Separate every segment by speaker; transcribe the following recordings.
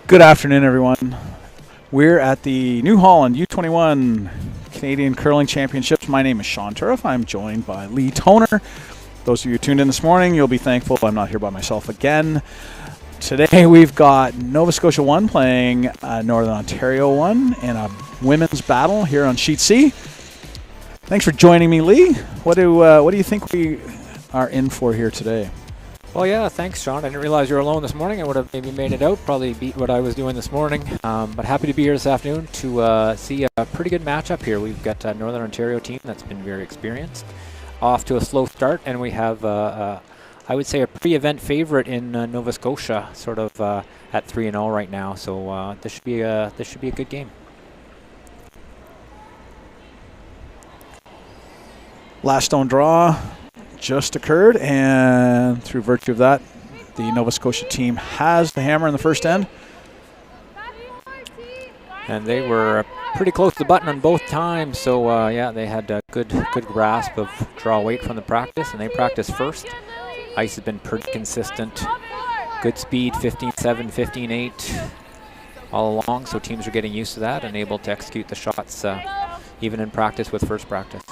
Speaker 1: Good afternoon, everyone. We're at the New Holland U-21 Canadian Curling Championships. My name is Sean Turriff. I'm joined by Lee Toner. Those of you who tuned in this morning, you'll be thankful I'm not here by myself again. Today we've got Nova Scotia 1 playing Northern Ontario 1 in a women's battle here on Sheet C. Thanks for joining me, Lee. What do you think we are in for here today?
Speaker 2: Well, yeah, thanks, Sean. I didn't realize you were alone this morning. I would have maybe made it out, probably beat what I was doing this morning. But happy to be here this afternoon to see a pretty good matchup here. We've got a Northern Ontario team that's been very experienced, off to a slow start, and we have, I would say, a pre-event favorite in Nova Scotia, sort of at 3-0 right now. So this should be a good game.
Speaker 1: Last stone draw just occurred, and through virtue of that, the Nova Scotia team has the hammer in the first end.
Speaker 2: And they were pretty close to the button on both times, so yeah, they had a good grasp of draw weight from the practice, and they practiced first. Ice has been pretty consistent. Good speed, 15-7, 15-8 all along, so teams are getting used to that and able to execute the shots even in practice with first practice.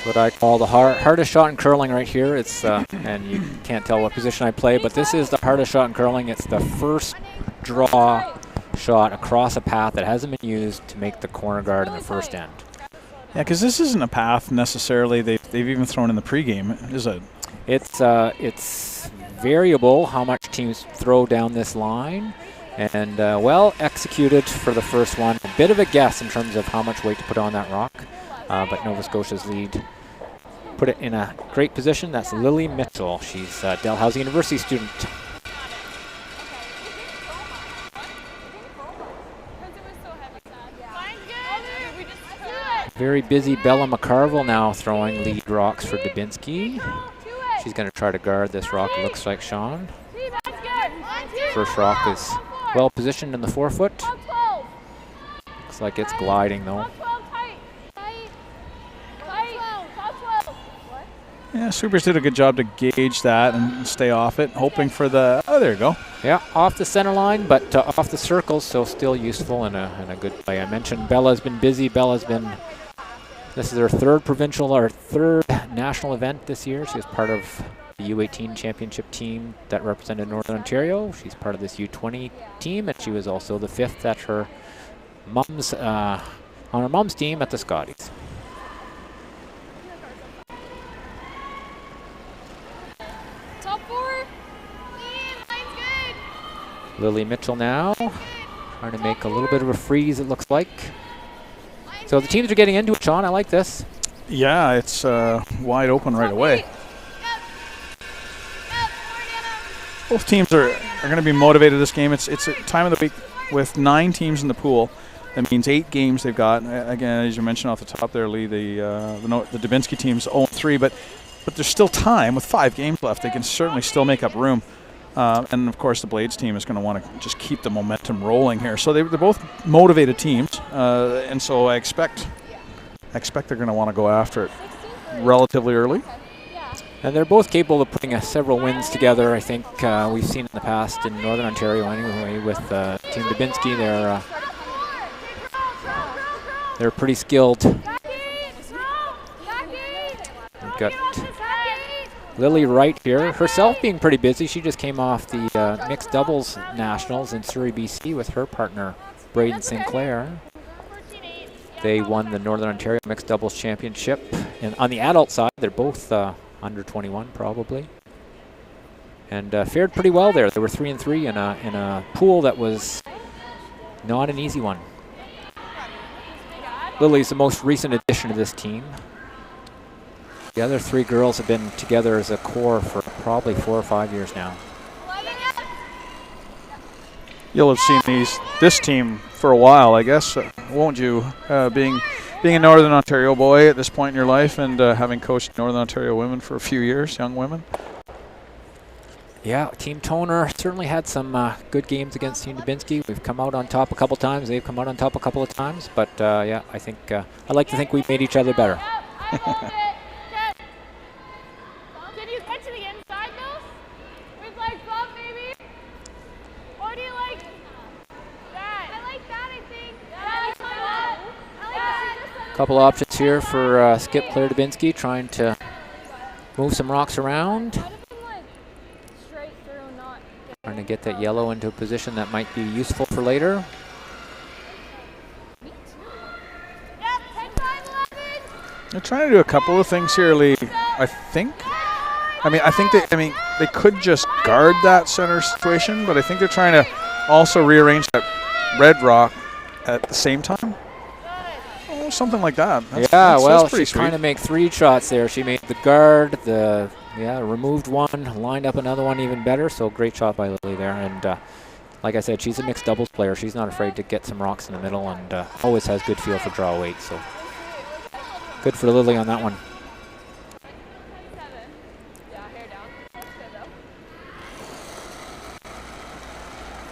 Speaker 2: What I call the hardest shot in curling right here. It's and you can't tell what position I play, but this is the hardest shot in curling. It's the first draw shot across a path that hasn't been used to make the corner guard in the first end.
Speaker 1: Yeah, because this isn't a path necessarily they've even thrown in the pregame, is it?
Speaker 2: It's variable how much teams throw down this line, and well executed for the first one. A bit of a guess in terms of how much weight to put on that rock. But Nova Scotia's lead put it in a great position. That's Lily Mitchell. She's a Dalhousie University student. Very busy Bella McCarville now throwing lead rocks for Dubinsky. She's going to try to guard this rock, it looks like, Sean. First rock is well positioned in the 4-foot. Looks like it's gliding, though.
Speaker 1: Yeah, Supers did a good job to gauge that and stay off it, hoping for the, oh, there you go.
Speaker 2: Yeah, off the center line, but off the circles, so still useful and a good play. I mentioned Bella's been busy. This is her third provincial or third national event this year. She was part of the U-18 championship team that represented Northern Ontario. She's part of this U-20 team, and she was also the fifth at her mom's, on her mom's team at the Scotties. Lily Mitchell now trying to make a little bit of a freeze, it looks like. So the teams are getting into it, Sean. I like this.
Speaker 1: Yeah, it's wide open right away. Both teams are going to be motivated this game. It's a time of the week with 9 teams in the pool. That means 8 games they've got. Again, as you mentioned off the top there, Lee, the Dubinsky team's 0-3, but there's still time with 5 games left. They can certainly still make up room. And, of course, the Blades team is going to want to just keep the momentum rolling here. So they're both motivated teams, and so I expect they're going to want to go after it relatively early.
Speaker 2: And they're both capable of putting several wins together. I think we've seen in the past in Northern Ontario anyway with Team Dubinsky. They're pretty skilled. We've got Lily Wright here, herself being pretty busy. She just came off the mixed doubles nationals in Surrey, BC with her partner, Braden Sinclair. They won the Northern Ontario Mixed Doubles Championship. And on the adult side, they're both under 21 probably. And fared pretty well there. They were 3-3 in a pool that was not an easy one. Lily's the most recent addition to this team. The other three girls have been together as a core for probably 4 or 5 years now.
Speaker 1: You'll have seen this team for a while, I guess, won't you? Being a Northern Ontario boy at this point in your life and having coached Northern Ontario women for a few years, young women.
Speaker 2: Yeah, Team Toner certainly had some good games against Team Dubinsky. We've come out on top a couple times. They've come out on top a couple of times. But yeah, I think I like to think we've made each other better. Couple options here for skip Claire Dubinsky, trying to move some rocks around. Trying to get that yellow into a position that might be useful for later.
Speaker 1: They're trying to do a couple of things here, Lee. I think they could just guard that center situation, but I think they're trying to also rearrange that red rock at the same time. Something like that. That's
Speaker 2: she's trying to make 3 shots there. She made the guard, removed one, lined up another one even better. So great shot by Lily there. And like I said, she's a mixed doubles player. She's not afraid to get some rocks in the middle and always has good feel for draw weight. So good for Lily on that one.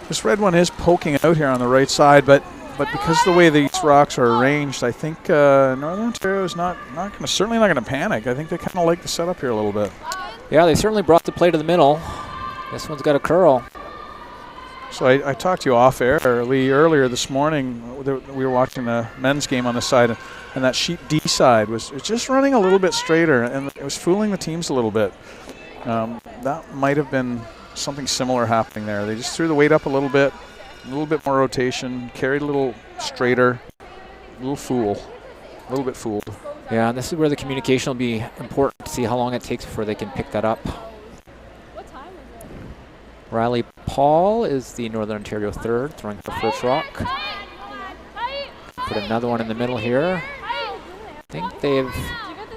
Speaker 1: This red one is poking out here on the right side, but because of the way these rocks are arranged, I think Northern Ontario is certainly not going to panic. I think they kind of like the setup here a little bit.
Speaker 2: Yeah, they certainly brought the play to the middle. This one's got a curl.
Speaker 1: So I talked to you off air, Lee, earlier this morning. We were watching the men's game on this side, and that sheet D side was just running a little bit straighter, and it was fooling the teams a little bit. That might have been something similar happening there. They just threw the weight up a little bit more rotation, carried a little straighter, a little bit fooled.
Speaker 2: Yeah, and this is where the communication will be important to see how long it takes before they can pick that up. What time is it? Riley Paul is the Northern Ontario third, throwing her first rock. Put another one in the middle here. I think they've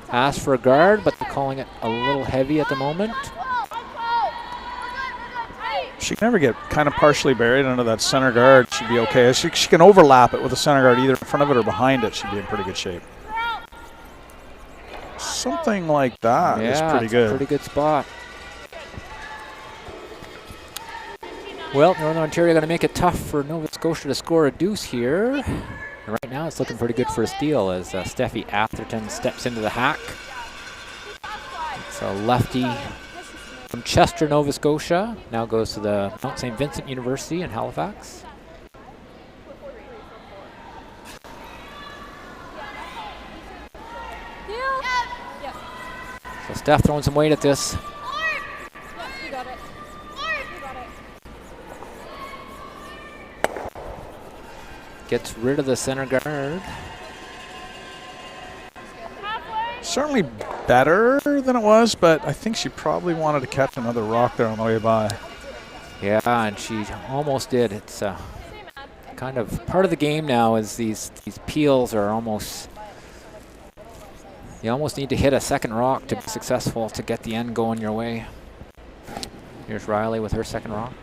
Speaker 2: asked for a guard, but they're calling it a little heavy at the moment.
Speaker 1: She can never get kind of partially buried under that center guard. She'd be okay. She can overlap it with the center guard either in front of it or behind it. She'd be in pretty good shape. Something like that is pretty good.
Speaker 2: Pretty good spot. Well, Northern Ontario going to make it tough for Nova Scotia to score a deuce here. And right now it's looking pretty good for a steal as Steffi Atherton steps into the hack. It's a lefty from Chester, Nova Scotia. Now goes to the Mount St. Vincent University in Halifax. So Steph throwing some weight at this. Gets rid of the center guard.
Speaker 1: Certainly better than it was, but I think she probably wanted to catch another rock there on the way by.
Speaker 2: Yeah, and she almost did. It's kind of part of the game now is these peels are almost, you almost need to hit a second rock to be successful to get the end going your way. Here's Riley with her second rock.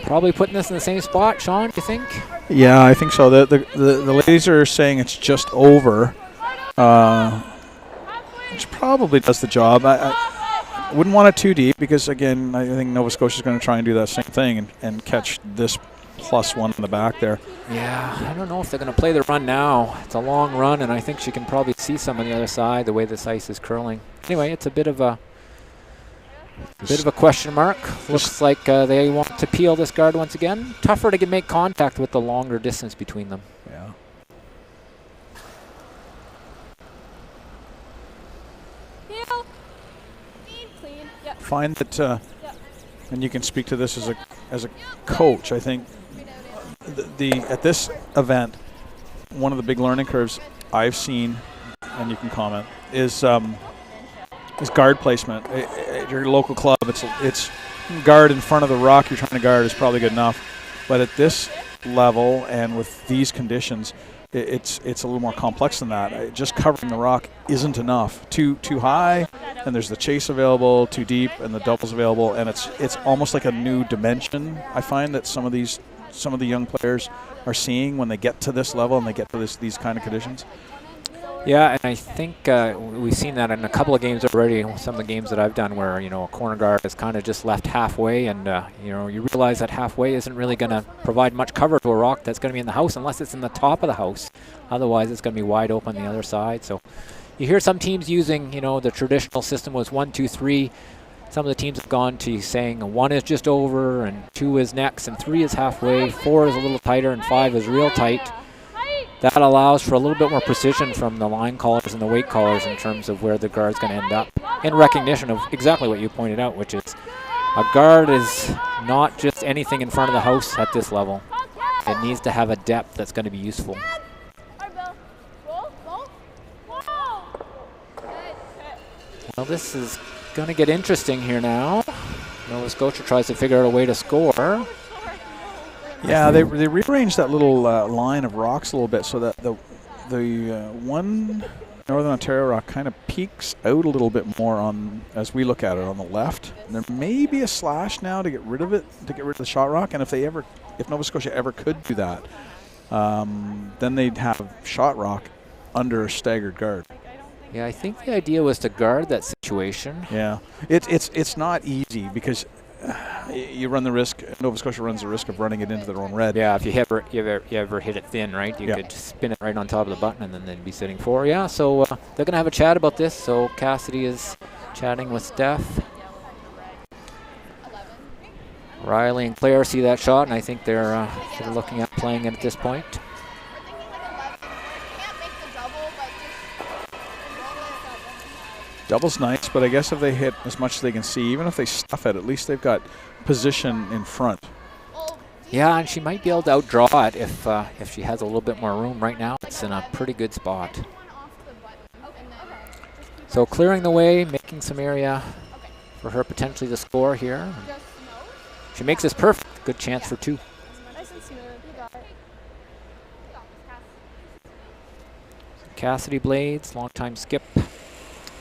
Speaker 2: Probably putting this in the same spot, Sean, do you think?
Speaker 1: Yeah, I think so. The ladies are saying it's just over, which probably does the job. I wouldn't want it too deep because, again, I think Nova Scotia is going to try and do that same thing and catch this +1 in the back there.
Speaker 2: Yeah, I don't know if they're going to play the run now. It's a long run, and I think she can probably see some on the other side the way this ice is curling. Anyway, it's a bit of a question mark. Looks like they want to peel this guard once again. Tougher to make contact with the longer distance between them.
Speaker 1: Yeah. Find that, and you can speak to this as a coach. I think at this event, one of the big learning curves I've seen, and you can comment, is guard placement. At your local club, it's guard in front of the rock you're trying to guard is probably good enough, but at this level and with these conditions, it's a little more complex than that. Just covering the rock isn't enough. Too high, and there's the chase available. Too deep, and the doubles available. And it's almost like a new dimension. I find that some of the young players are seeing when they get to this level and they get to these kind of conditions.
Speaker 2: Yeah, and I think we've seen that in a couple of games already. Some of the games that I've done where, a corner guard is kind of just left halfway, and you realize that halfway isn't really going to provide much cover to a rock that's going to be in the house unless it's in the top of the house. Otherwise, it's going to be wide open on the other side. So you hear some teams using, the traditional system was 1, 2, 3. Some of the teams have gone to saying 1 is just over, and 2 is next, and 3 is halfway, 4 is a little tighter, and 5 is real tight. That allows for a little bit more precision from the line callers and the weight callers in terms of where the guard's going to end up, in recognition of exactly what you pointed out, which is a guard is not just anything in front of the house at this level. It needs to have a depth that's going to be useful. Well, this is going to get interesting here now. Nova Scotia tries to figure out a way to score.
Speaker 1: Yeah, they rearranged that little line of rocks a little bit so that the one Northern Ontario rock kind of peaks out a little bit more as we look at it on the left. And there may be a slash now to get rid of it, to get rid of the shot rock. And if Nova Scotia ever could do that, then they'd have shot rock under a staggered guard.
Speaker 2: Yeah, I think the idea was to guard that situation.
Speaker 1: Yeah, it's not easy because you run the risk. Nova Scotia runs the risk of running it into their own red.
Speaker 2: Yeah, if you ever hit it thin, right? You could spin it right on top of the button, and then they'd be sitting 4. Yeah, so they're gonna have a chat about this. So Cassidy is chatting with Steph. Riley and Claire see that shot, and I think they're looking at playing it at this point.
Speaker 1: Double's nice, but I guess if they hit as much as they can see, even if they stuff it, at least they've got position in front.
Speaker 2: Yeah, and she might be able to outdraw it if she has a little bit more room. Right now, it's in a pretty good spot. So clearing the way, making some area for her potentially to score here. She makes this perfect. Good chance for 2. Cassidy Blades, longtime skip.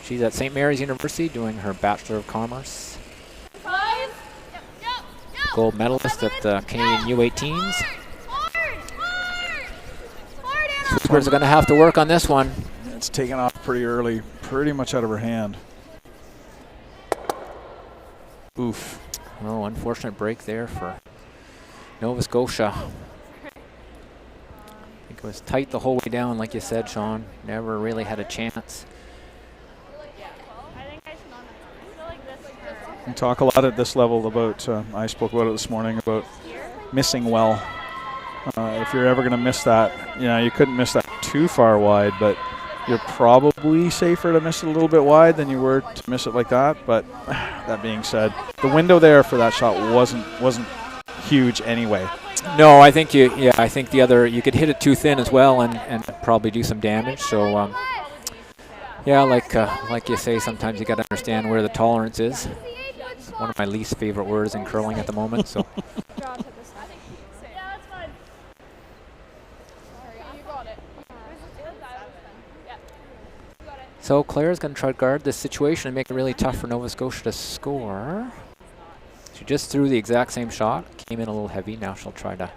Speaker 2: She's at St. Mary's University doing her Bachelor of Commerce. Gold medalist at the Canadian U-18s. Sweepers are going to have to work on this one.
Speaker 1: It's taken off pretty early, pretty much out of her hand. Oof.
Speaker 2: Oh, unfortunate break there for Nova Scotia. I think it was tight the whole way down, like you said, Sean. Never really had a chance.
Speaker 1: We talk a lot at this level about, I spoke about it this morning, about missing well. If you're ever going to miss that, you couldn't miss that too far wide, but you're probably safer to miss it a little bit wide than you were to miss it like that. But that being said, the window there for that shot wasn't huge anyway.
Speaker 2: No, I think you could hit it too thin as well and probably do some damage. So yeah, like you say, sometimes you got to understand where the tolerance is. One of my least favorite words in curling at the moment. So. So Claire's going to try to guard this situation and make it really tough for Nova Scotia to score. She just threw the exact same shot, came in a little heavy. Now she'll try to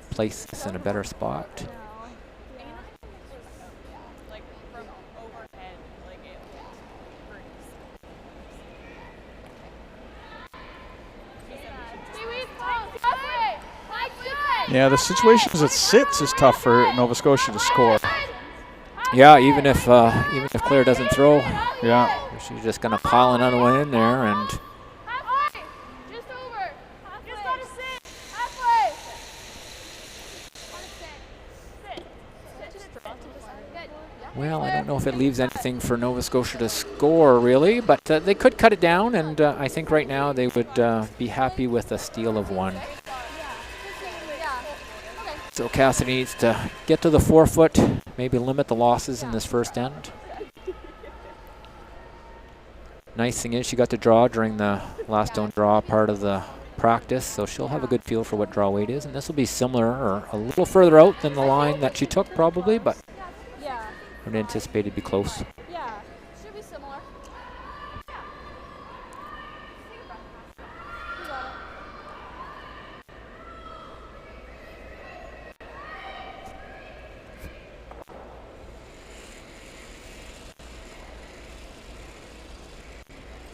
Speaker 2: place this in a better spot.
Speaker 1: Yeah, the situation as it sits is tough for Nova Scotia to score.
Speaker 2: Yeah, even if Claire doesn't throw,
Speaker 1: yeah,
Speaker 2: she's just going to pile another one in there. And well, I don't know if it leaves anything for Nova Scotia to score, really, but they could cut it down, and I think right now they would be happy with a steal of 1. So Cassidy needs to get to the 4-foot, maybe limit the losses in this first end. Nice thing is she got to draw during the last don't draw part of the practice, so she'll have a good feel for what draw weight is, and this will be similar or a little further out than the line that she took probably, but I would anticipate it'd be close.
Speaker 3: Yeah, should be similar.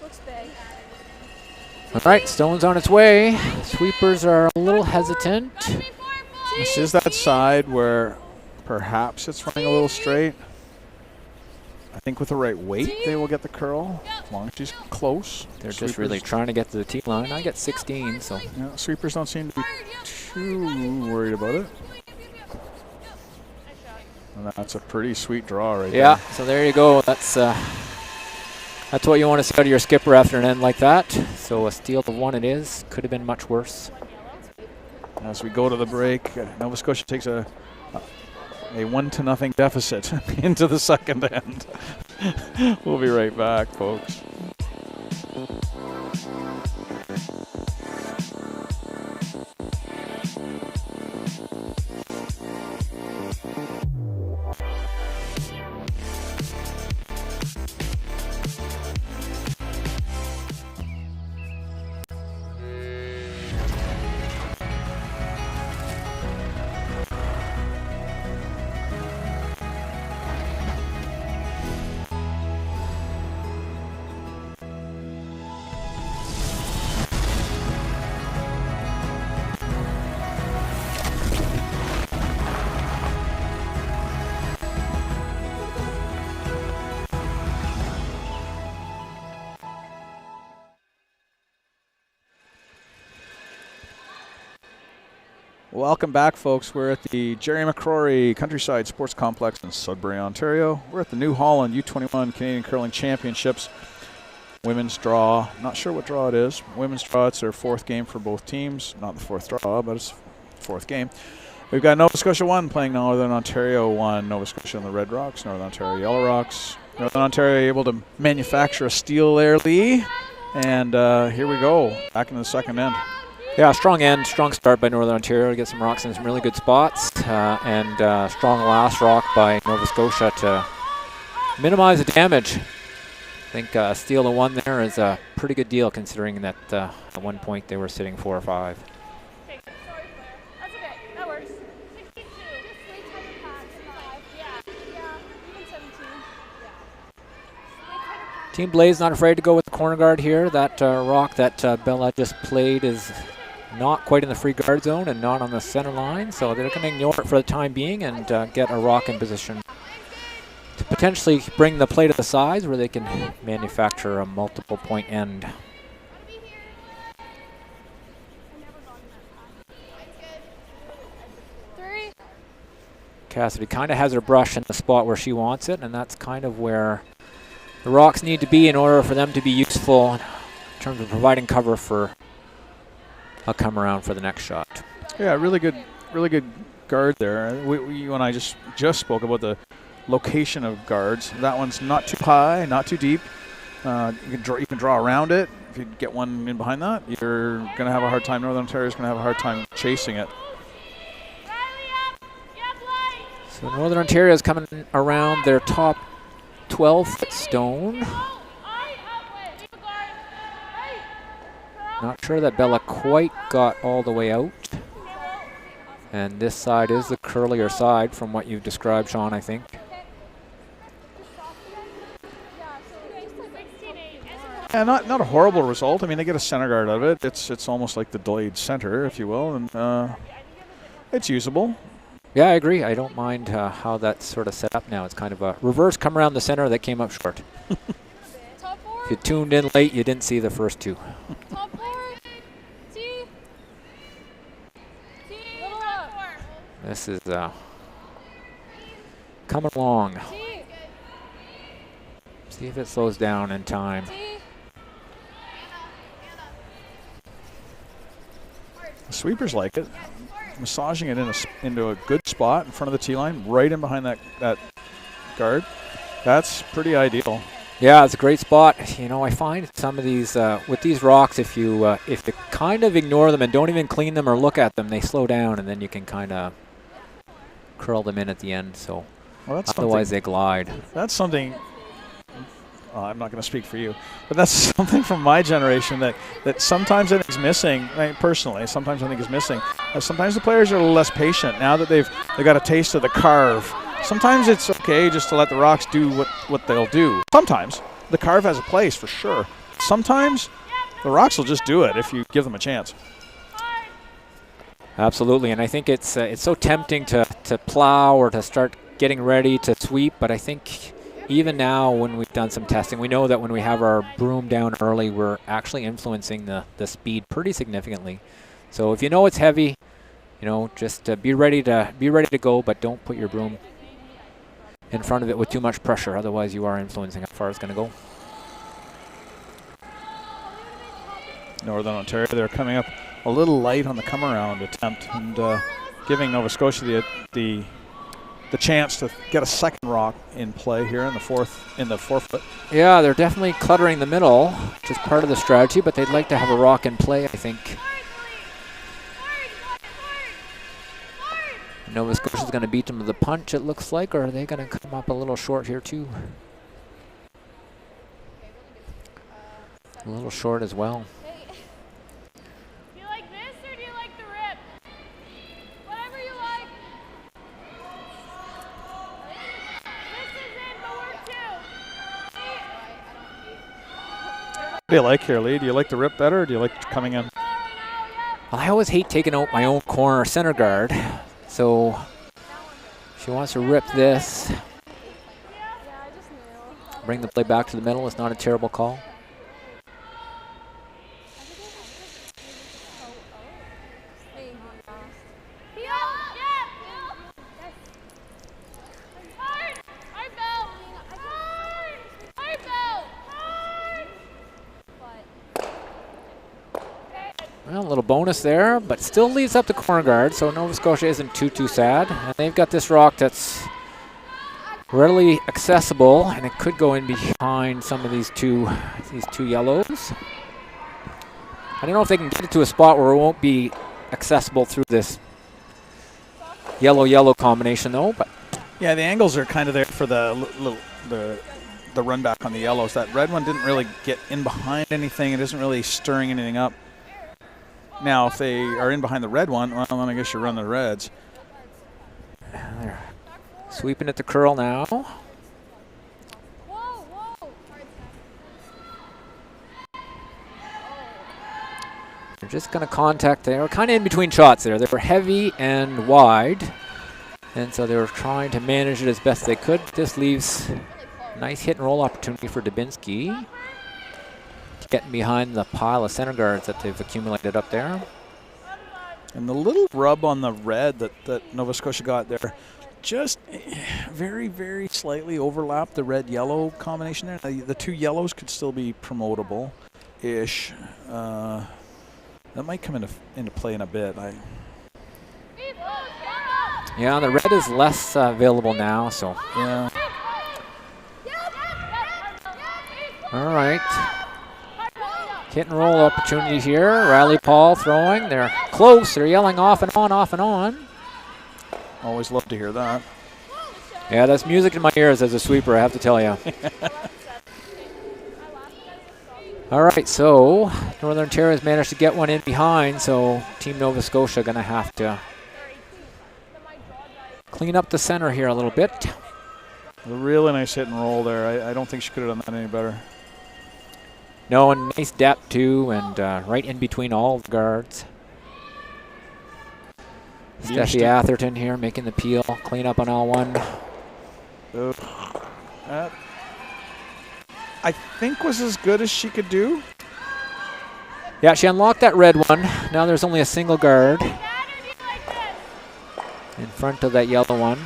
Speaker 3: Looks big.
Speaker 2: All right, stone's on its way. Sweepers are a little hesitant.
Speaker 1: This is that side where perhaps it's running a little straight. I think with the right weight, they will get the curl, as long as she's close.
Speaker 2: They're just really trying to get to the tee line. I get 16, so.
Speaker 1: Yeah, sweepers don't seem to be too worried about it. And that's a pretty sweet draw right there.
Speaker 2: Yeah, so there you go. That's what you want to see out of your skipper after an end like that. So a steal of 1 it is. Could have been much worse.
Speaker 1: As we go to the break, Nova Scotia takes a 1-0 deficit into the second end. We'll be right back, folks. Welcome back, folks. We're at the Jerry McCrory Countryside Sports Complex in Sudbury, Ontario. We're at the New Holland U-21 Canadian Curling Championships. Women's draw, not sure what draw it is. Women's draw, it's their 4th game for both teams. Not the 4th draw, but it's 4th game. We've got Nova Scotia 1 playing Northern Ontario 1. Nova Scotia in the Red Rocks, Northern Ontario Yellow Rocks. Northern Ontario able to manufacture a steal there, Lee. And here we go, back into the second end.
Speaker 2: Yeah, strong end, strong start by Northern Ontario to get some rocks in some really good spots, and strong last rock by Nova Scotia to minimize the damage. I think a steal of 1 there is a pretty good deal considering that at one point they were sitting 4 or 5.
Speaker 3: Okay, sorry, Claire. That's okay. That works. 62. Just wait till the pass. 5. Yeah, even 17. Yeah.
Speaker 2: Team Blaze not afraid to go with the corner guard here. That rock that Bella just played is not quite in the free guard zone and not on the center line, so they're going to ignore it for the time being and get a rock in position to potentially bring the play to the sides where they can manufacture a multiple point end. Cassidy kind of has her brush in the spot where she wants it, and that's kind of where the rocks need to be in order for them to be useful in terms of providing cover for a come around for the next shot.
Speaker 1: Yeah, really good guard there. You and I just spoke about the location of guards. That one's not too high, not too deep. You can draw around it. If you get one in behind that, you're going to have a hard time. Northern Ontario's going to have a hard time chasing it.
Speaker 2: So Northern Ontario is coming around their top 12-foot stone. Not sure that Bella quite got all the way out. And this side is the curlier side from what you've described, Sean, I think.
Speaker 1: Yeah, not a horrible result. I mean, they get a center guard out of it. It's almost like the delayed center, if you will. And It's usable.
Speaker 2: Yeah, I agree. I don't mind how that's sort of set up now. It's kind of a reverse come around the center that came up short.
Speaker 3: Top four.
Speaker 2: If you tuned in late, you didn't see the first two.
Speaker 3: Top four. T. T. Little up.
Speaker 2: This is coming along.
Speaker 3: T.
Speaker 2: See if it slows down in time.
Speaker 3: T.
Speaker 1: The sweepers like it. Massaging it into a good spot in front of the tee line, right in behind that guard. That's pretty ideal.
Speaker 2: Yeah, it's a great spot. You know, I find some of these with these rocks, if you kind of ignore them and don't even clean them or look at them, they slow down, and then you can kind of curl them in at the end. So otherwise they glide.
Speaker 1: That's something. I'm not going to speak for you, but that's something from my generation that sometimes I think is missing. Personally, sometimes I think is missing. Sometimes the players are a little less patient now that they got a taste of the carve. Sometimes it's okay just to let the rocks do what they'll do. Sometimes the carve has a place for sure. Sometimes the rocks will just do it if you give them a chance.
Speaker 2: Absolutely, and I think it's so tempting to plow or to start getting ready to sweep, but I think even now when we've done some testing, we know that when we have our broom down early, we're actually influencing the speed pretty significantly. So if you know it's heavy, you know, just be ready to go, but don't put your broom in front of it with too much pressure. Otherwise, you are influencing how far it's going to go.
Speaker 1: Northern Ontario, they're coming up a little light on the come-around attempt and giving Nova Scotia the chance to get a second rock in play here in the forefoot.
Speaker 2: Yeah, they're definitely cluttering the middle, which is part of the strategy, but they'd like to have a rock in play, I think. Nova Scotia's going to beat them to the punch, it looks like, or are they going to come up a little short here too? A little short as well.
Speaker 3: Do you like this or do you like the rip? Whatever you like. This is in, but we're two.
Speaker 1: What do you like here, Lee? Do you like the rip better or do you like coming in?
Speaker 2: Well, I always hate taking out my own corner center guard. So she wants to rip this. Bring the play back to the middle. It's not a terrible call. Well, a little bonus there, but still leads up to corner guard, so Nova Scotia isn't too sad. And they've got this rock that's readily accessible, and it could go in behind some of these two yellows. I don't know if they can get it to a spot where it won't be accessible through this yellow-yellow combination, though. But
Speaker 1: yeah, the angles are kind of there for the run back on the yellows. That red one didn't really get in behind anything. It isn't really stirring anything up. Now, if they are in behind the red one, well, then I guess you run the reds.
Speaker 2: They're sweeping at the curl now. They're just going to contact. They were kind of in between shots there. They were heavy and wide, and so they were trying to manage it as best they could. This leaves a nice hit and roll opportunity for Dubinsky. Getting behind the pile of center guards that they've accumulated up there.
Speaker 1: And the little rub on the red that Nova Scotia got there just very, very slightly overlapped the red-yellow combination there. The two yellows could still be promotable-ish. That might come into play in a bit.
Speaker 2: Yeah, the red is less available now, so.
Speaker 1: Yeah.
Speaker 2: All right. Hit and roll opportunity here. Riley Paul throwing. They're close. They're yelling off and on, off and on.
Speaker 1: Always love to hear that.
Speaker 2: Yeah, that's music in my ears as a sweeper, I have to tell you. All right, so Northern Ontario has managed to get one in behind, so Team Nova Scotia going to have to clean up the center here a little bit.
Speaker 1: A really nice hit and roll there. I don't think she could have done that any better.
Speaker 2: No, and nice depth too, and right in between all the guards. Steffi Atherton here making the peel, clean up on L1.
Speaker 1: That, I think, was as good as she could do.
Speaker 2: Yeah, she unlocked that red one. Now there's only a single guard in front of that yellow one.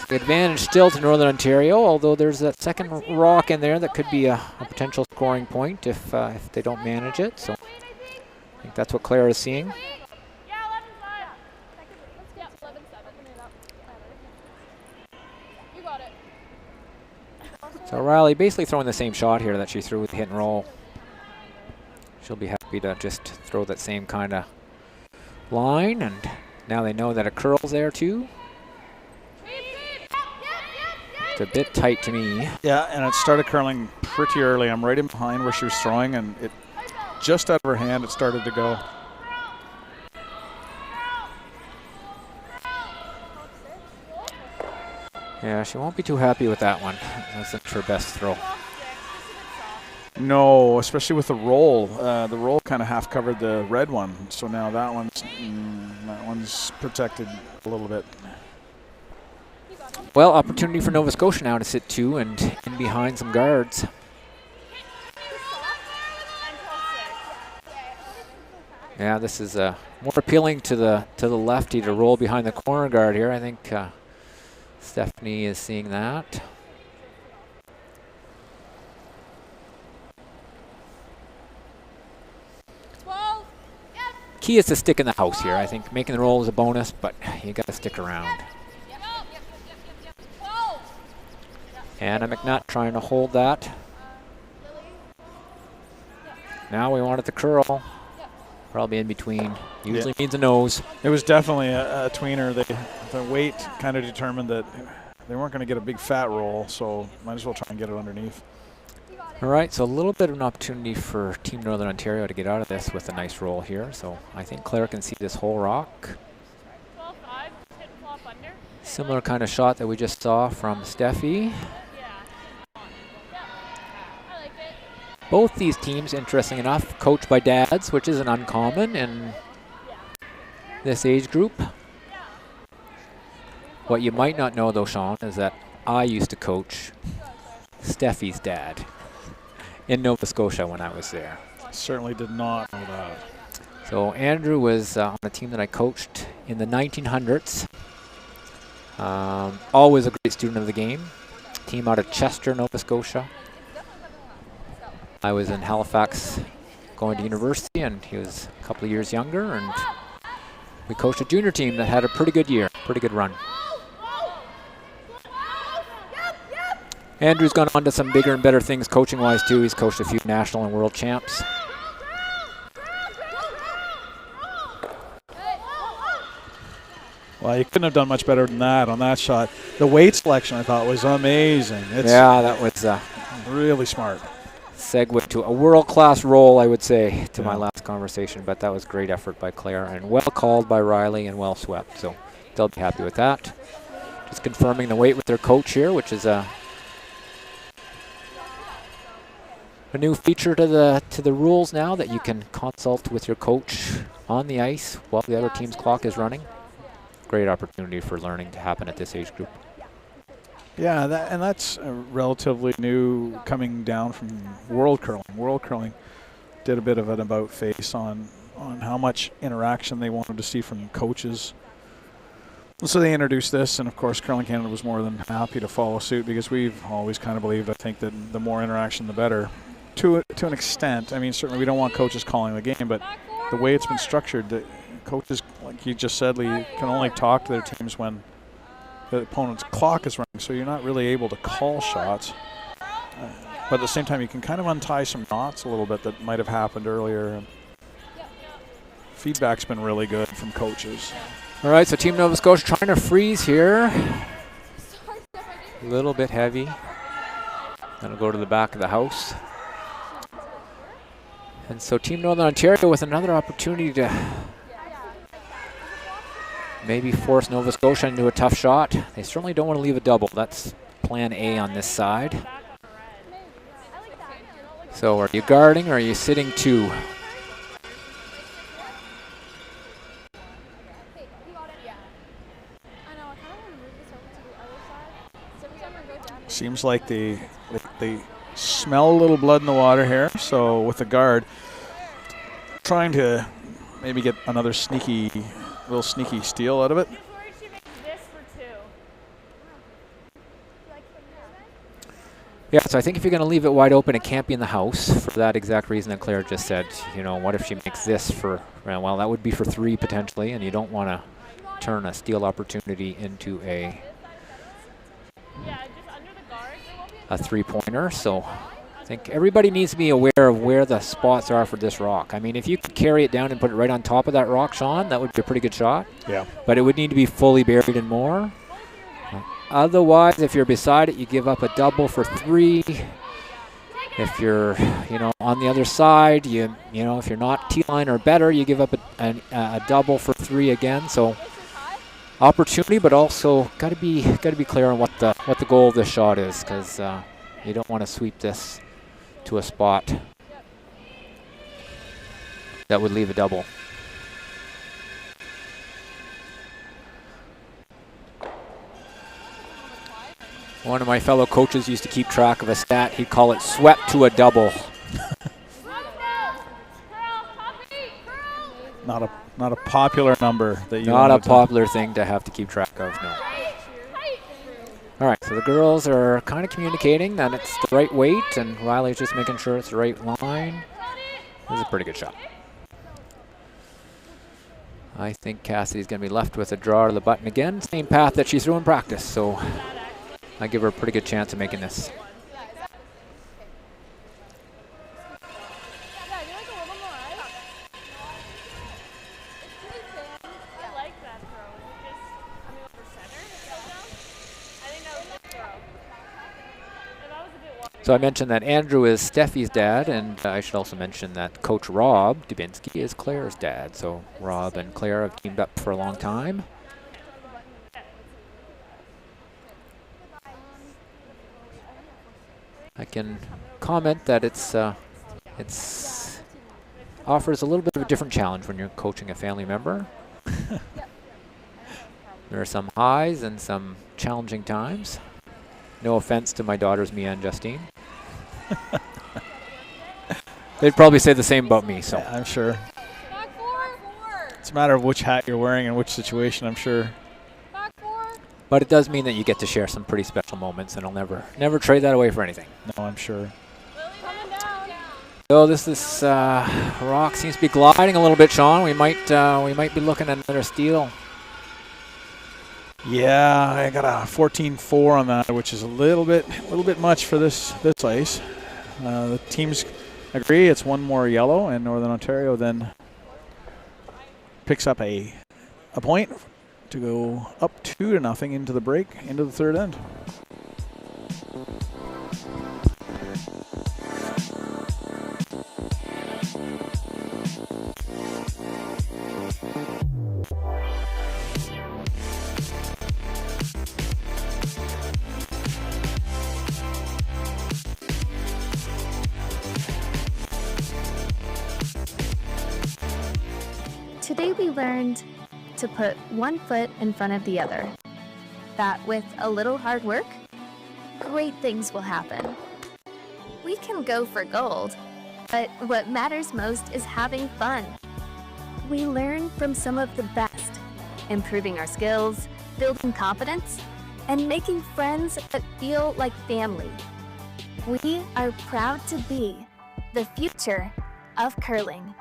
Speaker 2: The advantage still to Northern Ontario, although there's that second rock in there that could be a potential scoring point if they don't manage it. So I think that's what Claire is seeing. So Riley basically throwing the same shot here that she threw with the hit and roll. She'll be happy to just throw that same kind of line, and now they know that it curls there too. It's a bit tight to me.
Speaker 1: Yeah, and it started curling pretty early. I'm right in behind where she was throwing, and it just out of her hand it started to go.
Speaker 2: Yeah, she won't be too happy with that one. That's her best throw.
Speaker 1: No, especially with the roll. The roll kind of half covered the red one, so now that one's protected a little bit.
Speaker 2: Well, opportunity for Nova Scotia now to sit 2 and in behind some guards. Yeah, this is more appealing to the lefty to roll behind the corner guard here. I think Stephanie is seeing that. Key is to stick in the house here. I think making the roll is a bonus, but you got to stick around. Anna McNutt trying to hold that. Now we want it to curl. Probably in between. Usually needs a nose.
Speaker 1: It was definitely a tweener. The weight kind of determined that they weren't going to get a big fat roll, so might as well try and get it underneath.
Speaker 2: All right, so a little bit of an opportunity for Team Northern Ontario to get out of this with a nice roll here. So I think Claire can see this whole rock. Similar kind of shot that we just saw from Steffi. Both these teams, interesting enough, coached by dads, which isn't uncommon in this age group. What you might not know, though, Sean, is that I used to coach Steffi's dad in Nova Scotia when I was there.
Speaker 1: Certainly did not know that.
Speaker 2: So Andrew was on a team that I coached in the 1900s. Always a great student of the game. Team out of Chester, Nova Scotia. I was in Halifax going to university, and he was a couple of years younger, and we coached a junior team that had a pretty good year, pretty good run. Andrew's gone on to some bigger and better things coaching-wise too. He's coached a few national and world champs.
Speaker 1: Well, you couldn't have done much better than that on that shot. The weight selection, I thought, was amazing.
Speaker 2: Yeah, that was
Speaker 1: really smart.
Speaker 2: Segue to a world-class roll, I would say, to my last conversation, but that was great effort by Claire and well called by Riley and well swept, so they'll be happy with that. Just confirming the weight with their coach here, which is a new feature to the rules now, that you can consult with your coach on the ice while the other team's clock is running. Great opportunity for learning to happen at this age group.
Speaker 1: Yeah, that's relatively new coming down from World Curling. World Curling did a bit of an about face on how much interaction they wanted to see from coaches. So they introduced this, and of course Curling Canada was more than happy to follow suit, because we've always kind of believed, I think, that the more interaction the better. To an extent. I mean, certainly we don't want coaches calling the game, but the way it's been structured, the coaches, like you just said, Lee, can only talk to their teams when the opponent's clock is running, so you're not really able to call shots. But at the same time, you can kind of untie some knots a little bit that might have happened earlier. Feedback's been really good from coaches.
Speaker 2: All right, so Team Nova Scotia trying to freeze here. A little bit heavy. That'll go to the back of the house. And so Team Northern Ontario with another opportunity to maybe force Nova Scotia into a tough shot. They certainly don't want to leave a double. That's plan A on this side. So are you guarding or are you sitting 2?
Speaker 1: Seems like they smell a little blood in the water here. So with the guard, trying to maybe get another little sneaky steal out of it.
Speaker 3: She makes this for 2.
Speaker 2: Yeah, so I think if you're going to leave it wide open, it can't be in the house for that exact reason that Claire just said. You know, what if she makes this for, well, that would be for 3 potentially, and you don't want to turn a steal opportunity into a 3-pointer. So I think everybody needs to be aware of where the spots are for this rock. I mean, if you could carry it down and put it right on top of that rock, Sean, that would be a pretty good shot.
Speaker 1: Yeah.
Speaker 2: But it would need to be fully buried in more. Otherwise, if you're beside it, you give up a double for 3. If you're, on the other side, if you're not T-line or better, you give up a double for 3 again. So opportunity, but also got to be clear on what the goal of this shot is, because you don't want to sweep this to a spot that would leave a double. One of my fellow coaches used to keep track of a stat. He'd call it swept to a double.
Speaker 1: Not a popular number that you.
Speaker 2: Not a popular thing to have to keep track of. No. All right, so the girls are kind of communicating that it's the right weight, and Riley's just making sure it's the right line. This is a pretty good shot. I think Cassidy's going to be left with a draw to the button again. Same path that she threw in practice, so I give her a pretty good chance of making this. So I mentioned that Andrew is Steffi's dad, and I should also mention that Coach Rob Dubinsky is Claire's dad. So Rob and Claire have teamed up for a long time. I can comment that it's offers a little bit of a different challenge when you're coaching a family member. There are some highs and some challenging times. No offense to my daughters, Mia and Justine. They'd probably say the same about me, so.
Speaker 1: Yeah, I'm sure. It's a matter of which hat you're wearing and which situation, I'm sure.
Speaker 2: But it does mean that you get to share some pretty special moments, and I'll never trade that away for anything.
Speaker 1: No, I'm sure.
Speaker 2: So this rock seems to be gliding a little bit, Sean. We might be looking at another steal.
Speaker 1: Yeah, I got a 14-4 on that, which is a little bit much for this ice. The teams agree it's one more yellow, and Northern Ontario then picks up a point to go up 2-0 into the break, into the third end.
Speaker 4: Today we learned to put one foot in front of the other. That with a little hard work, great things will happen. We can go for gold, but what matters most is having fun. We learn from some of the best, improving our skills, building confidence, and making friends that feel like family. We are proud to be the future of curling.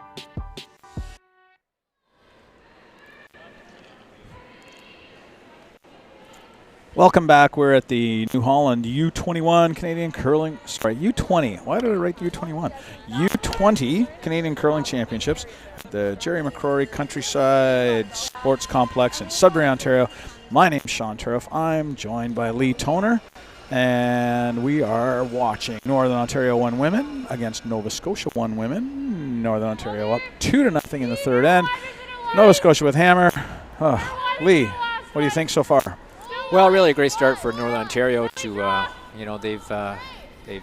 Speaker 1: Welcome back. We're at the New Holland U-21 Canadian Curling, U-20. Why did I write U-21? U-20 Canadian Curling Championships at the Jerry McCrory Countryside Sports Complex in Sudbury, Ontario. My name's Sean Turf. I'm joined by Lee Toner, and we are watching Northern Ontario 1 women against Nova Scotia 1 women. Northern Ontario up 2-0 in the third end. Nova Scotia with hammer. Lee, what do you think so far?
Speaker 2: Well, really a great start for Northern Ontario to, they've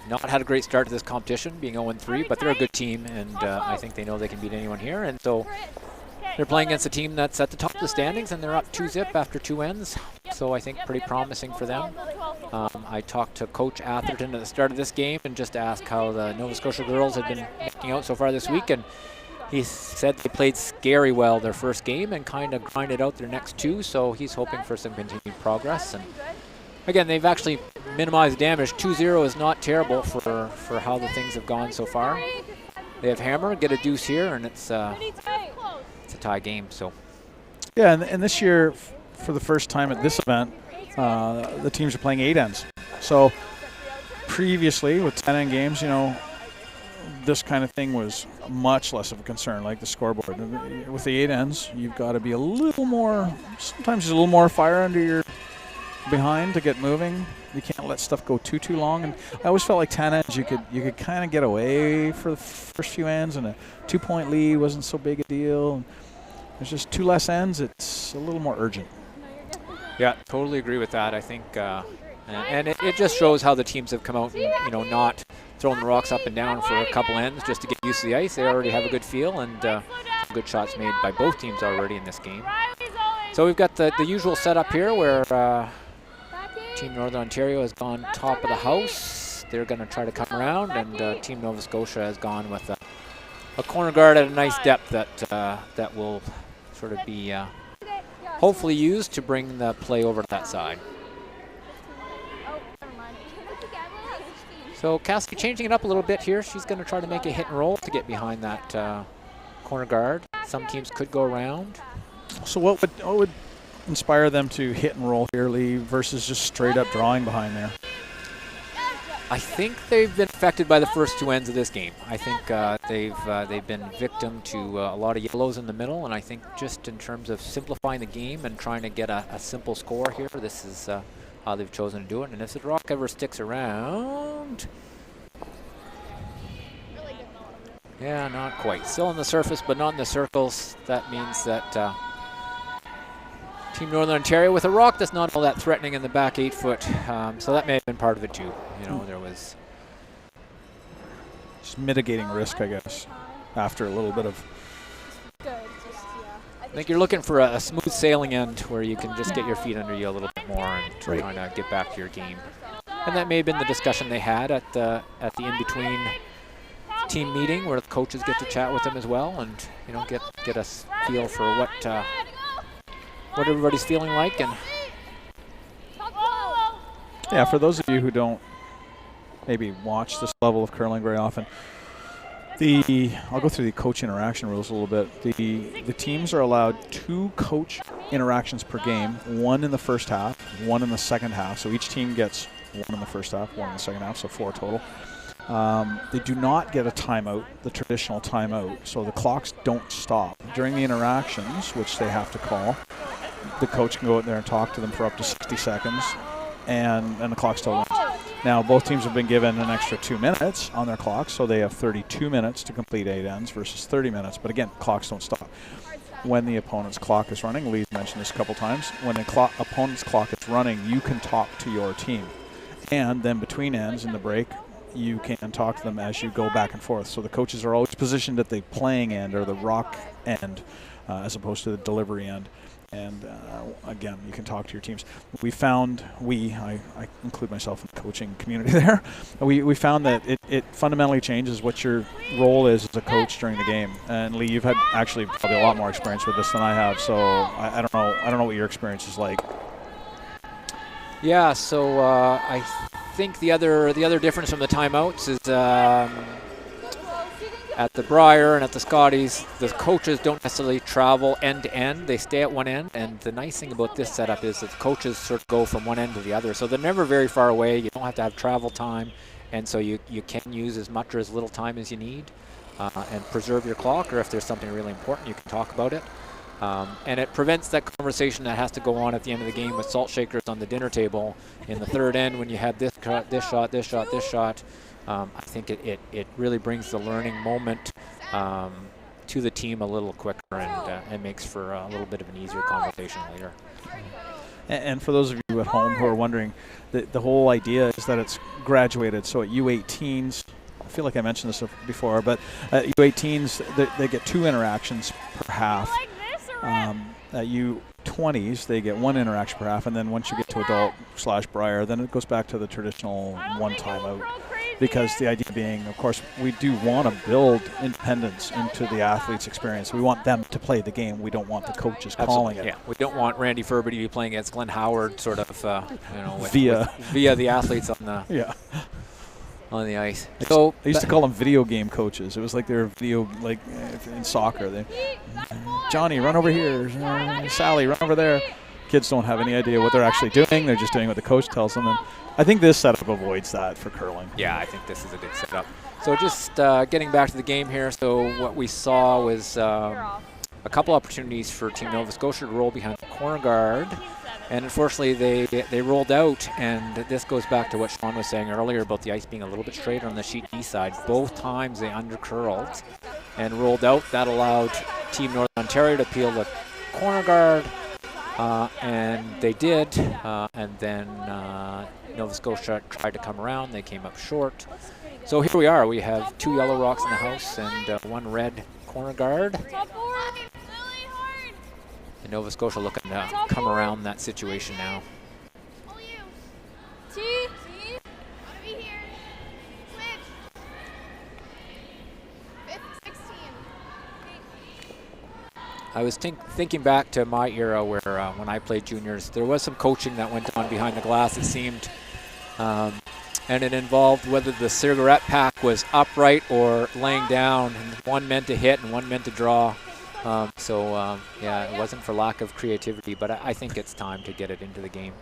Speaker 2: not had a great start to this competition, being 0-3, but they're a good team, and I think they know they can beat anyone here. And so they're playing against a team that's at the top of the standings, and they're up 2-0 after 2 ends. So I think pretty promising for them. I talked to Coach Atherton at the start of this game and just asked how the Nova Scotia girls had been making out so far this week, and he said they played scary well their first game and kind of grinded out their next two, so he's hoping for some continued progress. And again, they've actually minimized damage. 2-0 is not terrible for how the things have gone so far. They have hammer, get a deuce here, and it's a tie game. So
Speaker 1: yeah, and this year, for the first time at this event, the teams are playing 8 ends. So previously with 10 end games, you know, this kind of thing was much less of a concern, like the scoreboard. With the 8 ends, you've got to be a little more, sometimes there's a little more fire under your behind to get moving. You can't let stuff go too long. And I always felt like 10 ends, you could kind of get away for the first few ends, and a 2-point lead wasn't so big a deal. And there's just 2 less ends, it's a little more urgent.
Speaker 2: Yeah, totally agree with that. I think, and it just shows how the teams have come out and, you know, not throwing the rocks up and down for a couple ends just to get used to the ice. They already have a good feel, and good shots made by both teams already in this game. So we've got the usual setup here where Team Northern Ontario has gone top of the house. They're going to try to come around, and Team Nova Scotia has gone with a corner guard at a nice depth that will sort of be hopefully used to bring the play over to that side. So Cassidy changing it up a little bit here. She's going to try to make a hit and roll to get behind that corner guard. Some teams could go around.
Speaker 1: So what would inspire them to hit and roll here, Lee, versus just straight up drawing behind there?
Speaker 2: I think they've been affected by the first 2 ends of this game. I think they've been victim to a lot of yellows in the middle, and I think just in terms of simplifying the game and trying to get a simple score here, this is how they've chosen to do it. And if the rock ever sticks around, yeah, not quite. Still on the surface, but not in the circles. That means that Team Northern Ontario with a rock that's not all that threatening in the back 8 foot. So that may have been part of it too. You know, there was
Speaker 1: just mitigating risk, I guess, after a little bit of.
Speaker 2: I think you're looking for a smooth sailing end where you can just get your feet under you a little bit more and try to get back to your game. And that may have been the discussion they had at the in-between team meeting, where the coaches get to chat with them as well, and you know, get a feel for what everybody's feeling like. And
Speaker 1: yeah, for those of you who don't maybe watch this level of curling very often, I'll go through the coach interaction rules a little bit. The teams are allowed 2 coach interactions per game, 1 in the first half, 1 in the second half. So each team gets 1 in the first half, 1 in the second half, so 4 total. They do not get a timeout, the traditional timeout, so the clocks don't stop. During the interactions, which they have to call, the coach can go out there and talk to them for up to 60 seconds, and the clock still runs. Now, both teams have been given an extra 2 minutes on their clocks, so they have 32 minutes to complete 8 ends versus 30 minutes. But again, clocks don't stop. When the opponent's clock is running, Lee's mentioned this a couple times, when the opponent's clock is running, you can talk to your team. And then between ends in the break, you can talk to them as you go back and forth. So the coaches are always positioned at the playing end or the rock end as opposed to the delivery end. And again, you can talk to your teams. I include myself in the coaching community there. We found that it fundamentally changes what your role is as a coach during the game. And Lee, you've had actually probably a lot more experience with this than I have. So I don't know what your experience is like.
Speaker 2: Yeah, so I think the other difference from the timeouts is at the Briar and at the Scotties, the coaches don't necessarily travel end to end. They stay at one end, and the nice thing about this setup is that the coaches sort of go from one end to the other. So they're never very far away. You don't have to have travel time, and so you can use as much or as little time as you need and preserve your clock, or if there's something really important, you can talk about it. And it prevents that conversation that has to go on at the end of the game with salt shakers on the dinner table in the third end when you have this shot. I think it really brings the learning moment to the team a little quicker and makes for a little bit of an easier conversation later.
Speaker 1: And for those of you at home who are wondering, the whole idea is that it's graduated. So at U18s, I feel like I mentioned this before, but at U18s, they get 2 interactions per half. at U-20s, they get 1 interaction per half, and then once you get to adult/Briar, then it goes back to the traditional 1 timeout. Because the idea being, of course, we do want to build independence into the athlete's experience. We want them to play the game. We don't want the coaches calling it.
Speaker 2: Yeah, we don't want Randy Furby to be playing against Glenn Howard, sort of,
Speaker 1: via
Speaker 2: the athletes on the on the ice.
Speaker 1: So I used to call them video game coaches. It was like they were video, like in soccer. They, Johnny, run over here. Sally, run over there. Kids don't have any idea what they're actually doing. They're just doing what the coach tells them. And I think this setup avoids that for curling.
Speaker 2: Yeah, I think this is a good setup. So just getting back to the game here. So what we saw was a couple opportunities for Team Nova Scotia to roll behind the corner guard. And unfortunately, they rolled out, and this goes back to what Sean was saying earlier about the ice being a little bit straighter on the sheet D side. Both times they undercurled and rolled out. That allowed Team Northern Ontario to peel the corner guard, and they did. And then Nova Scotia tried to come around. They came up short. So here we are. We have 2 yellow rocks in the house and 1 red corner guard. And Nova Scotia looking to come around that situation now. I was thinking back to my era where when I played juniors, there was some coaching that went on behind the glass, it seemed. And it involved whether the cigarette pack was upright or laying down, and one meant to hit and one meant to draw. Yeah, it wasn't for lack of creativity, but I think it's time to get it into the game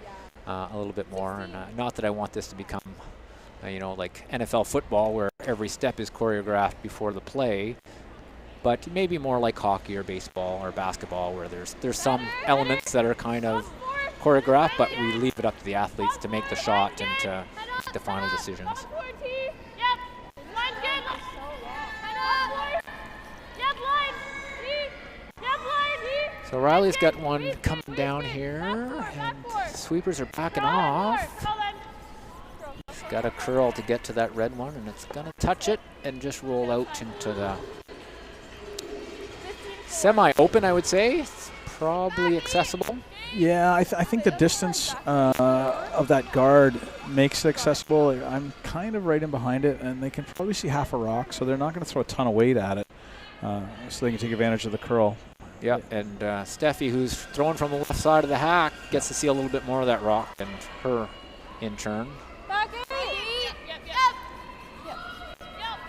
Speaker 2: a little bit more. And not that I want this to become, like NFL football where every step is choreographed before the play, but maybe more like hockey or baseball or basketball where there's some elements that are kind of choreographed, but we leave it up to the athletes to make the shot and to make the final decisions. So Riley's got one coming down here, and sweepers are backing off. He's got a curl to get to that red one, and it's going to touch it and just roll out into the semi-open, I would say. It's probably accessible.
Speaker 1: Yeah, I think the distance of that guard makes it accessible. I'm kind of right in behind it, and they can probably see half a rock, so they're not going to throw a ton of weight at it, so they can take advantage of the curl.
Speaker 2: Yeah, and Steffi, who's throwing from the left side of the hack, gets to see a little bit more of that rock than her in turn.
Speaker 3: Back eight. Yep.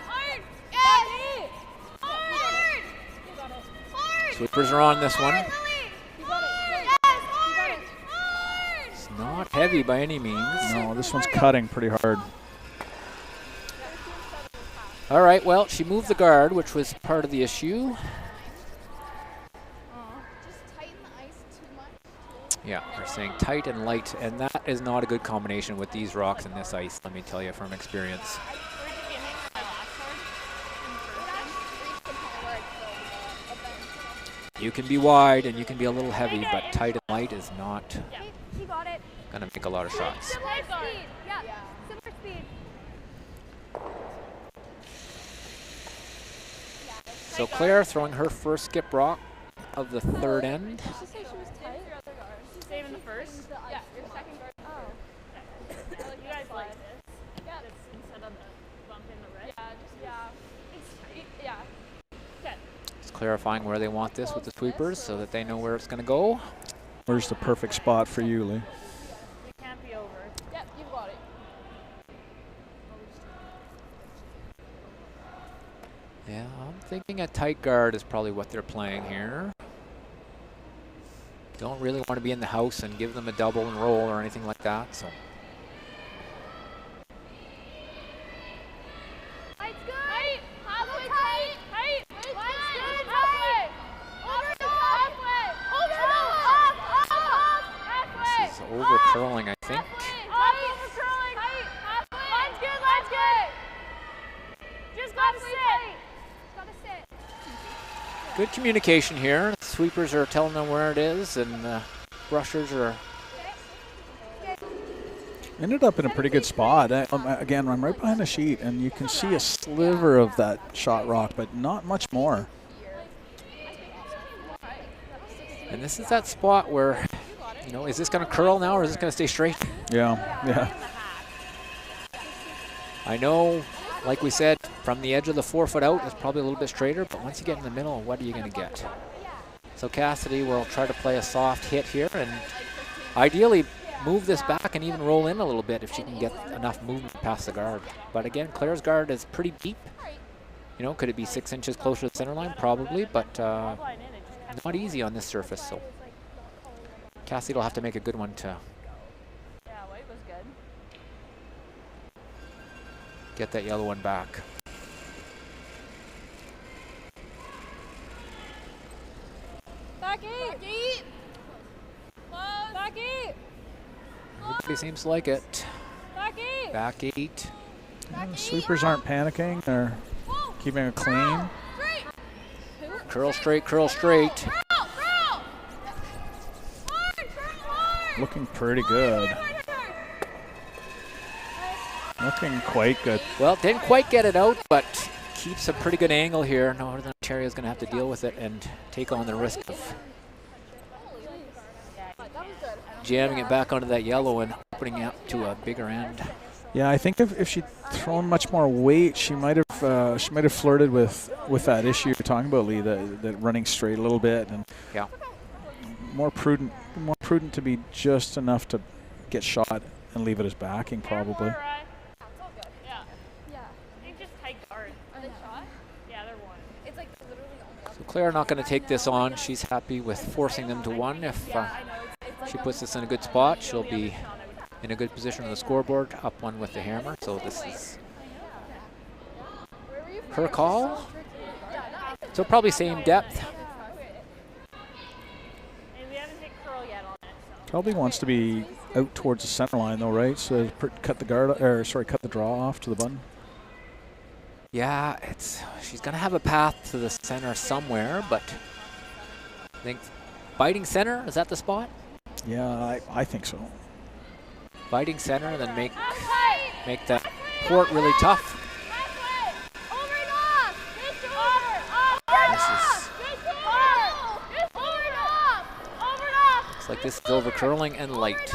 Speaker 3: Hard. Yes. Hard.
Speaker 2: Sweepers are on this one. It's not heavy by any means.
Speaker 1: No, this one's cutting pretty hard.
Speaker 2: All right, well, she moved the guard, which was part of the issue. Yeah, they're saying tight and light, and that is not a good combination with these rocks and this ice, let me tell you from experience. You can be wide and you can be a little heavy, but tight and light is not going to make a lot of shots. So Claire throwing her first skip rock of the third end.
Speaker 3: Same in the first? Yeah, your second guard. Oh. Okay. You guys like this? Yeah. Instead of the bump in the red? Yeah, Okay.
Speaker 2: Just clarifying where they want this with the sweepers so that they know where it's going to go.
Speaker 1: Where's the perfect spot for you, Lee?
Speaker 3: You can't be over. Yep, you got it.
Speaker 2: Yeah, I'm thinking a tight guard is probably what they're playing here. Don't really want to be in the house and give them a double and roll or anything like that. So.
Speaker 3: Tight's good. Tight. Halfway tight. Tight. Good. Halfway. Over the halfway. Over the halfway.
Speaker 2: This is over curling, I think.
Speaker 3: Over curling. Halfway. Line's good. Just gotta sit.
Speaker 2: Good communication here. The sweepers are telling them where it is, and the brushers are.
Speaker 1: Ended up in a pretty good spot. Again, I'm right behind the sheet, and you can see a sliver of that shot rock, but not much more.
Speaker 2: And this is that spot where, you know, is this going to curl now or is this going to stay straight?
Speaker 1: Yeah.
Speaker 2: I know, like we said, from the edge of the 4 foot out, it's probably a little bit straighter, but once you get in the middle, what are you going to get? So Cassidy will try to play a soft hit here and ideally move this back and even roll in a little bit if she can get enough movement past the guard. But again, Claire's guard is pretty deep. You know, could it be 6 inches closer to the center line? Probably, but not easy on this surface. So Cassidy will have to make a good one to get that yellow one back.
Speaker 3: Back 8. Back 8.
Speaker 2: Everybody seems to like it.
Speaker 3: Back 8.
Speaker 2: Back 8.
Speaker 1: The sweepers aren't panicking. They're keeping it clean.
Speaker 2: Curl straight, curl straight.
Speaker 1: Looking pretty good. Looking quite good.
Speaker 2: Well, didn't quite get it out, but keeps a pretty good angle here. Northern Ontario is going to have to deal with it and take on the risk of jamming it back onto that yellow and opening up to a bigger end.
Speaker 1: Yeah, I think if she'd thrown much more weight, she might have flirted with that issue you're talking about, Lee, that running straight a little bit, and
Speaker 2: yeah,
Speaker 1: more prudent to be just enough to get shot and leave it as backing probably.
Speaker 2: So Claire not going to take this on. She's happy with forcing them to 1. If she puts this in a good spot, she'll be in a good position on the scoreboard, up 1 with the hammer. So this is her call. So probably same depth.
Speaker 1: Probably wants to be out towards the center line though, right? So cut the draw off to the button.
Speaker 2: Yeah, she's going to have a path to the center somewhere, but I think biting center, is that the spot?
Speaker 1: Yeah, I think so.
Speaker 2: Biting center and then make that port really tough. Looks like this is over curling and light.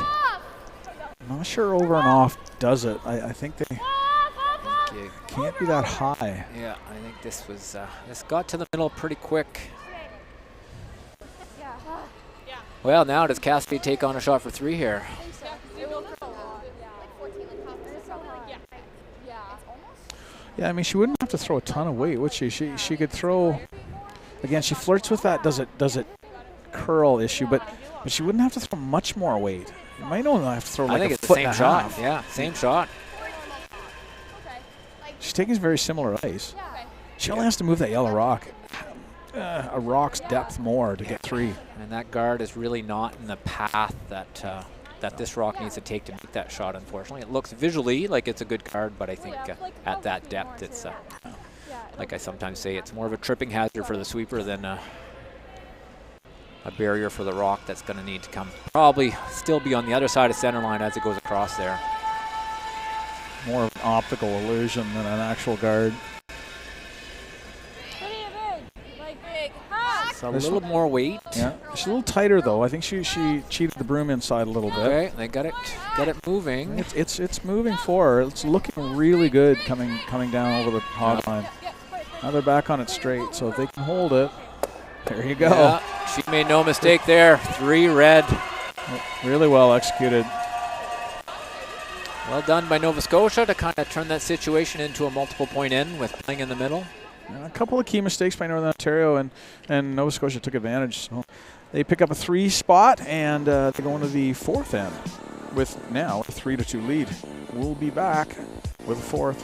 Speaker 1: I'm not sure over and off does it. I think they can't be that high.
Speaker 2: Yeah, I think this was this got to the middle pretty quick. Well, now does Cassidy take on a shot for 3 here?
Speaker 1: Yeah, I mean, she wouldn't have to throw a ton of weight, would she? She could throw. Again, she flirts with that does it curl issue, but she wouldn't have to throw much more weight. You might only have to throw like a foot and a half.
Speaker 2: Yeah, same shot.
Speaker 1: She's taking very similar ice. She only has to move that yellow rock a rock's depth more to get 3.
Speaker 2: And that guard is really not in the path that this rock needs to take to make that shot, unfortunately. It looks visually like it's a good guard, but I think at that depth, it's, like I sometimes say, it's more of a tripping hazard for the sweeper than a barrier for the rock that's going to need to come. Probably still be on the other side of center line as it goes across there.
Speaker 1: More of an optical illusion than an actual guard.
Speaker 2: So a little more weight.
Speaker 1: Yeah, she's a little tighter though. I think she cheated the broom inside a little bit.
Speaker 2: Okay, they got it moving.
Speaker 1: It's moving forward. It's looking really good coming down over the hog line. Now they're back on it straight, so if they can hold it, there you go.
Speaker 2: Yeah, she made no mistake there. 3 red.
Speaker 1: Really well executed.
Speaker 2: Well done by Nova Scotia to kind of turn that situation into a multiple point end with playing in the middle.
Speaker 1: A couple of key mistakes by Northern Ontario, and Nova Scotia took advantage. So they pick up a 3 spot, and they go into the 4th end with now a 3-2 lead. We'll be back with a 4th.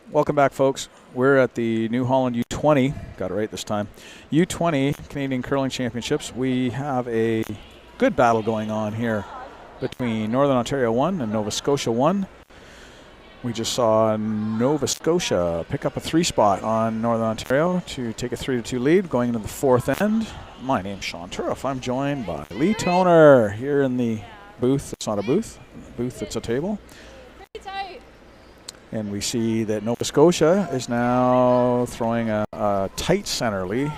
Speaker 1: Welcome back, folks. We're at the New Holland U-20. Got it right this time. U-20 Canadian Curling Championships. We have a good battle going on here between Northern Ontario 1 and Nova Scotia 1. We just saw Nova Scotia pick up a 3 spot on Northern Ontario to take a 3-2 lead going into the 4th end. My name's Sean Turriff. I'm joined by Lee Toner here in the booth. It's not a booth. Booth, it's a table. And we see that Nova Scotia is now throwing a tight center, Lee.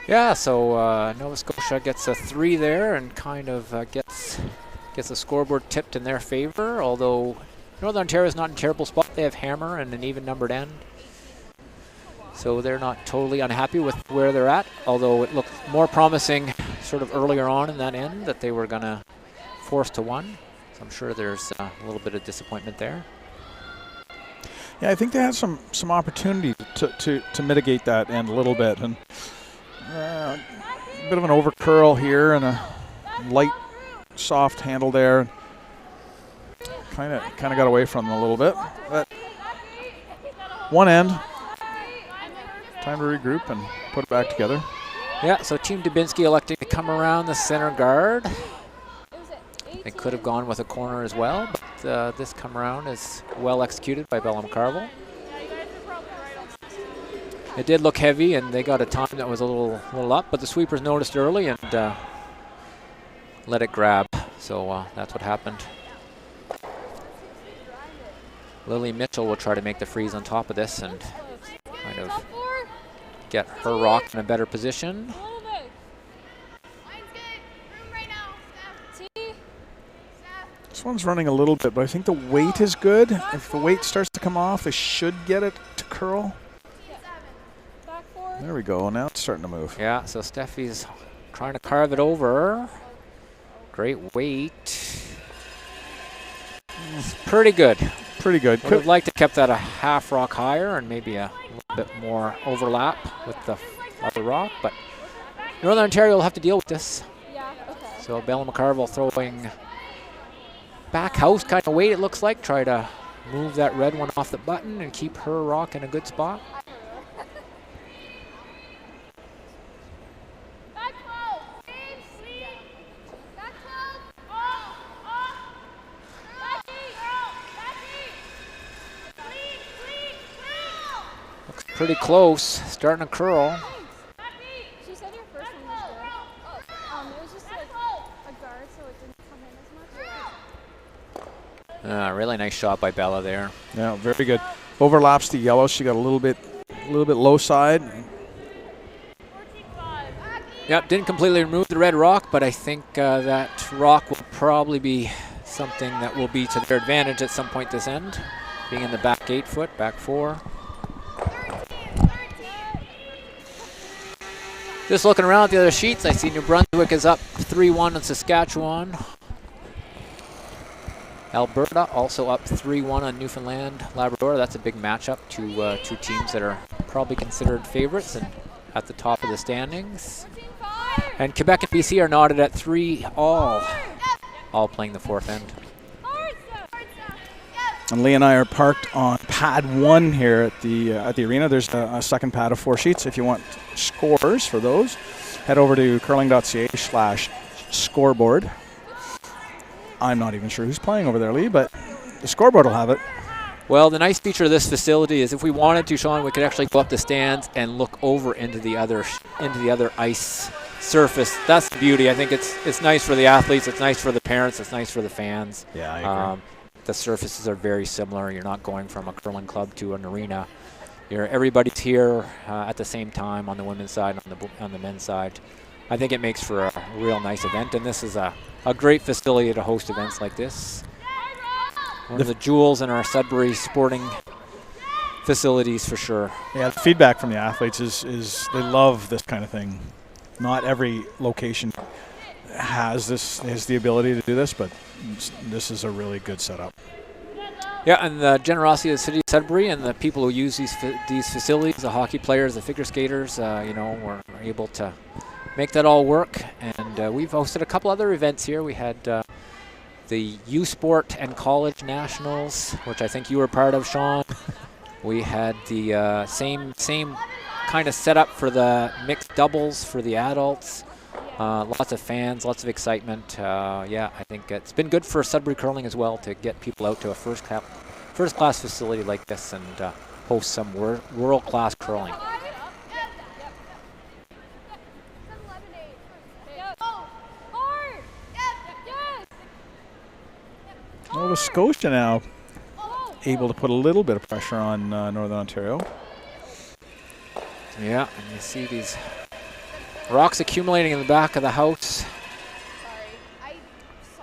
Speaker 2: Yeah, so Nova Scotia gets a 3 there and kind of gets the scoreboard tipped in their favor, although Northern Ontario is not in a terrible spot. They have hammer and an even numbered end. So they're not totally unhappy with where they're at, although it looked more promising sort of earlier on in that end that they were going to force to 1. So I'm sure there's a little bit of disappointment there.
Speaker 1: Yeah, I think they had some opportunity to mitigate that end a little bit. And a bit of an over curl here and a light, soft handle there. Kind of got away from them a little bit. But one end. Time to regroup and put it back together.
Speaker 2: Yeah, so Team Dubinsky electing to come around the center guard. They could have gone with a corner as well, but this come around is well executed by Bella McCarville. It did look heavy, and they got a time that was a little up, but the sweepers noticed early and let it grab. So that's what happened. Lily Mitchell will try to make the freeze on top of this and kind of get her rock in a better position.
Speaker 1: This one's running a little bit, but I think the weight is good. If the weight starts to come off, they should get it to curl. There we go. Now it's starting to move.
Speaker 2: Yeah, so Steffi's trying to carve it over. Great weight. Pretty good.
Speaker 1: Pretty good.
Speaker 2: Would have liked to kept that a half rock higher and maybe a little bit more overlap with the other rock, but Northern Ontario will have to deal with this. So Bella McCarville throwing back house kind of weight, it looks like. Try to move that red one off the button and keep her rock in a good spot. Looks pretty close, starting to curl.
Speaker 3: She said your first one was good. It was just like a guard, so it didn't come in as much.
Speaker 2: Really nice shot by Bella there.
Speaker 1: Yeah, very good. Overlaps the yellow. She got a little bit low side.
Speaker 2: Yep, didn't completely remove the red rock, but I think that rock will probably be something that will be to their advantage at some point this end. Being in the back 8 foot, back 4. Just looking around at the other sheets, I see New Brunswick is up 3-1 on Saskatchewan. Alberta also up 3-1 on Newfoundland, Labrador. That's a big matchup. Two teams that are probably considered favorites and at the top of the standings. And Quebec and BC are knotted at 3 all playing the 4th end.
Speaker 1: And Lee and I are parked on pad 1 here at the arena. There's a second pad of 4 sheets. If you want scores for those, head over to curling.ca/scoreboard. I'm not even sure who's playing over there, Lee, but the scoreboard will have it.
Speaker 2: Well, the nice feature of this facility is if we wanted to, Sean, we could actually go up the stands and look over into the other ice surface. That's the beauty. I think it's nice for the athletes, it's nice for the parents, it's nice for the fans.
Speaker 1: Yeah, I agree.
Speaker 2: The surfaces are very similar. You're not going from a curling club to an arena. Everybody's here at the same time on the women's side, on the men's side. I think it makes for a real nice event, and this is a great facility to host events like this. One of the jewels in our Sudbury sporting facilities for sure.
Speaker 1: Yeah, the feedback from the athletes is they love this kind of thing. Not every location has the ability to do this, but this is a really good setup.
Speaker 2: Yeah, and the generosity of the city of Sudbury and the people who use these facilities, the hockey players, the figure skaters, were able to make that all work. And we've hosted a couple other events here. We had the U Sport and College Nationals, which I think you were part of, Sean. We had the same kind of setup for the mixed doubles for the adults. Lots of fans, lots of excitement. Yeah, I think it's been good for Sudbury Curling as well to get people out to a first-class facility like this and host some world-class curling.
Speaker 1: Nova Scotia now able to put a little bit of pressure on Northern Ontario.
Speaker 2: Yeah, and you see these rocks accumulating in the back of the house.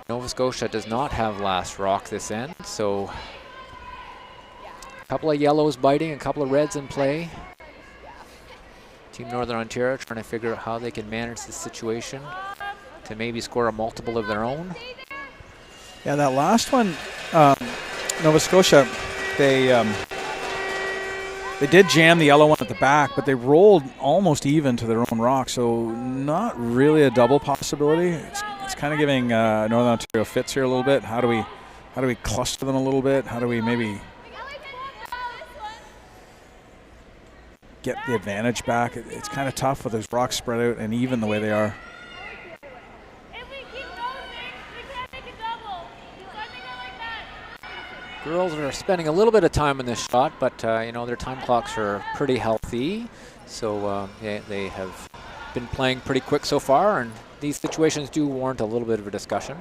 Speaker 2: Nova Scotia does not have last rock this end, so a couple of yellows biting, a couple of reds in play. Team Northern Ontario trying to figure out how they can manage this situation to maybe score a multiple of their own.
Speaker 1: Yeah, that last one, Nova Scotia, they did jam the yellow one at the back, but they rolled almost even to their own rock, so not really a double possibility. It's kind of giving Northern Ontario fits here a little bit. How do we cluster them a little bit? How do we maybe get the advantage back? It's kind of tough with those rocks spread out and even the way they are.
Speaker 2: Girls are spending a little bit of time on this shot, but you know, their time clocks are pretty healthy, so they have been playing pretty quick so far, and these situations do warrant a little bit of a discussion.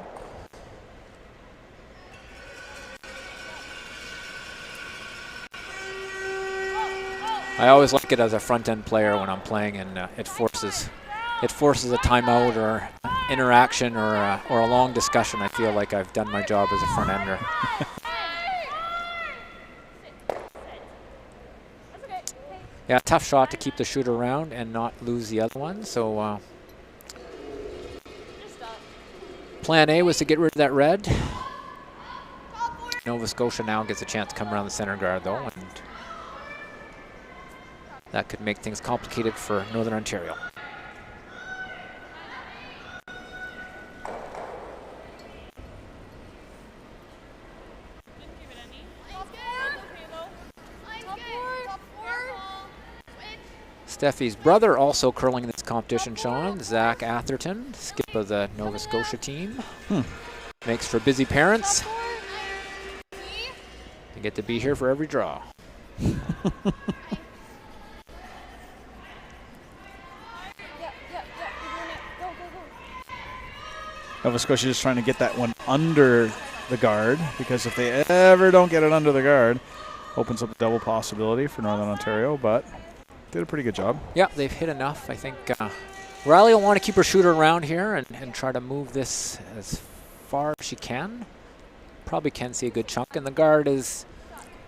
Speaker 2: I always like it as a front-end player when I'm playing, and it forces a timeout or interaction or a long discussion. I feel like I've done my job as a front-ender. Yeah, tough shot to keep the shooter around and not lose the other one. So plan A was to get rid of that red. Nova Scotia now gets a chance to come around the center guard though, and that could make things complicated for Northern Ontario. Steffi's brother also curling in this competition, Sean. Zach Atherton, skip of the Nova Scotia team. Makes for busy parents. They get to be here for every draw.
Speaker 1: Nova Scotia just trying to get that one under the guard, because if they ever don't get it under the guard, opens up a double possibility for Northern Ontario, but did a pretty good job.
Speaker 2: Yeah, they've hit enough. I think Riley will want to keep her shooter around here and try to move this as far as she can. Probably can see a good chunk, and the guard is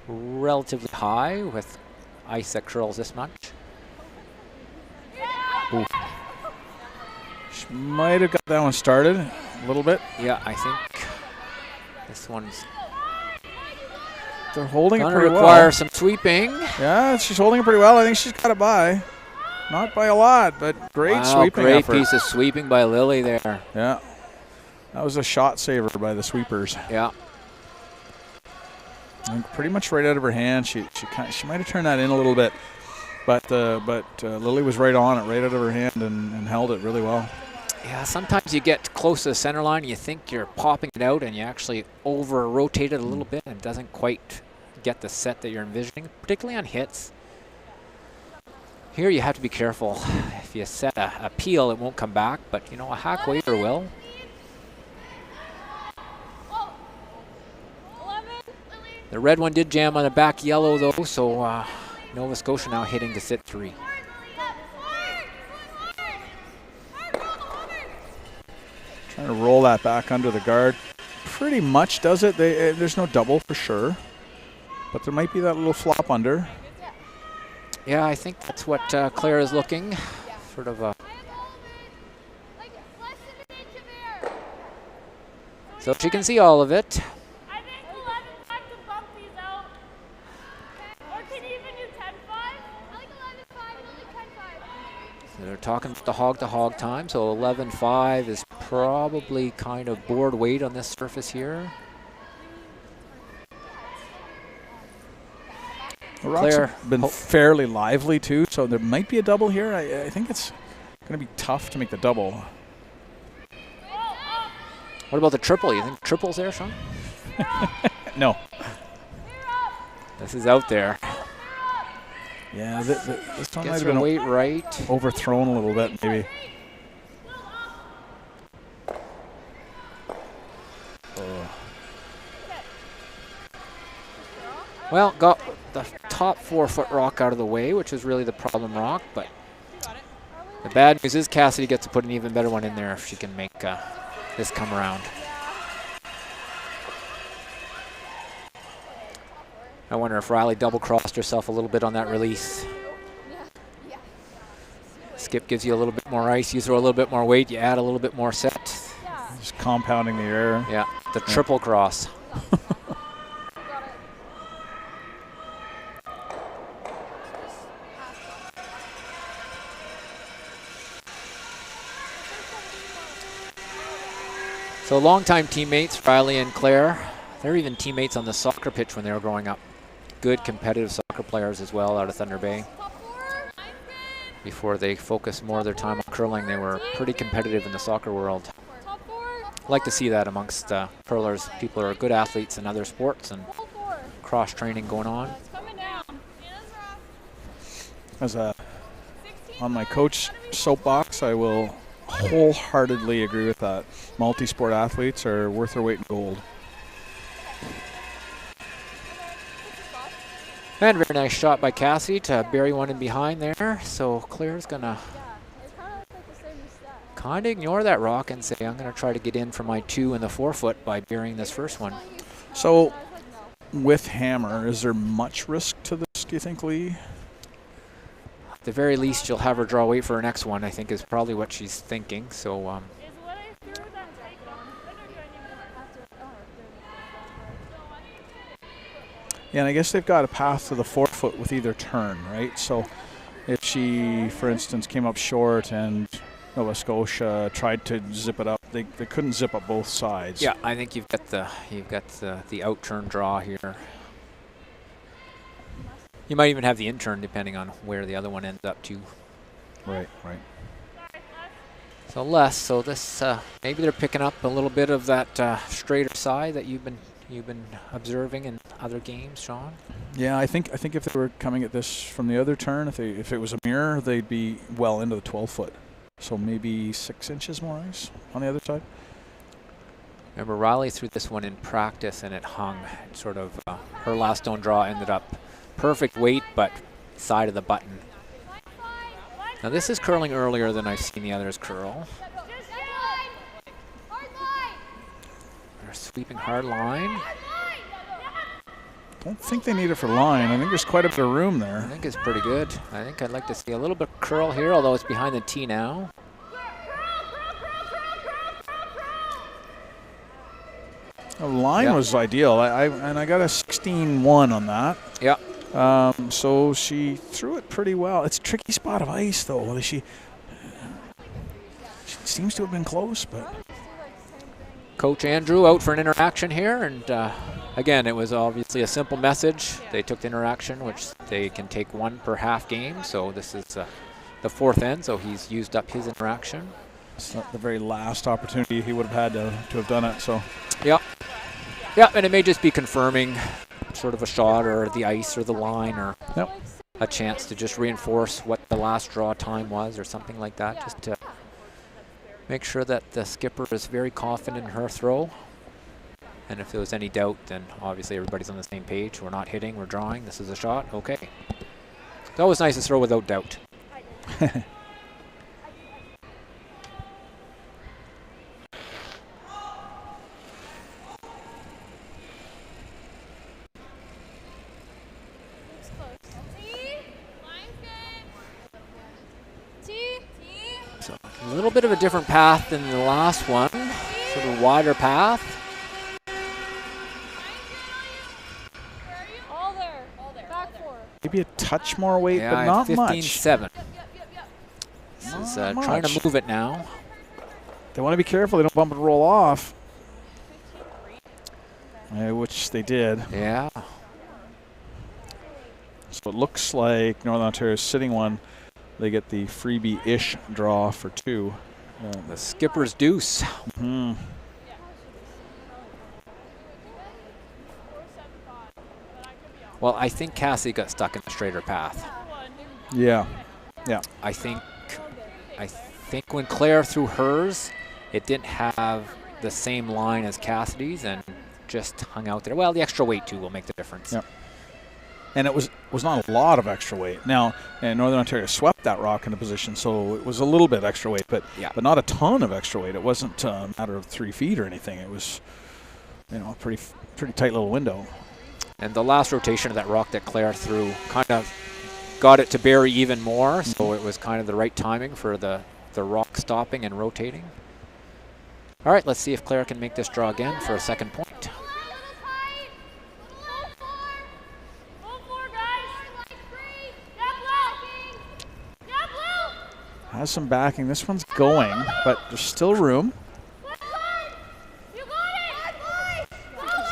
Speaker 2: relatively high with ice that curls this much.
Speaker 1: Ooh. She might have got that one started a little bit.
Speaker 2: Yeah, I think this one's
Speaker 1: they're holding it
Speaker 2: gonna
Speaker 1: pretty well.
Speaker 2: require some sweeping.
Speaker 1: Yeah, she's holding it pretty well. I think she's got it by. Not by a lot, but great sweeping
Speaker 2: great
Speaker 1: effort.
Speaker 2: piece of sweeping by Lily there.
Speaker 1: Yeah. That was a shot saver by the sweepers.
Speaker 2: Yeah.
Speaker 1: And pretty much right out of her hand. She might have turned that in a little bit, but Lily was right on it, right out of her hand, and held it really well.
Speaker 2: Yeah, sometimes you get close to the center line and you think you're popping it out and you actually over-rotate it a little bit and it doesn't quite get the set that you're envisioning, particularly on hits. Here you have to be careful. If you set a peel, it won't come back, but you know, a hack waver will. The red one did jam on the back yellow though, so Nova Scotia now hitting to sit 3.
Speaker 1: Trying to roll that back under the guard. Pretty much does it. There's no double for sure, but there might be that little flop under.
Speaker 2: Yeah, I think that's what Claire is looking. Sort of a... So she can see all of it.
Speaker 3: I think 11-5 to bump these out. Or can you even do 10-5? I like 11-5 and only 10-5.
Speaker 2: So they're talking about the hog-to-hog time, so 11-5 is probably kind of board weight on this surface here.
Speaker 1: The rocks have been fairly lively too, so there might be a double here. I think it's going to be tough to make the double.
Speaker 2: What about the triple? You think triple's there, Sean?
Speaker 1: No.
Speaker 2: This is out there.
Speaker 1: Yeah, this one might
Speaker 2: Gets
Speaker 1: have
Speaker 2: her
Speaker 1: been
Speaker 2: weight right.
Speaker 1: overthrown a little bit, maybe.
Speaker 2: Well, got the top 4-foot rock out of the way, which is really the problem rock, but the bad news is Cassidy gets to put an even better one in there if she can make this come around. I wonder if Riley double-crossed herself a little bit on that release. Skip gives you a little bit more ice, you throw a little bit more weight, you add a little bit more set.
Speaker 1: Just compounding the error.
Speaker 2: Yeah, the triple cross. So longtime teammates, Riley and Claire. They're even teammates on the soccer pitch when they were growing up. Good competitive soccer players as well out of Thunder Bay. Before they focused more of their time on curling, they were pretty competitive in the soccer world. I like to see that amongst curlers. People who are good athletes in other sports and cross-training going on.
Speaker 1: As on my coach soapbox, I will wholeheartedly agree with that. Multi-sport athletes are worth their weight in gold.
Speaker 2: And very nice shot by Cassie to bury one in behind there. So Claire's gonna kind of ignore that rock and say, I'm gonna try to get in for my 2 in the 4-foot by burying this first one.
Speaker 1: So with hammer, is there much risk to this, do you think, Lee?
Speaker 2: At the very least, you'll have her draw weight for her next one, I think is probably what she's thinking. So
Speaker 1: yeah, and I guess they've got a path to the 4-foot with either turn, right? So if she, for instance, came up short and Nova Scotia tried to zip it up, they couldn't zip up both sides.
Speaker 2: yeah, I think you've got the out turn draw here. You might even have the in turn depending on where the other one ends up too.
Speaker 1: Right.
Speaker 2: So less. So this maybe they're picking up a little bit of that straighter side that you've been observing in other games, Sean.
Speaker 1: Yeah, I think if they were coming at this from the other turn, if it was a mirror, they'd be well into the 12-foot. So maybe 6 inches more ice on the other side.
Speaker 2: Remember, Riley threw this one in practice and it hung. Sort of her last stone draw ended up perfect weight, but side of the button. Now this is curling earlier than I've seen the others curl. They're sweeping hard line.
Speaker 1: Don't think they need it for line. I think there's quite a bit of room
Speaker 2: I
Speaker 1: there.
Speaker 2: think it's pretty good. I think I'd like to see a little bit of curl here, although it's behind the tee now.
Speaker 1: The line was ideal. I got a 16-1 on that.
Speaker 2: Yeah.
Speaker 1: So she threw it pretty well. It's a tricky spot of ice, though. She seems to have been close, but...
Speaker 2: Coach Andrew out for an interaction here, and again, it was obviously a simple message. They took the interaction, which they can take 1 per half game, so this is the 4th end, so he's used up his interaction.
Speaker 1: It's not the very last opportunity he would have had to have done it, so...
Speaker 2: Yeah, and it may just be confirming sort of a shot or the ice or the line or a chance to just reinforce what the last draw time was or something like that, just to make sure that the skipper is very confident in her throw. And if there was any doubt, then obviously everybody's on the same page. We're not hitting, we're drawing, this is a shot, okay. It's always nice to throw without doubt. So a little bit of a different path than the last one, sort of a wider path.
Speaker 3: All there. Back 4.
Speaker 1: Maybe a touch more weight,
Speaker 2: Yeah,
Speaker 1: but not much.
Speaker 2: 15-7. This is trying to move it now.
Speaker 1: they want to be careful they don't bump and roll off, which they did.
Speaker 2: Yeah.
Speaker 1: So it looks like Northern Ontario is sitting one. They get the freebie-ish draw for 2.
Speaker 2: The skipper's deuce.
Speaker 1: Mm-hmm.
Speaker 2: Well, I think Cassie got stuck in the straighter path.
Speaker 1: Yeah. Yeah.
Speaker 2: I think when Claire threw hers, it didn't have the same line as Cassidy's and just hung out there. Well, the extra weight too will make the difference.
Speaker 1: Yep. And it was not a lot of extra weight. Now, and Northern Ontario swept that rock into position, so it was a little bit extra weight, but not a ton of extra weight. It wasn't a matter of 3 feet or anything. It was, a pretty tight little window.
Speaker 2: And the last rotation of that rock that Claire threw kind of got it to bury even more, so it was kind of the right timing for the rock stopping and rotating. All right, let's see if Claire can make this draw again for a second point.
Speaker 1: Has some backing. This one's going, but there's still room.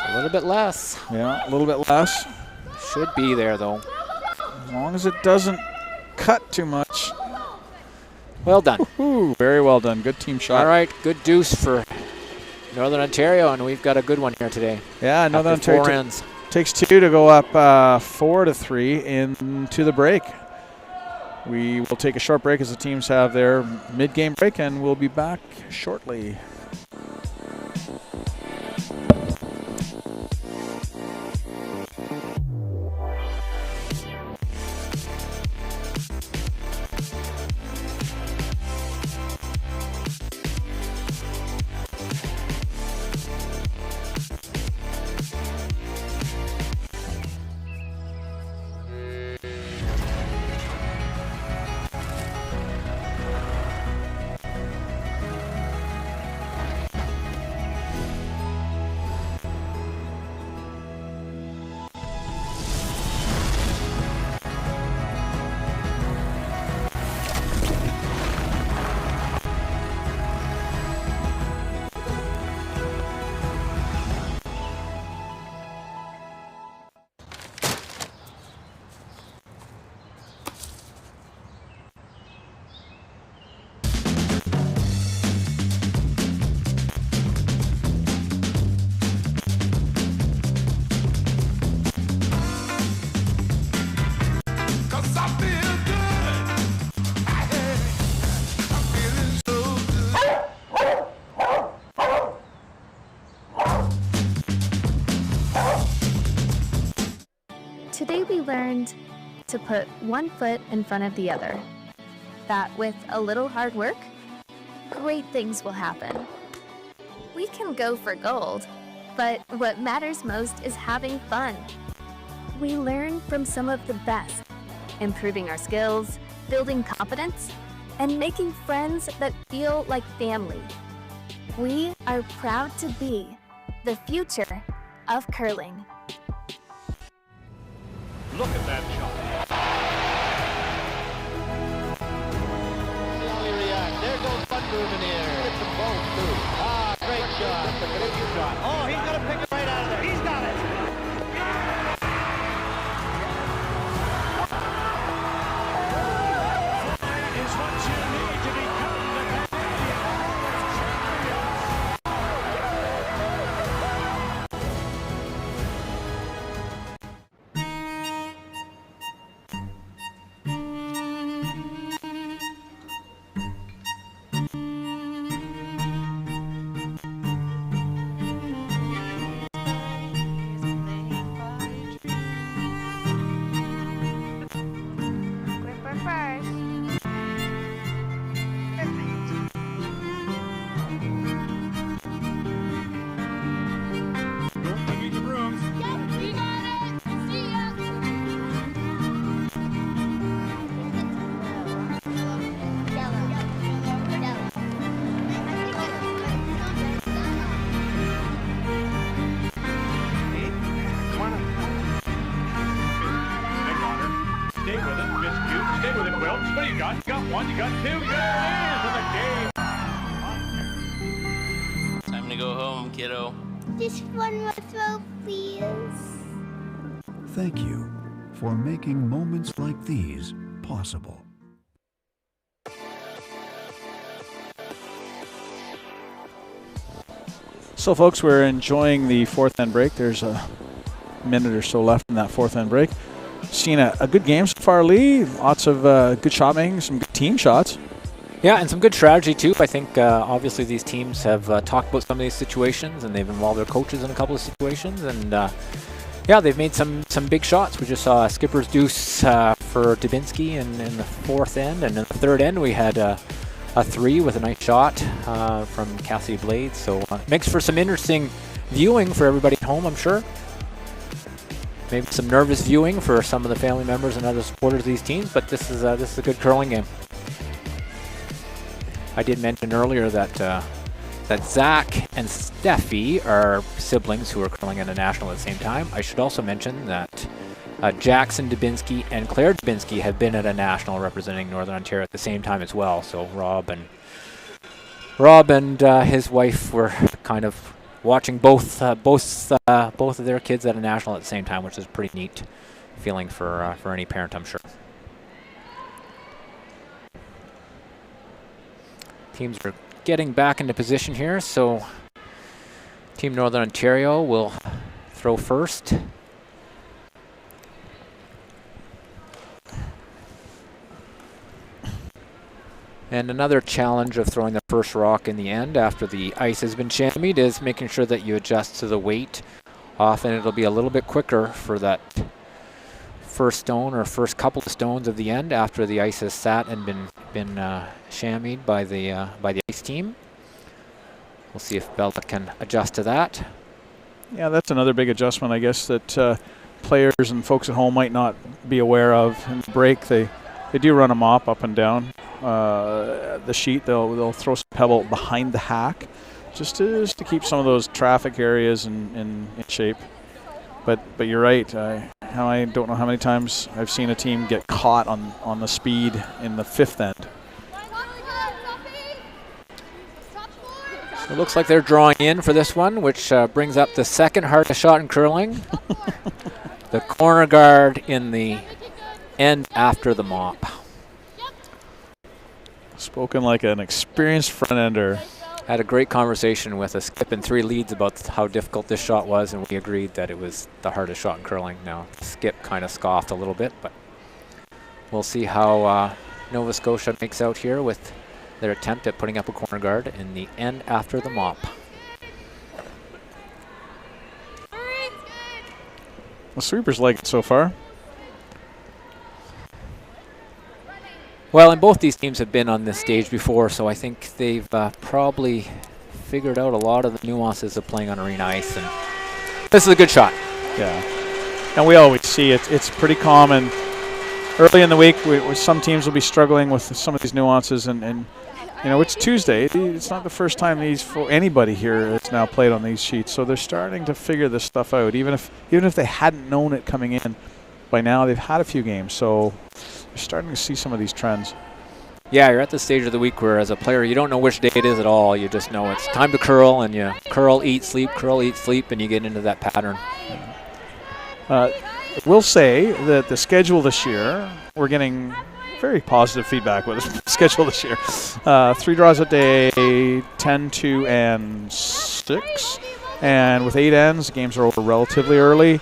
Speaker 2: A little bit less.
Speaker 1: Yeah, a little bit less.
Speaker 2: Should be there, though.
Speaker 1: As long as it doesn't cut too much.
Speaker 2: Well done.
Speaker 1: Ooh, very well done. Good team shot.
Speaker 2: All right, good deuce for Northern Ontario, and we've got a good one here today.
Speaker 1: Yeah, Northern Ontario
Speaker 2: ends.
Speaker 1: Takes 2 to go up 4-3 into the break. We will take a short break as the teams have their mid-game break, and we'll be back shortly.
Speaker 4: Today we learned to put one foot in front of the other. That with a little hard work, great things will happen. We can go for gold, but what matters most is having fun. We learn from some of the best, improving our skills, building confidence, and making friends that feel like family. We are proud to be the future of curling.
Speaker 5: Look at that shot. See how he reacts. There goes Van Dubinsky. It's them both, too. Ah, great shot. That's a great shot. Oh, he's going to pick it right out of there. He's got it. That is what you need to become the What do you got? You got one, you got two, you got hands in the game.
Speaker 6: go home, kiddo.
Speaker 7: Just one more throw, please.
Speaker 8: Thank you for making moments like these possible.
Speaker 1: So, folks, we're enjoying the fourth end break. There's a minute or so left in that fourth end break. Seen a good game so far, Lee. Lots of good shot making, some good team shots.
Speaker 2: Yeah, and some good strategy, too. I think, obviously, these teams have talked about some of these situations, and they've involved their coaches in a couple of situations. And, yeah, they've made some big shots. We just saw a skipper's deuce for Dubinsky in the fourth end. And in the third end, we had a three with a nice shot from Cassie Blades. So makes for some interesting viewing for everybody at home, I'm sure. Maybe some nervous viewing for some of the family members and other supporters of these teams, but this is a good curling game. I did mention earlier that Zach and Steffi are siblings who are curling at a national at the same time. I should also mention that Jackson Dubinsky and Claire Dubinsky have been at a national representing Northern Ontario at the same time as well. So Rob and his wife were kind of watching both of their kids at a national at the same time, which is a pretty neat feeling for any parent, I'm sure. Teams are getting back into position here, so Team Northern Ontario will throw first. And another challenge of throwing the first rock in the end after the ice has been chamoised is making sure that you adjust to the weight. Often it'll be a little bit quicker for that first stone or first couple of stones of the end after the ice has sat and been chamoised by the ice team. We'll see if Bella can adjust to that.
Speaker 1: Yeah, that's another big adjustment, I guess, that players and folks at home might not be aware of. In the break, they do run a mop up and down the sheet. They'll throw some pebble behind the hack just to keep some of those traffic areas in shape. But you're right. I don't know how many times I've seen a team get caught on the speed in the fifth end.
Speaker 2: It looks like they're drawing in for this one, which brings up the second hardest shot in curling. The corner guard in the end after the mop.
Speaker 1: Spoken like an experienced front-ender.
Speaker 2: Had a great conversation with a skip and three leads about how difficult this shot was, and we agreed that it was the hardest shot in curling. Now, Skip kind of scoffed a little bit, but we'll see how Nova Scotia makes out here with their attempt at putting up a corner guard in the end after the mop.
Speaker 1: The sweepers like it so far.
Speaker 2: Well, and both these teams have been on this stage before, so I think they've probably figured out a lot of the nuances of playing on arena ice, and this is a good shot.
Speaker 1: Yeah, and we always see it. It's pretty common. Early in the week, some teams will be struggling with some of these nuances, and you know, it's Tuesday. It's not the first time anybody here has now played on these sheets, so they're starting to figure this stuff out. Even if they hadn't known it coming in, by now they've had a few games, so you're starting to see some of these trends.
Speaker 2: Yeah, you're at the stage of the week where, as a player, you don't know which day it is at all. You just know it's time to curl, and you curl, eat, sleep, and you get into that pattern.
Speaker 1: We'll say that the schedule this year, we're getting very positive feedback with the schedule this year. 3 draws a day, 10, 2, and 6. And with 8 ends, games are over relatively early.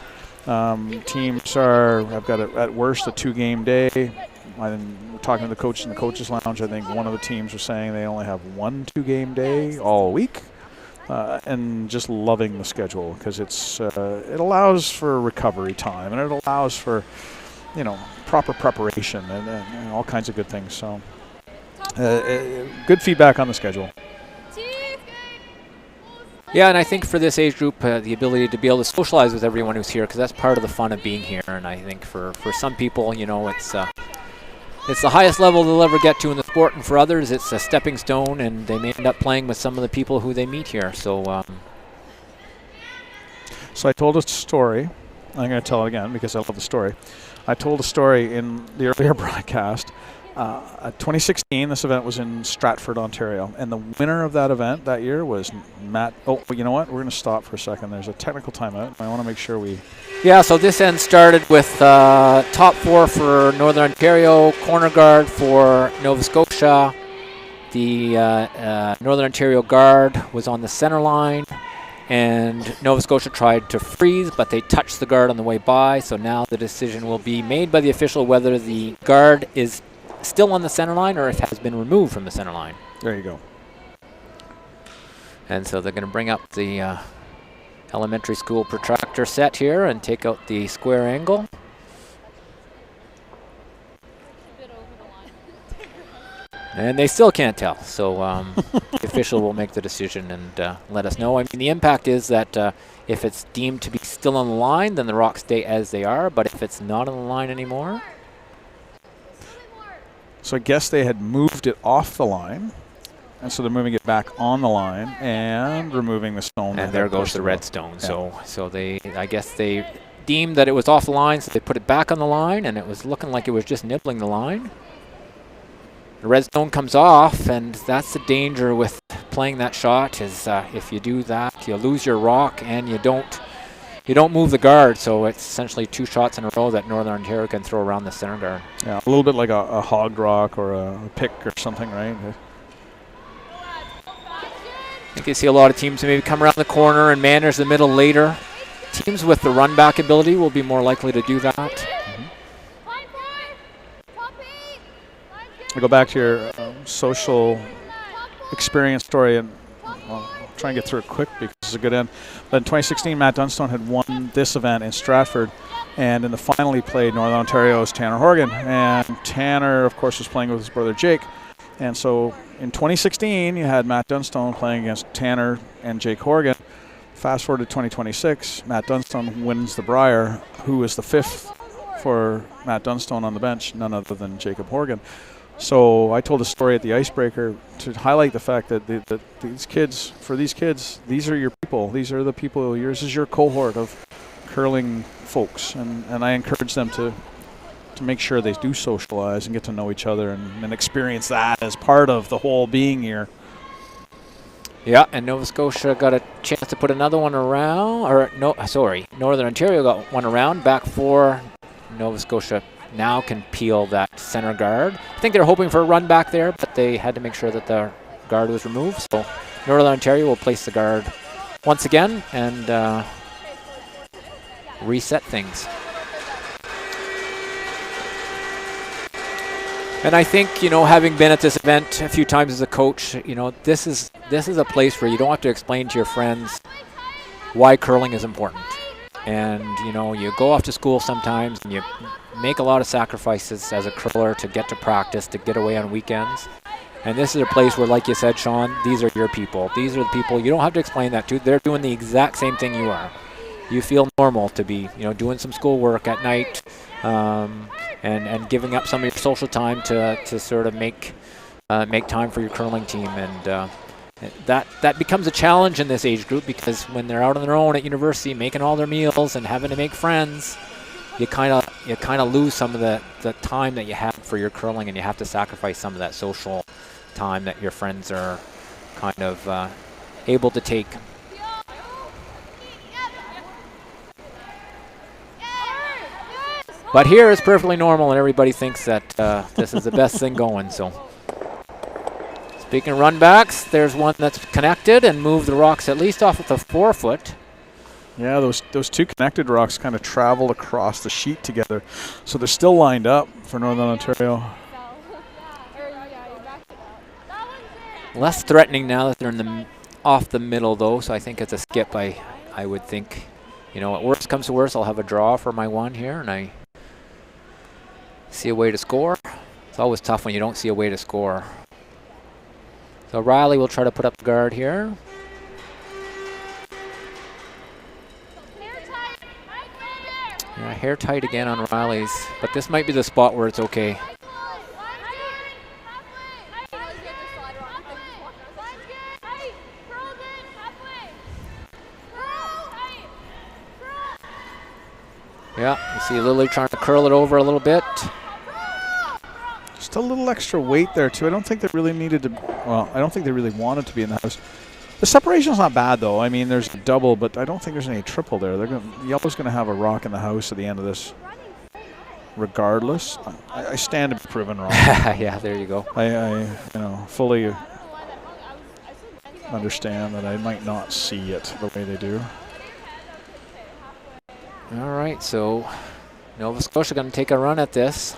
Speaker 1: Teams have got at worst a 2-game day. I'm talking to the coach in the coaches lounge. I think one of the teams was saying they only have 1 2-game day all week, and just loving the schedule because it allows for recovery time and it allows for proper preparation and all kinds of good things. So good feedback on the schedule.
Speaker 2: Yeah, and I think for this age group, the ability to be able to socialize with everyone who's here, because that's part of the fun of being here. And I think for some people, it's the highest level they'll ever get to in the sport, and for others, it's a stepping stone, and they may end up playing with some of the people who they meet here. So
Speaker 1: I told a story. I'm going to tell it again because I love the story. I told a story in the earlier broadcast 2016, this event was in Stratford, Ontario, and the winner of that event that year was Matt. Oh, but you know what? We're going to stop for a second. There's a technical timeout. I want to make sure we.
Speaker 2: Yeah, so this end started with top 4 for Northern Ontario, corner guard for Nova Scotia. The Northern Ontario guard was on the center line, and Nova Scotia tried to freeze, but they touched the guard on the way by. So now the decision will be made by the official whether the guard is still on the center line or if it has been removed from the center line.
Speaker 1: There you go.
Speaker 2: And so they're going to bring up the elementary school protractor set here and take out the square angle. And they still can't tell, so the official will make the decision and let us know. I mean, the impact is that if it's deemed to be still on the line, then the rocks stay as they are, but if it's not on the line anymore...
Speaker 1: So I guess they had moved it off the line, and so they're moving it back on the line and removing the stone.
Speaker 2: And there goes the red stone. Yeah. So they, I guess they deemed that it was off the line, so they put it back on the line, and it was looking like it was just nibbling the line. The red stone comes off, and that's the danger with playing that shot is if you do that, you lose your rock, and you don't move the guard, so it's essentially 2 shots in a row that Northern Ontario can throw around the center guard.
Speaker 1: Yeah, a little bit like a hogged rock or a pick or something, right?
Speaker 2: I think you see a lot of teams maybe come around the corner and manage the middle later. Teams with the run back ability will be more likely to do that.
Speaker 1: Mm-hmm. I go back to your social experience story, and I'll try and get through it quick because it's a good end. But in 2016, Matt Dunstone had won this event in Stratford, and in the final he played Northern Ontario's Tanner Horgan. And Tanner, of course, was playing with his brother Jake. And so in 2016, you had Matt Dunstone playing against Tanner and Jake Horgan. Fast forward to 2026, Matt Dunstone wins the Brier, who is the 5th for Matt Dunstone on the bench, none other than Jacob Horgan. So I told a story at the Icebreaker to highlight the fact that these kids, these are your people. These are the people, yours is your cohort of curling folks. And I encourage them to make sure they do socialize and get to know each other and experience that as part of the whole being here.
Speaker 2: Yeah, and Nova Scotia got a chance to put another one around, Northern Ontario got one around, back 4. Nova Scotia now can peel that center guard. I think they're hoping for a run back there, but they had to make sure that the guard was removed. So Northern Ontario will place the guard once again and reset things. And I think, having been at this event a few times as a coach, this is a place where you don't have to explain to your friends why curling is important. And, you go off to school sometimes and you make a lot of sacrifices as a curler to get to practice, to get away on weekends. And this is a place where, like you said, Sean, these are your people. These are the people you don't have to explain that to. They're doing the exact same thing you are. You feel normal to be, doing some school work at night and giving up some of your social time to sort of make time for your curling team. And that becomes a challenge in this age group because when they're out on their own at university making all their meals and having to make friends, you kind of lose some of the time that you have for your curling, and you have to sacrifice some of that social time that your friends are kind of able to take. But here it's perfectly normal, and everybody thinks that this is the best thing going. So, speaking of run backs, there's one that's connected and moved the rocks at least off of the 4 foot.
Speaker 1: Yeah, those 2 connected rocks kind of traveled across the sheet together. So they're still lined up for Northern Ontario.
Speaker 2: Less threatening now that they're off the middle, though, so I think it's a skip. I would think, at worst comes to worst, I'll have a draw for my 1 here, and I see a way to score. It's always tough when you don't see a way to score. So Riley will try to put up the guard here. Yeah, hair tight again on Riley's, but this might be the spot where it's okay. Yeah, you see Lily trying to curl it over a little bit.
Speaker 1: Just a little extra weight there, too. I don't think they really needed to, well, I don't think they really wanted to be in the house. The separation's not bad, though. I mean, there's a double, but I don't think there's any triple there. Yellow's going to have a rock in the house at the end of this. Regardless, I stand to be proven wrong.
Speaker 2: Yeah, there you go.
Speaker 1: I fully understand that I might not see it the way they do.
Speaker 2: All right, so Nova Scotia going to take a run at this.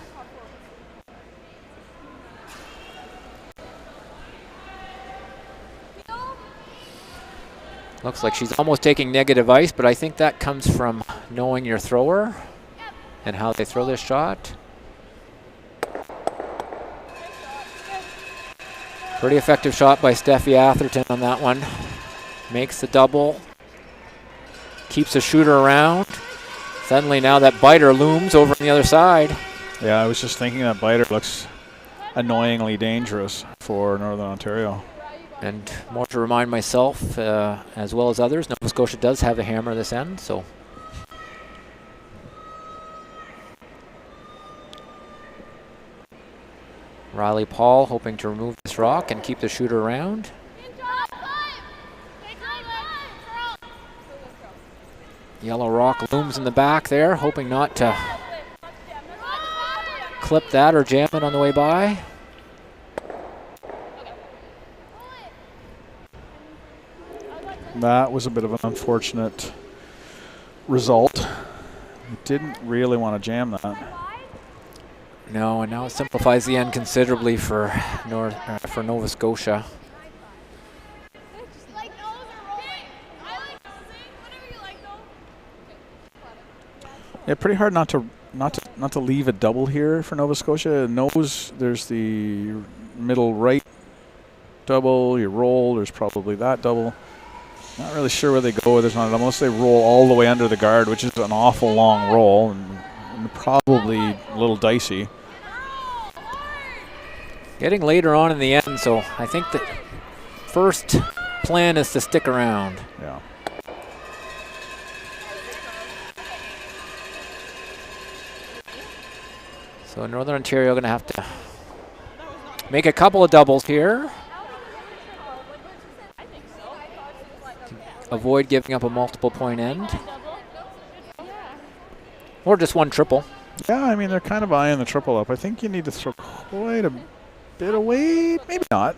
Speaker 2: Looks like she's almost taking negative ice, but I think that comes from knowing your thrower and how they throw this shot. Pretty effective shot by Steffi Atherton on that one. Makes the double. Keeps the shooter around. Suddenly now that biter looms over on the other side.
Speaker 1: Yeah, I was just thinking that biter looks annoyingly dangerous for Northern Ontario.
Speaker 2: And more to remind myself, as well as others, Nova Scotia does have a hammer this end, so. Riley Paul hoping to remove this rock and keep the shooter around. Yellow rock looms in the back there, hoping not to clip that or jam it on the way by.
Speaker 1: That was a bit of an unfortunate result. Didn't really want to jam that.
Speaker 2: No, and now it simplifies the end considerably for Nova Scotia.
Speaker 1: Yeah, pretty hard not to leave a double here for Nova Scotia. Nose, there's the middle right double. You roll, there's probably that double. Not really sure where they go with this one, unless they roll all the way under the guard, which is an awful long roll and probably a little dicey.
Speaker 2: Getting later on in the end, so I think the first plan is to stick around.
Speaker 1: Yeah.
Speaker 2: So Northern Ontario going to have to make a couple of doubles here. Avoid giving up a multiple point end. Or just one triple.
Speaker 1: Yeah, I mean, they're kind of eyeing the triple up. I think you need to throw quite a bit of weight. Maybe not.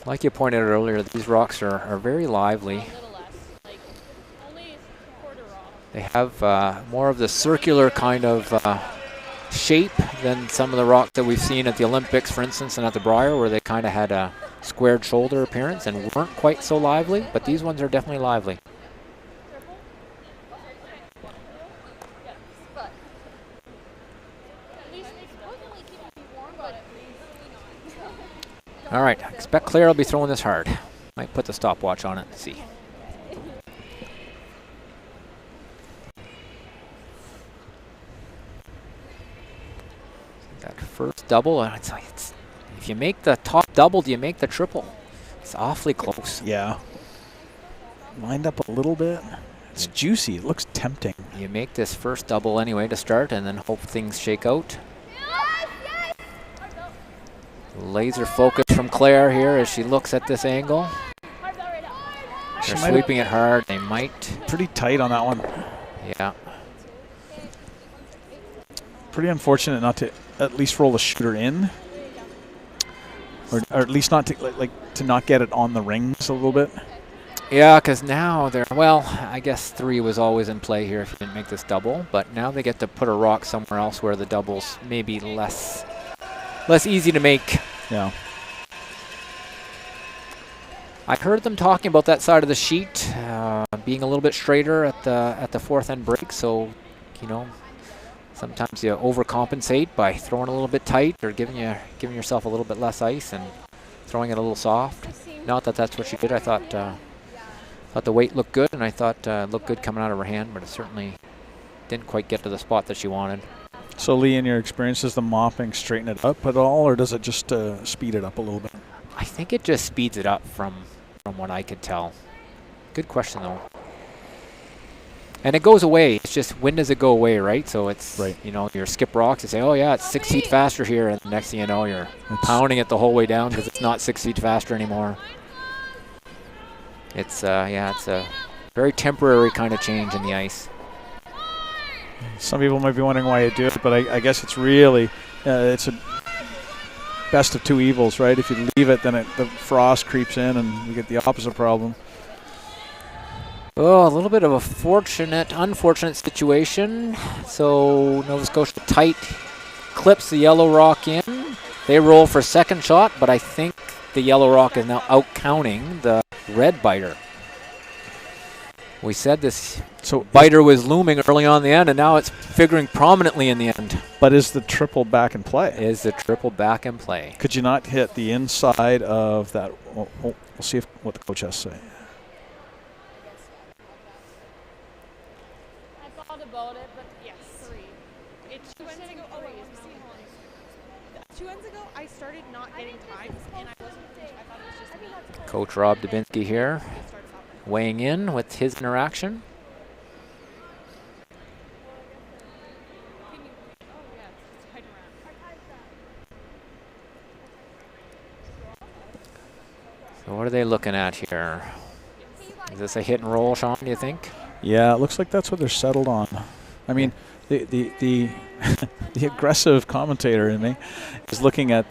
Speaker 2: Like you pointed out earlier, these rocks are very lively. They have more of the circular kind of shape than some of the rocks that we've seen at the Olympics, for instance, and at the Briar, where they kind of had a squared shoulder appearance and weren't quite so lively, but these ones are definitely lively. All right, I expect Claire will be throwing this hard. Might put the stopwatch on it and see. That first double, if you make the top double, do you make the triple? It's awfully close.
Speaker 1: Yeah. Lined up a little bit. It's juicy. It looks tempting.
Speaker 2: You make this first double anyway to start and then hope things shake out. Laser focus from Claire here as she looks at this angle. They're sweeping it hard. They might.
Speaker 1: Pretty tight on that one.
Speaker 2: Yeah.
Speaker 1: Pretty unfortunate not to at least roll the shooter in. Or at least not to to not get it on the rings a little bit.
Speaker 2: Yeah, because now they're, well, I guess 3 was always in play here if you didn't make this double, but now they get to put a rock somewhere else where the doubles may be less easy to make.
Speaker 1: Yeah.
Speaker 2: I heard them talking about that side of the sheet being a little bit straighter at the fourth end break, so sometimes you overcompensate by throwing a little bit tight or giving yourself a little bit less ice and throwing it a little soft. Not that that's what she did. I thought the weight looked good, and I thought it looked good coming out of her hand, but it certainly didn't quite get to the spot that she wanted.
Speaker 1: So, Lee, in your experience, does the mopping straighten it up at all, or does it just speed it up a little bit?
Speaker 2: I think it just speeds it up from what I could tell. Good question, though. And it goes away. It's just, when does it go away, right? So it's,
Speaker 1: Right.
Speaker 2: you know, your skip rocks, you say, oh yeah, it's 6 feet faster here. And the next thing you know, you're pounding it the whole way down because it's not 6 feet faster anymore. It's, yeah, it's a very temporary kind of change in the ice.
Speaker 1: Some people might be wondering why you do it, but I guess it's really, it's a best of two evils, right? If you leave it, then the frost creeps in and you get the opposite problem.
Speaker 2: Oh, a little bit of a unfortunate situation. So Nova Scotia tight clips the yellow rock in. They roll for second shot, but I think the yellow rock is now out counting the red biter. We said this biter was looming early on in the end, and now it's figuring prominently in the end.
Speaker 1: But is the triple back in play?
Speaker 2: Is the triple back in play?
Speaker 1: Could you not hit the inside of that? We'll see what the coach has to say.
Speaker 3: I thought about it, but yes, 3. It's 2 ends ago. Oh, wait, 2 ends ago, I started not getting times, and I wasn't. I thought it was just me.
Speaker 2: Coach Rob Dubinsky here, weighing in with his interaction. So what are they looking at here? Is this a hit and roll, Sean, do you think?
Speaker 1: Yeah, it looks like that's what they're settled on. I mean, the the aggressive commentator in me is looking at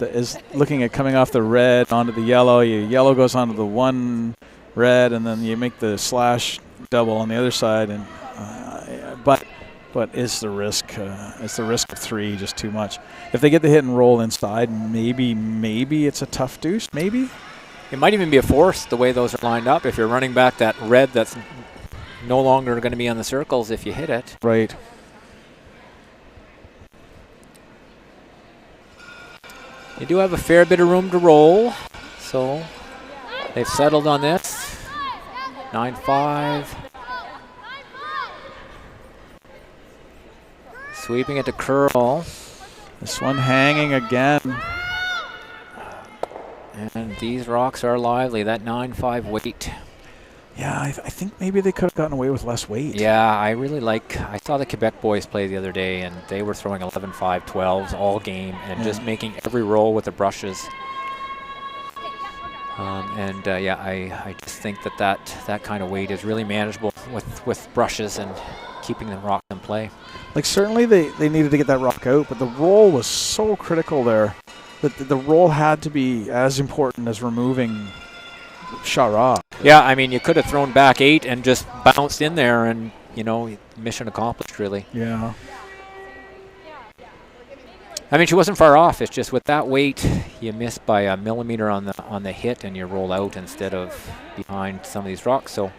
Speaker 1: coming off the red onto the yellow. Your yellow goes onto the one red, and then you make the slash double on the other side. And but is the risk of 3 just too much? If they get the hit and roll inside, maybe it's a tough deuce. Maybe
Speaker 2: it might even be a force the way those are lined up. If you're running back that red, that's no longer going to be on the circles if you hit it.
Speaker 1: Right.
Speaker 2: You do have a fair bit of room to roll, so they've settled on this. 9-5. Sweeping it to curl.
Speaker 1: This one hanging again.
Speaker 2: And these rocks are lively, that 9-5 weight.
Speaker 1: Yeah, I think maybe they could have gotten away with less weight.
Speaker 2: Yeah, I saw the Quebec boys play the other day, and they were throwing 11-5 12s all game and just making every roll with the brushes. I just think that kind of weight is really manageable with brushes and keeping the rock in play.
Speaker 1: Like, certainly they needed to get that rock out, but the roll was so critical there that the roll had to be as important as removing shot rock.
Speaker 2: Yeah, I mean, you could have thrown back 8 and just bounced in there, and, you know, mission accomplished, really.
Speaker 1: Yeah.
Speaker 2: I mean, she wasn't far off. It's just with that weight, you miss by a millimeter on the hit, and you roll out instead of behind some of these rocks. So,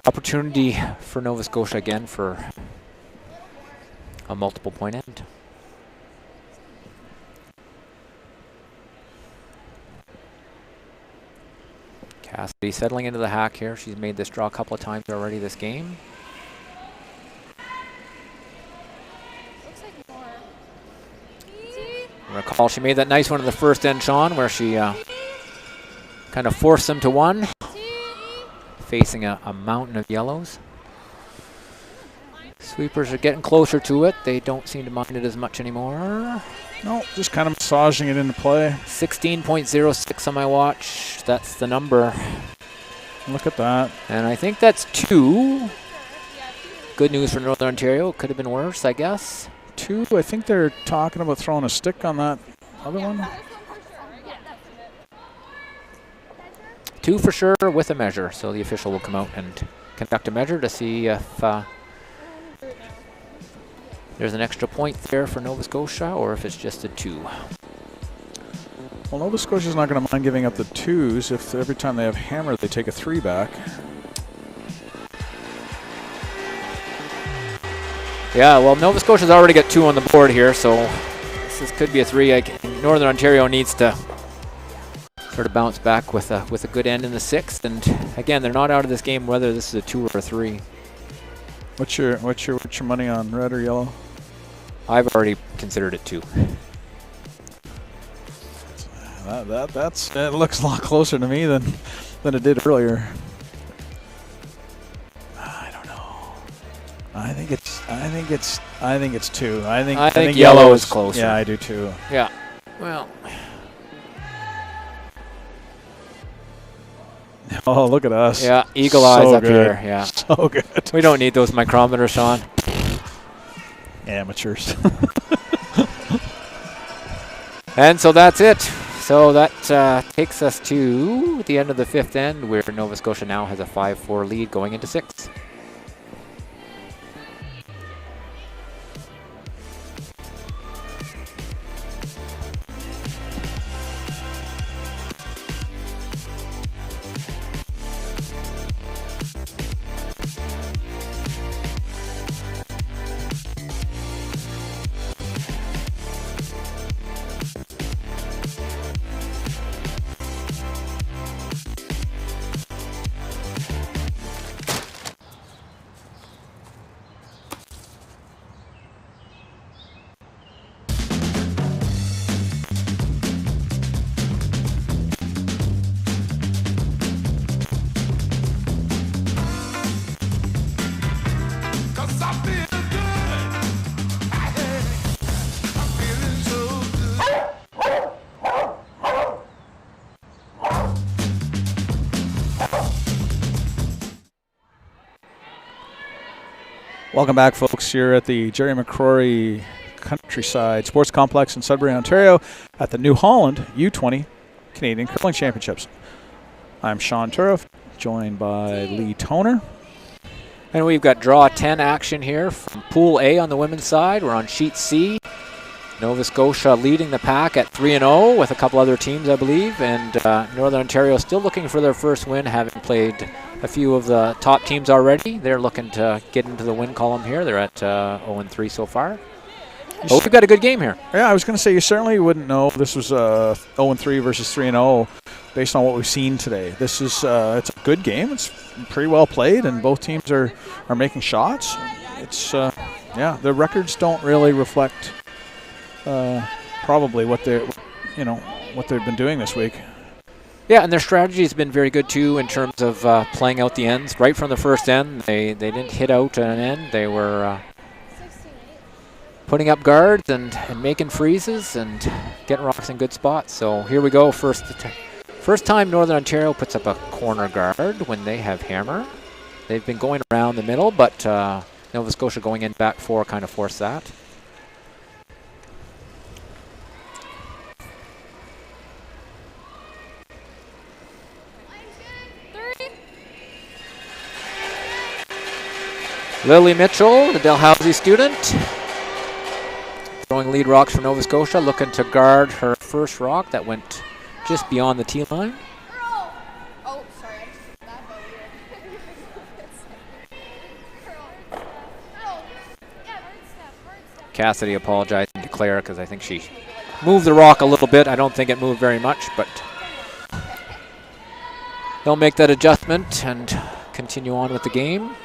Speaker 2: opportunity for Nova Scotia again for a multiple point end. Cassidy settling into the hack here. She's made this draw a couple of times already this game.
Speaker 3: Looks like more.
Speaker 2: Recall she made that nice one in the first end, Sean, where she kind of forced them to one, facing a mountain of yellows. Sweepers are getting closer to it. They don't seem to mind it as much anymore.
Speaker 1: No, just kind of massaging it into play.
Speaker 2: 16.06 on my watch. That's the number.
Speaker 1: Look at that.
Speaker 2: And I think that's 2. Good news for Northern Ontario. Could have been worse, I guess.
Speaker 1: 2. I think they're talking about throwing a stick on that other one.
Speaker 2: 2 for sure with a measure. So the official will come out and conduct a measure to see if there's an extra point there for Nova Scotia, or if it's just a 2.
Speaker 1: Well, Nova Scotia's not going to mind giving up the 2s if every time they have hammer they take a 3 back.
Speaker 2: Yeah, well, Nova Scotia's already got 2 on the board here, so this could be a 3. Northern Ontario needs to sort of bounce back with a good end in the 6th, and again, they're not out of this game whether this is a 2 or a 3.
Speaker 1: What's your money on red or yellow?
Speaker 2: I've already considered it 2.
Speaker 1: That looks a lot closer to me than it did earlier. I don't know. I think it's 2. I
Speaker 2: think yellow is closer.
Speaker 1: Yeah, I do too.
Speaker 2: Yeah. Well.
Speaker 1: Oh, look at us.
Speaker 2: Yeah, eagle eyes
Speaker 1: So
Speaker 2: up
Speaker 1: good.
Speaker 2: here. Yeah.
Speaker 1: So good.
Speaker 2: We don't need those micrometers, Sean.
Speaker 1: Amateurs.
Speaker 2: And so that's it. So that takes us to the end of the 5th end, where Nova Scotia now has a 5-4 lead going into 6th.
Speaker 1: Welcome back, folks. Here at the Jerry McCrory Countryside Sports Complex in Sudbury, Ontario, at the New Holland U-20 Canadian Curling Championships. I'm Sean Turriff, joined by Lee Toner.
Speaker 2: And we've got draw 10 action here from Pool A on the women's side. We're on Sheet C. Nova Scotia leading the pack at 3-0 with a couple other teams, I believe. And Northern Ontario still looking for their first win, having played a few of the top teams already. They're looking to get into the win column here. They're at 0-3 so far. But we've got a good game here.
Speaker 1: Yeah, I was going to say, you certainly wouldn't know this was 0-3 versus 3-0 based on what we've seen today. This is it's a good game. It's pretty well played, and both teams are making shots. It's yeah, the records don't really reflect probably what they've been doing this week.
Speaker 2: Yeah, and their strategy has been very good too in terms of playing out the ends. Right from the first end, they didn't hit out an end. They were putting up guards and making freezes and getting rocks in good spots. So here we go. First time Northern Ontario puts up a corner guard when they have hammer. They've been going around the middle, but Nova Scotia going in back 4 kind of forced that. Lily Mitchell, the Dalhousie student, throwing lead rocks for Nova Scotia, looking to guard her first rock that went just beyond the tee line.
Speaker 3: Oh, sorry, I just did that, but
Speaker 2: Cassidy apologizing to Claire because I think she moved the rock a little bit. I don't think it moved very much, but they'll make that adjustment and continue on with the game.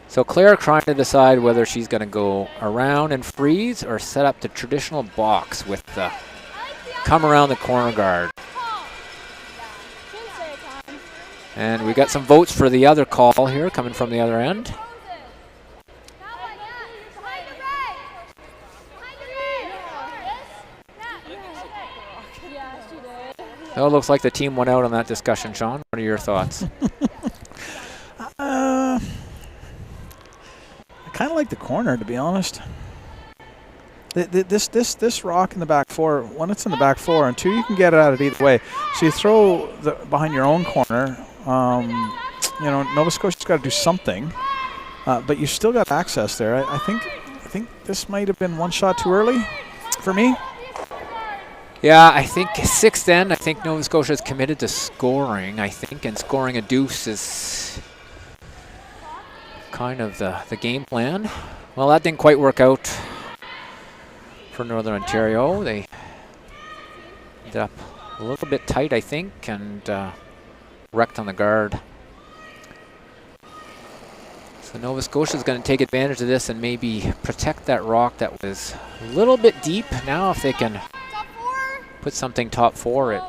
Speaker 2: So Claire trying to decide whether she's going to go around and freeze or set up the traditional box with the come around the corner guard. And we got some votes for the other call here coming from the other end. So it looks like the team went out on that discussion, Sean. What are your thoughts?
Speaker 1: I kind of like the corner, to be honest. This rock in the back 4, one, it's in the back 4, and 2, you can get it at it either way. So you throw behind your own corner. Nova Scotia's got to do something, but you still got access there. I think this might have been one shot too early for me.
Speaker 2: Yeah, I think 6th end. I think Nova Scotia is committed to scoring. I think, and scoring a deuce is kind of the game plan. Well, that didn't quite work out for Northern Ontario. They ended up a little bit tight, I think, and wrecked on the guard. So Nova Scotia is going to take advantage of this and maybe protect that rock that was a little bit deep. Now if they can put something top 4, it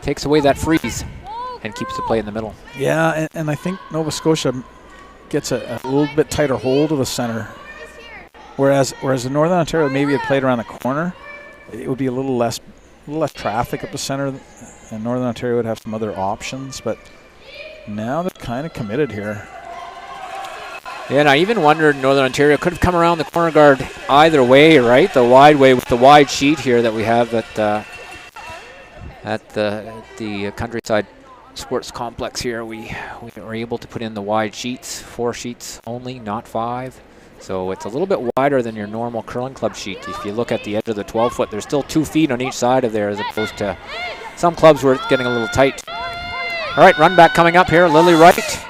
Speaker 2: takes away that freeze and keeps the play in the middle.
Speaker 1: Yeah, and I think Nova Scotia gets a little bit tighter hold of the center. Whereas in Northern Ontario, maybe it played around the corner, it would be a little less traffic up the center, and Northern Ontario would have some other options. But now they're kind of committed here.
Speaker 2: Yeah, and I even wondered Northern Ontario could have come around the corner guard either way, right? The wide way with the wide sheet here that we have at the Countryside Sports Complex here. We were able to put in the wide sheets, 4 sheets only, not 5. So it's a little bit wider than your normal curling club sheet. If you look at the edge of the 12-foot, there's still 2 feet on each side of there as opposed to some clubs where it's getting a little tight. All right, run back coming up here. Lily Wright.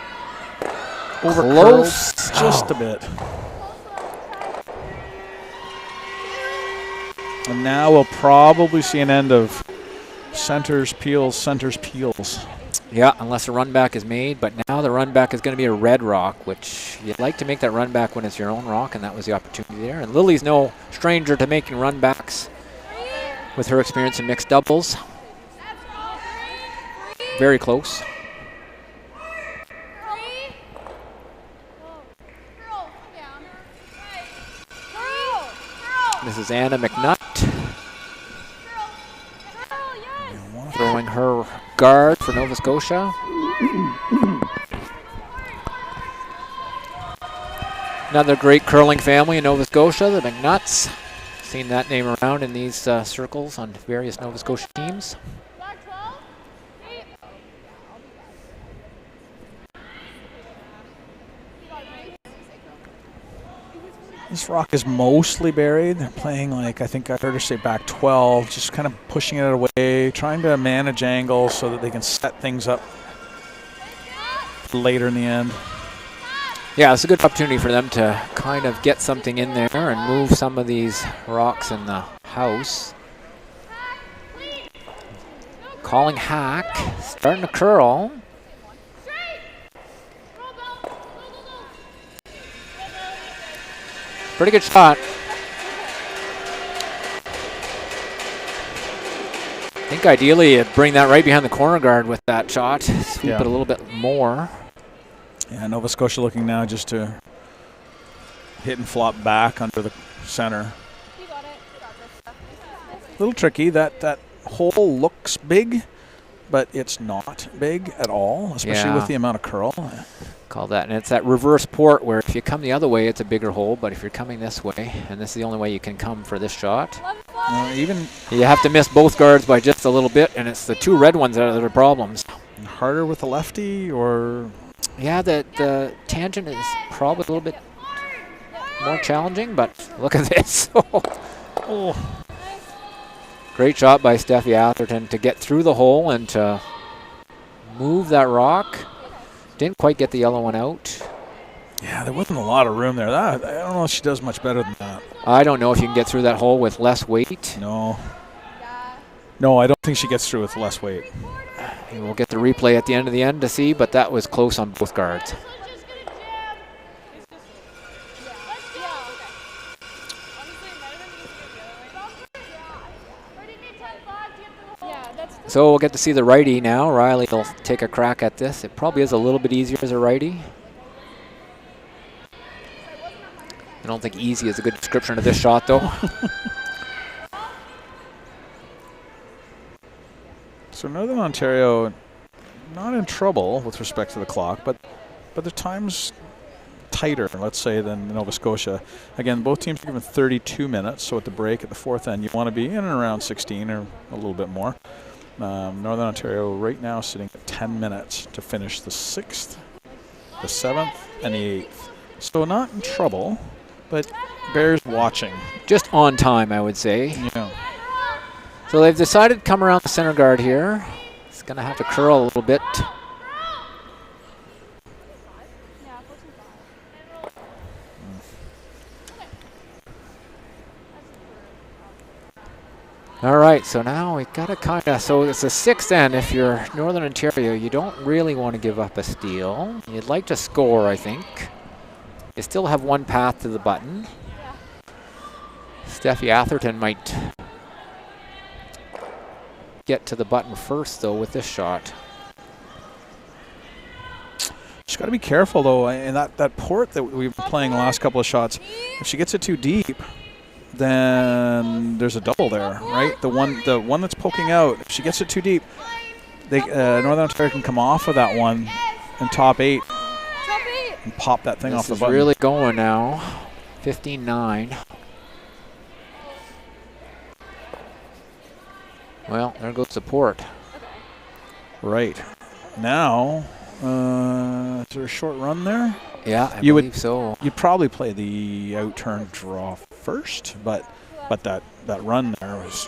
Speaker 1: Over
Speaker 2: close.
Speaker 1: Just a bit. And now we'll probably see an end of centers, peels.
Speaker 2: Yeah, unless a run back is made, but now the run back is going to be a red rock, which you'd like to make that run back when it's your own rock, and that was the opportunity there. And Lily's no stranger to making run backs with her experience in mixed doubles. Very close. This is Anna McNutt throwing her guard for Nova Scotia. Another great curling family in Nova Scotia, the McNutts. Seen that name around in these circles on various Nova Scotia teams.
Speaker 1: This rock is mostly buried. They're playing like, I think I heard her say back 12, just kind of pushing it away, trying to manage angles so that they can set things up later in the end.
Speaker 2: Yeah, it's a good opportunity for them to kind of get something in there and move some of these rocks in the house. Calling hack, starting to curl. Pretty good shot. I think ideally you'd bring that right behind the corner guard with that shot. Sweep it a little bit more.
Speaker 1: Yeah, Nova Scotia looking now just to hit and flop back under the center. A little tricky. That hole looks big, but it's not big at all, especially with the amount of curl.
Speaker 2: Call that, and it's that reverse port where if you come the other way, it's a bigger hole, but if you're coming this way, and this is the only way you can come for this shot,
Speaker 1: even
Speaker 2: you have to miss both guards by just a little bit, and it's the 2 red ones that are problems.
Speaker 1: Harder with the lefty, or?
Speaker 2: Yeah, the tangent is probably a little bit more challenging, but look at this.
Speaker 1: Oh.
Speaker 2: Great shot by Steffi Atherton to get through the hole and to move that rock. Didn't quite get the yellow one out.
Speaker 1: Yeah, there wasn't a lot of room there. I don't know if she does much better than that.
Speaker 2: I don't know if you can get through that hole with less weight.
Speaker 1: No. No, I don't think she gets through with less weight.
Speaker 2: We'll get the replay at the end of the end to see, but that was close on both guards. So we'll get to see the righty now. Riley will take a crack at this. It probably is a little bit easier as a righty. I don't think easy is a good description of this shot, though.
Speaker 1: So Northern Ontario not in trouble with respect to the clock, but the time's tighter, let's say, than Nova Scotia. Again, both teams are given 32 minutes, so at the break at the 4th end, you want to be in and around 16 or a little bit more. Northern Ontario right now sitting at 10 minutes to finish the 6th, the 7th, and the 8th. So not in trouble, but bears watching.
Speaker 2: Just on time, I would say.
Speaker 1: Yeah.
Speaker 2: So they've decided to come around the center guard here. It's going to have to curl a little bit. All right, so now we've got to kind of, so it's a 6th end. If you're Northern Ontario, you don't really want to give up a steal. You'd like to score, I think. You still have one path to the button. Steffi Atherton might get to the button first, though, with this shot.
Speaker 1: She's got to be careful, though, and that port that we've been playing the last couple of shots, if she gets it too deep, then there's a double there, right? The one that's poking out, if she gets it too deep, Northern Ontario can come off of that one and top 8 and pop that thing off the button.
Speaker 2: This is really going now. 15-9. Well, there goes the port.
Speaker 1: Right. Now, is there a short run there?
Speaker 2: Yeah, I believe so.
Speaker 1: You'd probably play the out-turn draw first, but that run there was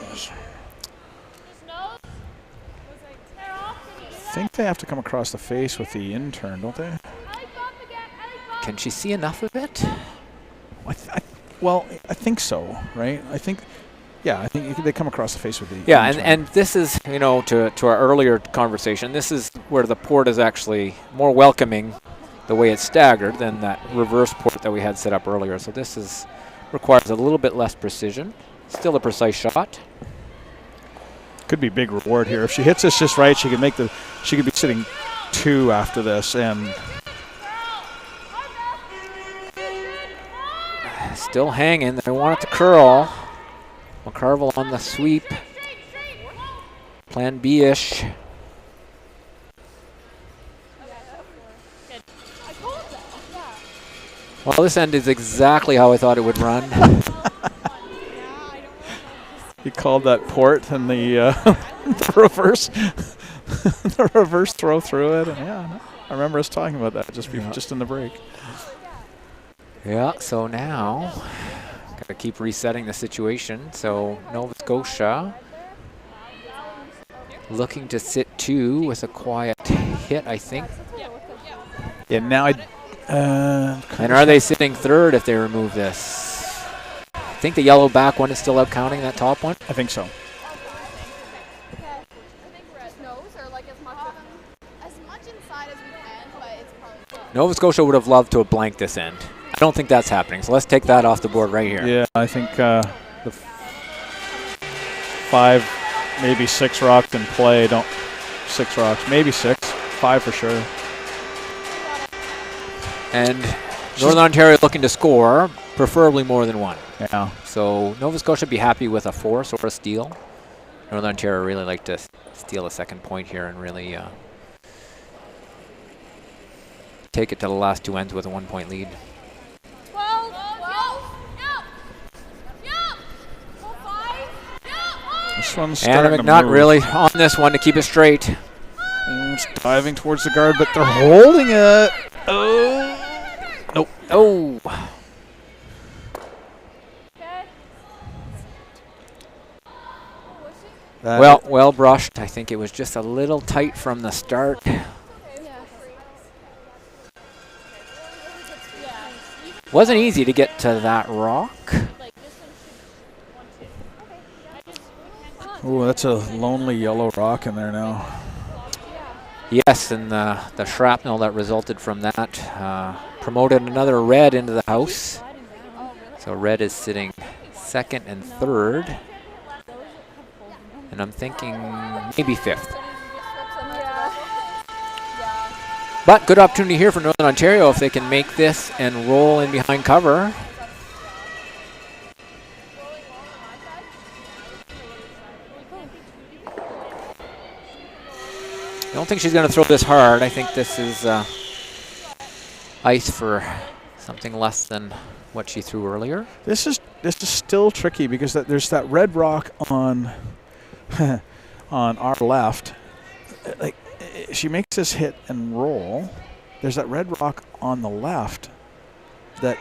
Speaker 1: I think they have to come across the face with the in-turn, don't they?
Speaker 2: Can she see enough of it?
Speaker 1: Well, I think so, right? I think they come across the face with the
Speaker 2: yeah,
Speaker 1: in-turn.
Speaker 2: and this is, to our earlier conversation, this is where the port is actually more welcoming the way it's staggered than that reverse port that we had set up earlier. So this requires a little bit less precision. Still a precise shot.
Speaker 1: Could be big reward here. If she hits this just right, she could be sitting 2 after this, and
Speaker 2: still hanging. They want it to curl. McCarville on the sweep. Plan B-ish. Well, this end is exactly how I thought it would run.
Speaker 1: He called that port and the reverse the reverse throw through it, and I remember us talking about that just in the break.
Speaker 2: Yeah, so now got to keep resetting the situation. So Nova Scotia looking to sit 2 with a quiet hit, I think.
Speaker 1: Yeah, now
Speaker 2: and are they sitting 3rd if they remove this? I think the yellow back one is still out counting, that top one.
Speaker 1: I think so.
Speaker 2: Nova Scotia would have loved to have blanked this end. I don't think that's happening, so let's take that off the board right here.
Speaker 1: Yeah, I think the 5, maybe 6 rocks in play. 6 rocks, maybe 6, 5 for sure.
Speaker 2: And Northern Ontario looking to score, preferably more than 1.
Speaker 1: Yeah.
Speaker 2: So Nova Scotia would be happy with a force or a steal. Northern Ontario really like to steal a second point here and really take it to the last 2 ends with a 1-point lead.
Speaker 3: 12.
Speaker 1: This one's
Speaker 2: Anna
Speaker 1: starting to
Speaker 2: McNutt
Speaker 1: move.
Speaker 2: really on this one to keep it straight.
Speaker 1: And it's diving towards the guard, but they're holding it. Oh. Nope.
Speaker 2: Oh. Well brushed. I think it was just a little tight from the start. Wasn't easy to get to that rock.
Speaker 1: Oh, that's a lonely yellow rock in there now.
Speaker 2: Yes, and the shrapnel that resulted from that promoted another red into the house. So red is sitting 2nd and 3rd. And I'm thinking maybe 5th. But good opportunity here for Northern Ontario if they can make this and roll in behind cover. I don't think she's going to throw this hard. I think this is ice for something less than what she threw earlier.
Speaker 1: This is still tricky because there's that red rock on on our left. Like, she makes this hit and roll. There's that red rock on the left that.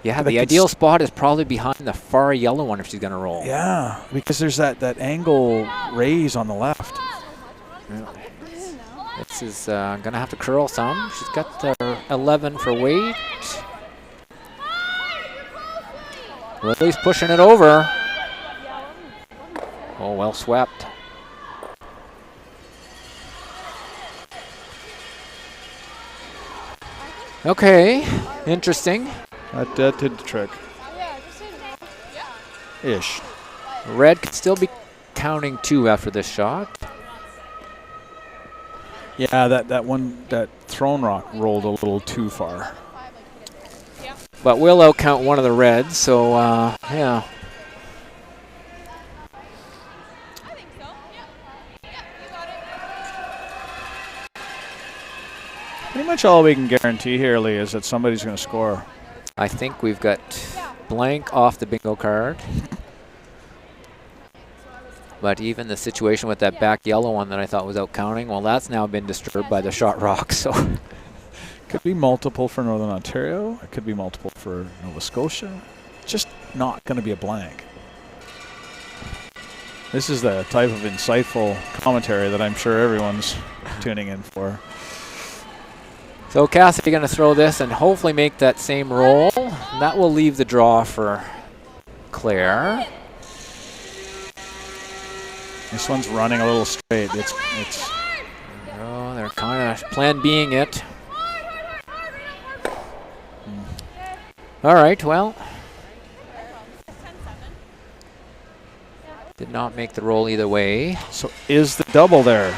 Speaker 2: Yeah, the ideal spot is probably behind the far yellow one if she's going to roll.
Speaker 1: Yeah, because there's that angle raise on the left.
Speaker 2: Yeah. This is going to have to curl some. She's got the 11 for weight. Lily's pushing it over. Oh, well swept. Okay, interesting.
Speaker 1: That did the trick. Ish.
Speaker 2: Red could still be counting 2 after this shot.
Speaker 1: Yeah, that thrown rock rolled a little too far.
Speaker 2: But we'll outcount one of the reds, so yeah.
Speaker 1: Pretty much all we can guarantee here, Lee, is that somebody's going to score.
Speaker 2: I think we've got blank off the bingo card. But even the situation with that back yellow one that I thought was out counting, well, that's now been disturbed by the shot rock. So
Speaker 1: could be multiple for Northern Ontario. It could be multiple for Nova Scotia. Just not going to be a blank. This is the type of insightful commentary that I'm sure everyone's tuning in for.
Speaker 2: So Cassidy going to throw this and hopefully make that same roll. That will leave the draw for Claire.
Speaker 1: This one's running a little straight. It's.
Speaker 2: Oh, they're kind of plan Bing it. All right, well. Did not make the roll either way.
Speaker 1: So is the double there?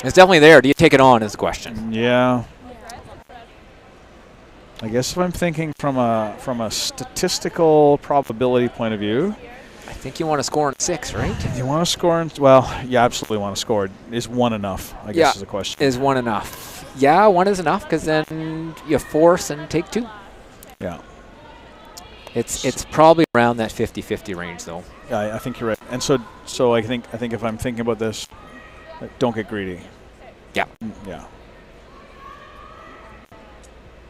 Speaker 2: It's definitely there. Do you take it on is the question.
Speaker 1: Yeah. I guess if I'm thinking from a statistical probability point of view,
Speaker 2: I think you want to score in 6, right?
Speaker 1: You want to score in, well, you absolutely want to score. Is 1 enough? I guess is the question.
Speaker 2: Is 1 enough? Yeah, 1 is enough because then you force and take 2.
Speaker 1: Yeah.
Speaker 2: It's probably around that 50-50 range though.
Speaker 1: Yeah, I think you're right. And so I think if I'm thinking about this, don't get greedy.
Speaker 2: Yeah.
Speaker 1: Yeah.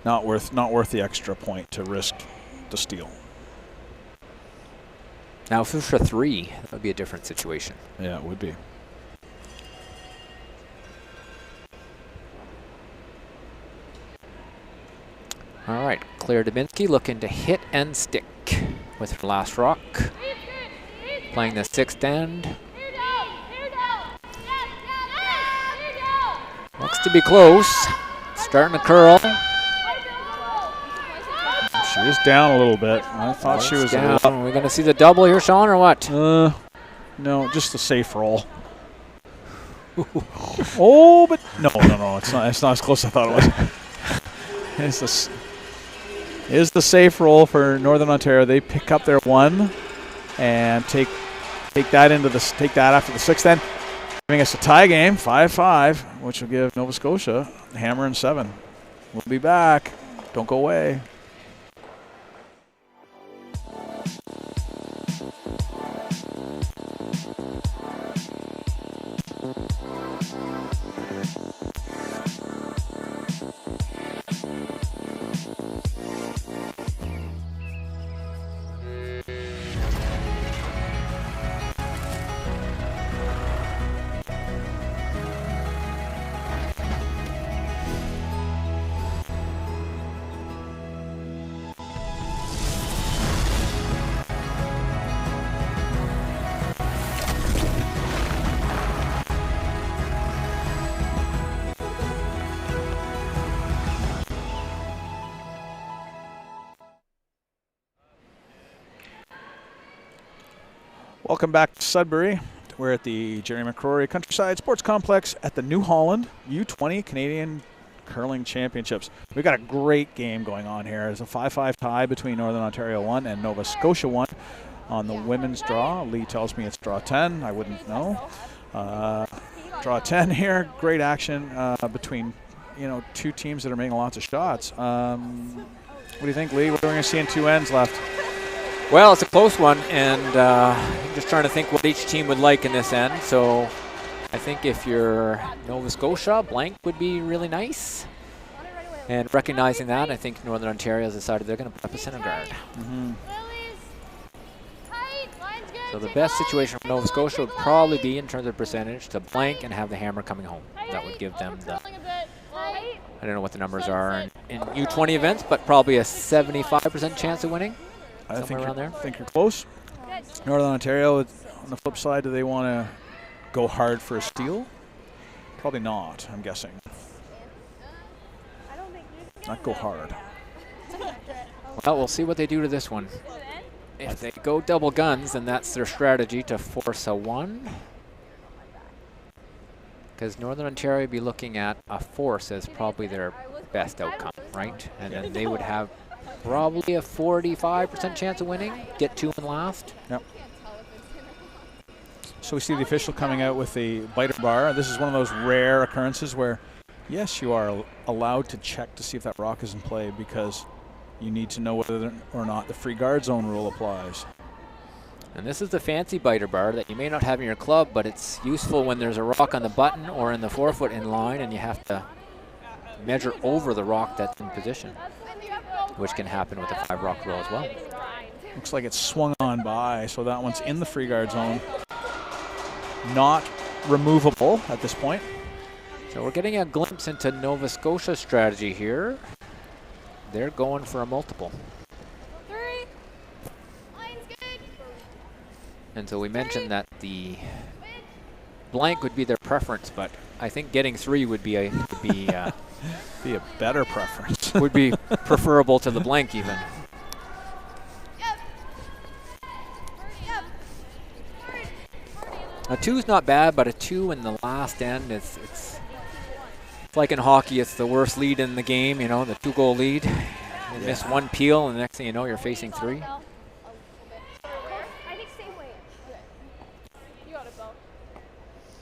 Speaker 1: Not worth the extra point to risk the steal.
Speaker 2: Now if it was for 3, that would be a different situation.
Speaker 1: Yeah, it would be.
Speaker 2: All right, Claire Dubinsky looking to hit and stick with her last rock. Playing the 6th end. Looks to be close. Starting to curl.
Speaker 1: She is down a little bit. I thought she was
Speaker 2: down.
Speaker 1: a
Speaker 2: Are we going to see the double here, Sean, or what?
Speaker 1: No, just the safe roll. Oh, but no. It's not as close as I thought it was. Is the safe roll for Northern Ontario. They pick up their 1 and take that after the 6th end, giving us a tie game, 5-5, which will give Nova Scotia the hammer and 7. We'll be back. Don't go away. Welcome back to Sudbury. We're at the Jerry McCrory Countryside Sports Complex at the New Holland U-20 Canadian Curling Championships. We've got a great game going on here. It's a 5-5 tie between Northern Ontario 1 and Nova Scotia 1 on the women's draw. Lee tells me it's draw 10. I wouldn't know. Draw 10 here. Great action between two teams that are making lots of shots. What do you think, Lee? What are we going to see in 2 ends left?
Speaker 2: Well, it's a close one, and I'm just trying to think what each team would like in this end. So I think if you're Nova Scotia, blank would be really nice. And recognizing that, I think Northern Ontario has decided they're going to put up a center guard.
Speaker 1: Mm-hmm.
Speaker 2: So the best situation for Nova Scotia would probably be, in terms of percentage, to blank and have the hammer coming home. That would give them the, I don't know what the numbers are in U-20 events, but probably a 75% chance of winning.
Speaker 1: I think
Speaker 2: around there.
Speaker 1: Think you're close. Northern Ontario, on the flip side, do they want to go hard for a steal? Probably not, I'm guessing. Not go hard.
Speaker 2: Well, we'll see what they do to this one. If they go double guns, then that's their strategy, to force a 1. Because Northern Ontario would be looking at a force as probably their best outcome, right? And then they would have probably a 45% chance of winning, get 2 in last.
Speaker 1: Yep. So we see the official coming out with the biter bar. This is one of those rare occurrences where, yes, you are allowed to check to see if that rock is in play because you need to know whether or not the free guard zone rule applies.
Speaker 2: And this is the fancy biter bar that you may not have in your club, but it's useful when there's a rock on the button or in the 4-foot in line and you have to measure over the rock that's in position, which can happen with the 5-rock rule as well.
Speaker 1: Looks like it's swung on by, so that one's in the free guard zone. Not removable at this point.
Speaker 2: So we're getting a glimpse into Nova Scotia's strategy here. They're going for a multiple.
Speaker 3: 3. Line's good.
Speaker 2: And so we mentioned that the blank would be their preference, but I think getting 3 would be
Speaker 1: be a better preference.
Speaker 2: would be preferable to the blank even. A 2's not bad, but a 2 in the last end, it's like in hockey, it's the worst lead in the game, you know, the 2-goal lead. You miss one peel, and the next thing you know, you're facing 3.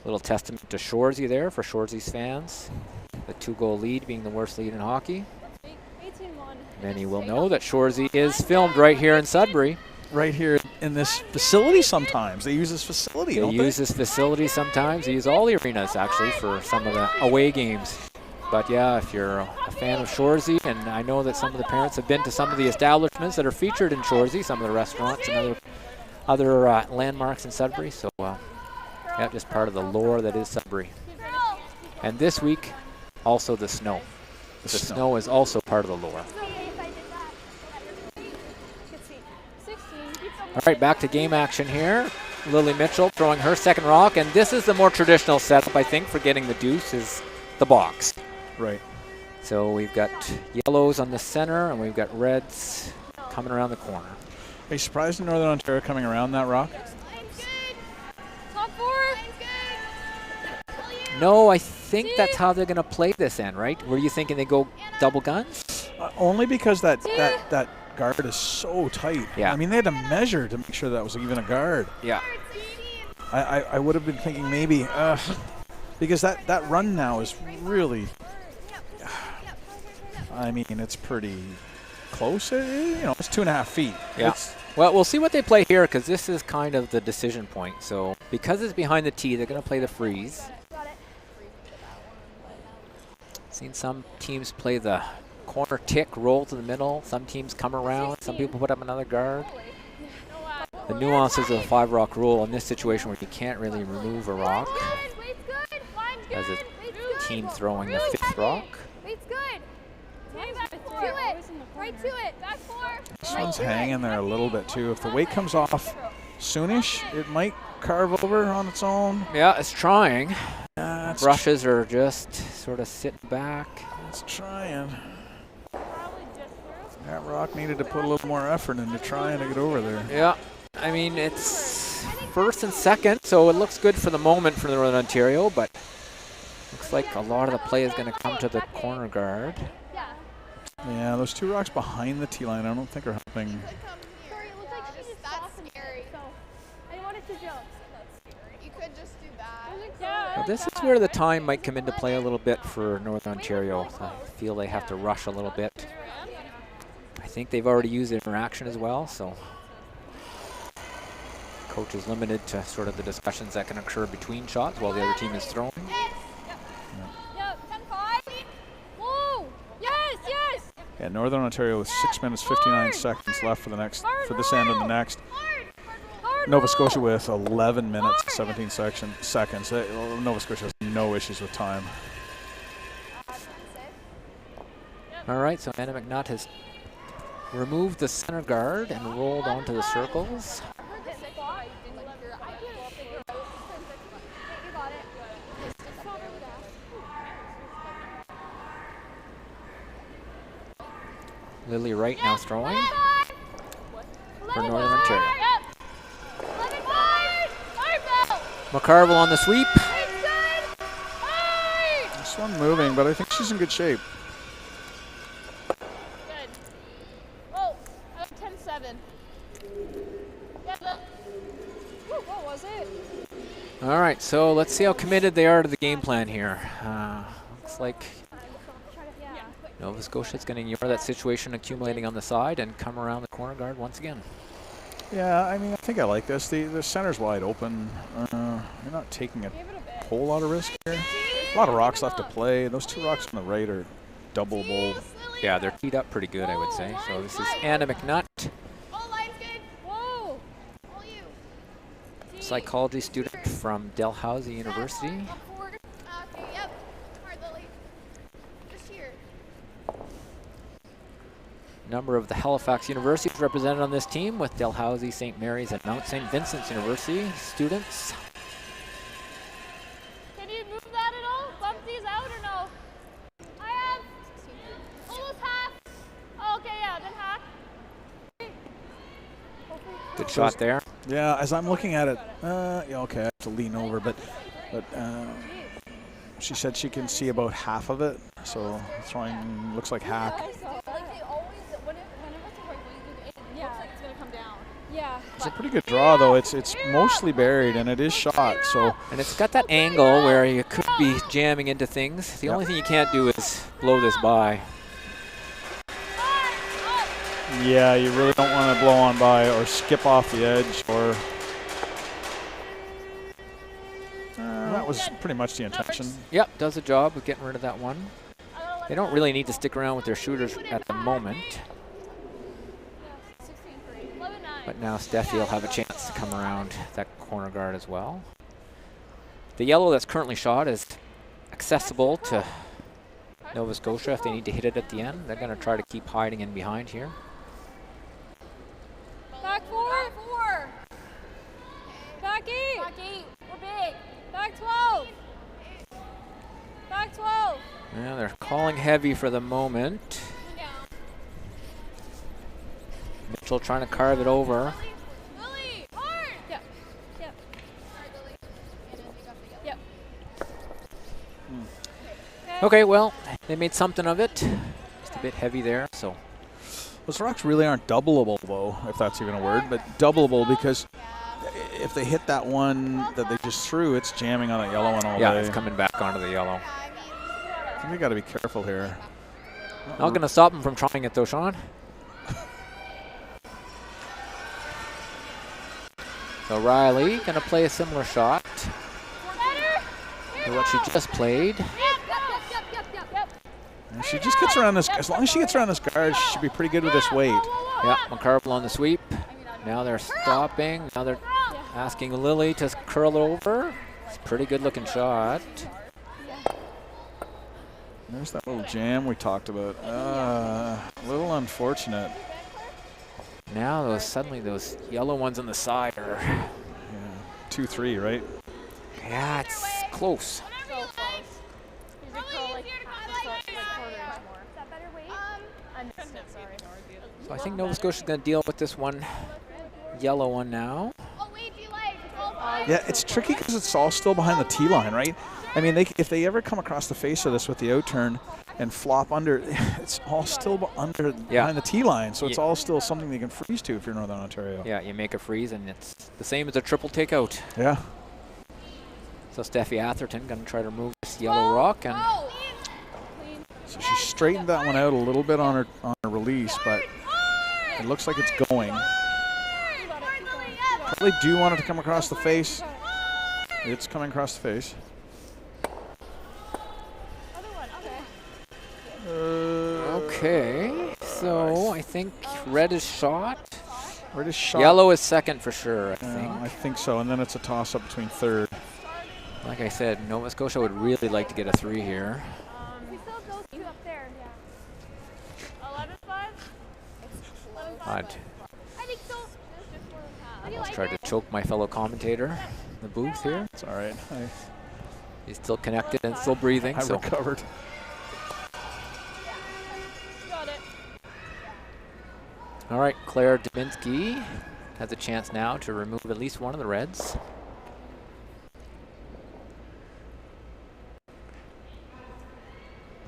Speaker 2: Little testament to Shoresy there for Shoresy's fans. The 2-goal lead being the worst lead in hockey. Many will know that Shoresy is filmed right here in Sudbury.
Speaker 1: Right here in this facility sometimes. They use this facility, don't they?
Speaker 2: They use this facility sometimes. They use all the arenas, actually, for some of the away games. But, yeah, if you're a fan of Shoresy, and I know that some of the parents have been to some of the establishments that are featured in Shoresy, some of the restaurants and other landmarks in Sudbury. So, yeah, just part of the lore that is Sudbury. And this week, also the snow. The snow is also part of the lore. All right, back to game action here. Lily Mitchell throwing her second rock, and this is the more traditional setup, I think, for getting the deuce is the box.
Speaker 1: Right.
Speaker 2: So we've got yellows on the center, and we've got reds coming around the corner.
Speaker 1: Are you surprised in Northern Ontario coming around that rock?
Speaker 3: Top 4.
Speaker 2: No, I think that's how they're going to play this end, right? Were you thinking they go double guns?
Speaker 1: Only because that guard is so tight.
Speaker 2: Yeah.
Speaker 1: I mean, they had to measure to make sure that was even a guard.
Speaker 2: Yeah.
Speaker 1: I would have been thinking maybe, because that run now is really, I mean, it's pretty close. It's 2.5 feet.
Speaker 2: Yeah. Well, we'll see what they play here because this is kind of the decision point. So because it's behind the tee, they're going to play the freeze. Seen some teams play the corner tick, roll to the middle. Some teams come around. Some people put up another guard. The nuances of the 5-rock rule in this situation where you can't really remove a rock as a team throwing the 5th rock.
Speaker 3: Right to it. Back 4.
Speaker 1: This one's hanging there a little bit too. If the weight comes off soonish, it might carve over on its own.
Speaker 2: Yeah, it's trying. Brushes are just sort of sitting back.
Speaker 1: It's trying. That rock needed to put a little more effort into trying to get over there.
Speaker 2: Yeah, I mean, it's 1st and 2nd, so it looks good for the moment for Northern Ontario, but looks like a lot of the play is going to come to the corner guard.
Speaker 1: Yeah, those 2 rocks behind the tee line I don't think are helping.
Speaker 3: That's scary. I wanted to jump. That's scary. You could just do that.
Speaker 2: Well, this is where the time might come into play a little bit for Northern Ontario. I feel they have to rush a little bit. I think they've already used interaction as well, so coach is limited to sort of the discussions that can occur between shots while the other team is throwing.
Speaker 1: Yeah, Northern Ontario with 6 minutes 59 seconds left for this end and the next. Nova Scotia with 11 minutes 17 seconds. Nova Scotia has no issues with time.
Speaker 2: All right, so Anna McNutt has removed the center guard and rolled onto the circles. Lily Wright now throwing for Northern Ontario. McCarville on the sweep.
Speaker 1: This one moving, but I think she's in good shape.
Speaker 3: Good. Oh, 10-7. Yeah, what was it?
Speaker 2: All right, so let's see how committed they are to the game plan here. Looks like Nova Scotia's going to ignore that situation accumulating on the side and come around the corner guard once again.
Speaker 1: Yeah, I mean, I think I like this. The center's wide open. You're not taking a whole lot of risk here. A lot of rocks left to play. Those 2 rocks on the right are doubleable.
Speaker 2: Yeah, they're teed up pretty good, I would say. So this is Anna McNutt, psychology student from Dalhousie University. Number of the Halifax universities represented on this team, with Dalhousie, St. Mary's, and Mount St. Vincent's University students.
Speaker 3: Can you move that at all? Bump these out or no? I have almost half. Oh, okay, yeah, then half.
Speaker 2: Good shot there.
Speaker 1: Yeah, as I'm looking at it, yeah, okay, I have to lean over, but she said she can see about half of it, so throwing looks like hack. It's a pretty good draw, though. It's mostly buried, and it is shot. So,
Speaker 2: and it's got that angle where you could be jamming into things. The only thing you can't do is blow this by.
Speaker 1: Yeah, you really don't want to blow on by or skip off the edge, or that was pretty much the intention.
Speaker 2: Yep, does the job of getting rid of that one. They don't really need to stick around with their shooters at the moment. But now Steffi will have a chance to come around that corner guard as well. The yellow that's currently shot is accessible to Nova Scotia if they need to hit it at the end. They're going to try to keep hiding in behind here.
Speaker 3: Back 4. Back 8. Back 8. We're big. Back 12. Back 12.
Speaker 2: Yeah, they're calling heavy for the moment. Mitchell trying to carve it over.
Speaker 3: Lily, hard. Yep. Yep.
Speaker 2: Okay, well, they made something of it. Just a bit heavy there, so.
Speaker 1: Those rocks really aren't doubleable, though, if that's even a word, but doubleable because if they hit that one that they just threw, it's jamming on that yellow one all day.
Speaker 2: Yeah, it's coming back onto the yellow.
Speaker 1: I think we got to be careful here.
Speaker 2: Not going to stop them from trying it, though, Sean. So Riley going to play a similar shot to what she just played.
Speaker 1: And she just gets around this. As long as she gets around this guard, she should be pretty good with this weight.
Speaker 2: Yeah, McCarville on the sweep. Now they're stopping. Now they're asking Lily to curl over. It's a pretty good looking shot.
Speaker 1: There's that little jam we talked about. A little unfortunate.
Speaker 2: Now suddenly those yellow ones on the side are
Speaker 1: 2-3, right?
Speaker 2: Yeah, it's close. So I think Nova Scotia's going to deal with this one yellow one now.
Speaker 1: Yeah, it's tricky because it's all still behind the tee line, right? I mean, if they ever come across the face of this with the out-turn and flop under, it's all still behind the tee line, so it's all still something they can freeze to if you're Northern Ontario.
Speaker 2: Yeah, you make a freeze, and it's the same as a triple takeout.
Speaker 1: Yeah.
Speaker 2: So Steffi Atherton going to try to remove this yellow rock, and
Speaker 1: so she straightened that one out a little bit on her release, but it looks like it's going. Probably do want it to come across the face. It's coming across the face.
Speaker 2: Okay, so I think red is shot.
Speaker 1: Red is shot.
Speaker 2: Yellow is second for sure, I think.
Speaker 1: I think so, and then it's a toss-up between third.
Speaker 2: Like I said, Nova Scotia would really like to get a 3 here.
Speaker 3: We still have those 2 up there. Yeah. 11-5?
Speaker 2: I
Speaker 3: think so.
Speaker 2: Let's try to choke my fellow commentator in the booth here.
Speaker 1: It's all right.
Speaker 2: He's still connected and still breathing.
Speaker 1: I recovered.
Speaker 3: Got it.
Speaker 2: All right, Claire Dubinsky has a chance now to remove at least one of the reds.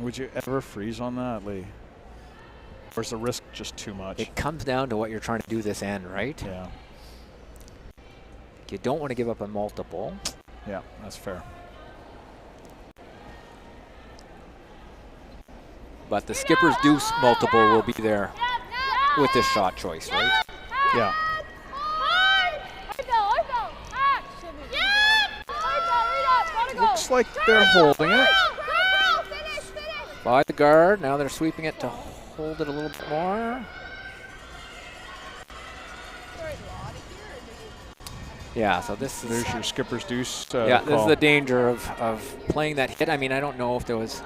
Speaker 1: Would you ever freeze on that, Lee? Or is the risk just too much?
Speaker 2: It comes down to what you're trying to do this end, right?
Speaker 1: Yeah.
Speaker 2: You don't want to give up a multiple.
Speaker 1: Yeah, that's fair.
Speaker 2: But the skipper's deuce multiple will be there with this shot choice, right?
Speaker 1: Yeah. Looks like they're holding it.
Speaker 2: By the guard. Now they're sweeping it to hold it a little bit more. Yeah, so this is...
Speaker 1: There's your skipper's deuce
Speaker 2: yeah, this is
Speaker 1: call.
Speaker 2: the danger of playing that hit. I mean, I don't know if there was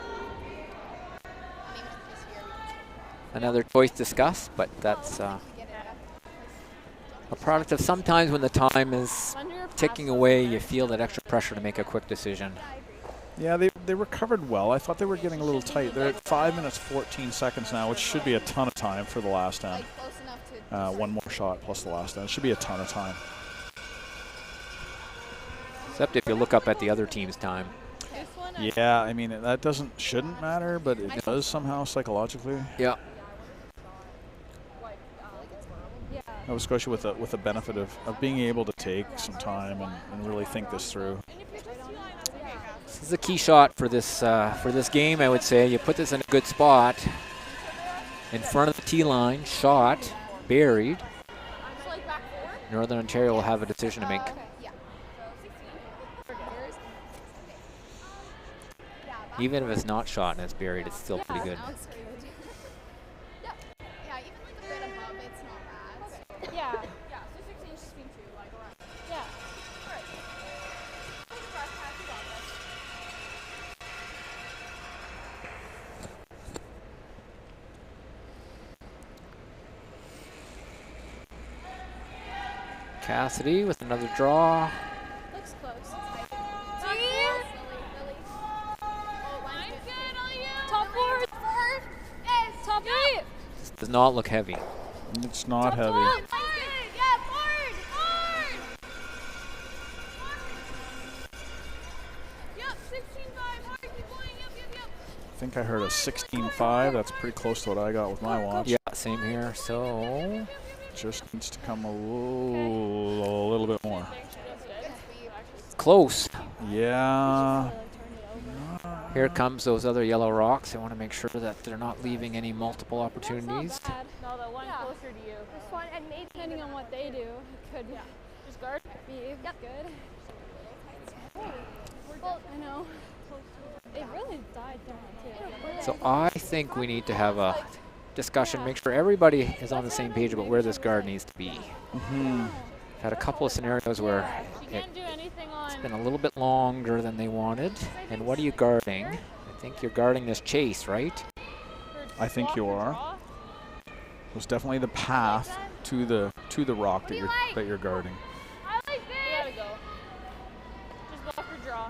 Speaker 2: another choice discussed, but that's a product of sometimes when the time is ticking away, you feel that extra pressure to make a quick decision.
Speaker 1: Yeah, they recovered well. I thought they were getting a little tight. They're at 5 minutes 14 seconds now, which should be a ton of time for the last end. One more shot plus the last end. It should be a ton of time.
Speaker 2: Except if you look up at the other team's time.
Speaker 1: Yeah, I mean, that shouldn't matter, but it does somehow psychologically.
Speaker 2: Yeah.
Speaker 1: Nova Scotia with the benefit of being able to take some time and really think this through.
Speaker 2: This is a key shot for this game, I would say. You put this in a good spot. In front of the tee line, shot, buried. Northern Ontario will have a decision to make. Even if it's not shot and it's buried, it's still pretty good.
Speaker 3: Yeah. Yeah. So 16 is between two, like, yeah. All right.
Speaker 2: Cassidy with another draw.
Speaker 3: Looks close. See? Line's good on you. Top four. Top eight.
Speaker 2: This does not look heavy.
Speaker 1: It's not heavy.
Speaker 3: Yeah, forward. Yep, 16.5. Hard, keep going. Yep.
Speaker 1: I think I heard a 16.5. That's pretty close to what I got with my watch.
Speaker 2: Yeah, same here. So
Speaker 1: Just needs to come a little bit more.
Speaker 2: close.
Speaker 1: Yeah.
Speaker 2: Here comes those other yellow rocks. I want to make sure that they're not leaving any multiple opportunities.
Speaker 3: No, the one closer to you.
Speaker 7: This one, and maybe
Speaker 3: Depending on what they do, it could just guard.
Speaker 7: be good.
Speaker 3: Well, I know. It really died down too.
Speaker 2: So I think we need to have a discussion, make sure everybody is on the same page about where this guard needs to be. Had a couple of scenarios where it's
Speaker 3: Can't do anything on.
Speaker 2: been a little bit longer than they wanted. And what are you guarding? I think you're guarding this chase, right?
Speaker 1: I think you are. It was definitely the path to the rock that you're guarding.
Speaker 3: I like this. You gotta go. Just go for draw.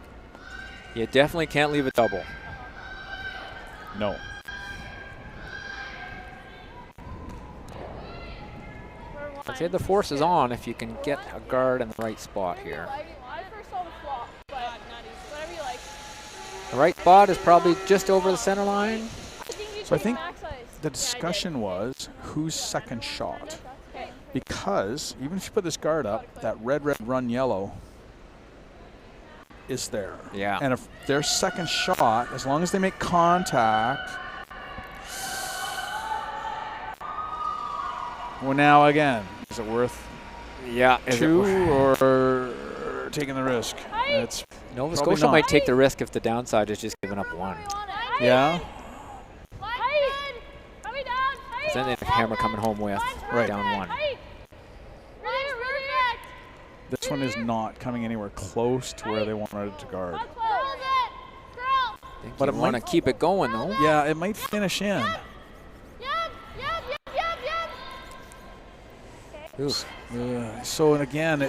Speaker 2: You definitely can't leave a double.
Speaker 1: No.
Speaker 2: I'd say the force is on if you can get a guard in the right spot here.
Speaker 3: I first saw the flop, but whatever you like.
Speaker 2: The right spot is probably just over the center line.
Speaker 1: So I think the discussion was whose second shot. Because even if you put this guard up, that red, run yellow is there.
Speaker 2: Yeah.
Speaker 1: And if their second shot, as long as they make contact. Well, now again, is it worth two or taking the risk? It's
Speaker 2: Nova
Speaker 1: probably
Speaker 2: Scotia
Speaker 1: not.
Speaker 2: might take the risk if the downside is just giving up one.
Speaker 1: Yeah.
Speaker 2: Then they have hammer coming home with
Speaker 1: Right.
Speaker 2: down one.
Speaker 1: This one is not coming anywhere close to where they wanted it to guard.
Speaker 2: Think
Speaker 1: But
Speaker 2: you
Speaker 1: it
Speaker 2: want to
Speaker 1: might-
Speaker 2: keep it going though.
Speaker 1: Yeah, it might finish in.
Speaker 2: Ooh.
Speaker 1: So and again, I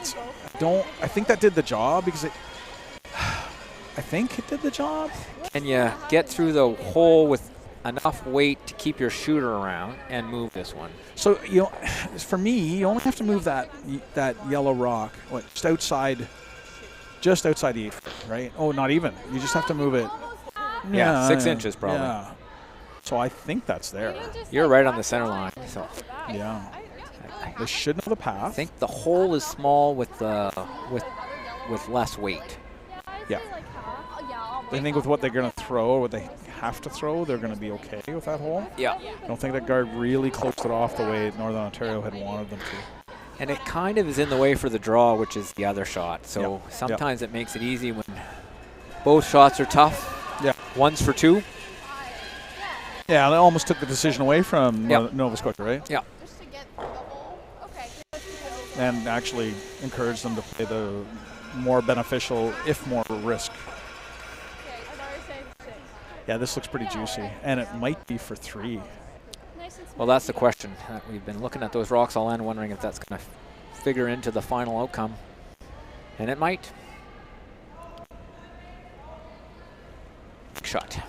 Speaker 1: think that did the job because I think it did the job.
Speaker 2: Can you get through the hole with enough weight to keep your shooter around and move this one?
Speaker 1: So for me, you only have to move that yellow rock, just outside the 8 foot, right? Oh, not even. You just have to move it
Speaker 2: Yeah, 6 inches probably.
Speaker 1: Yeah. So I think that's there.
Speaker 2: You're right on the center line. So
Speaker 1: Yeah. They should know the path.
Speaker 2: I think the hole is small with less weight.
Speaker 1: Yeah. I think with what they're going to throw, what they have to throw, they're going to be okay with that hole.
Speaker 2: Yeah.
Speaker 1: I don't think that guard really closed it off the way Northern Ontario had wanted them to.
Speaker 2: And it kind of is in the way for the draw, which is the other shot. So sometimes it makes it easy when both shots are tough.
Speaker 1: Yeah.
Speaker 2: 1's for 2.
Speaker 1: Yeah, they almost took the decision away from Nova Scotia, right?
Speaker 2: Yeah.
Speaker 1: And actually encouraged them to play the more beneficial, if more risk. Yeah, this looks pretty juicy, and it might be for 3.
Speaker 2: Well, that's the question. We've been looking at those rocks all in, wondering if that's going to figure into the final outcome, and it might. Shot.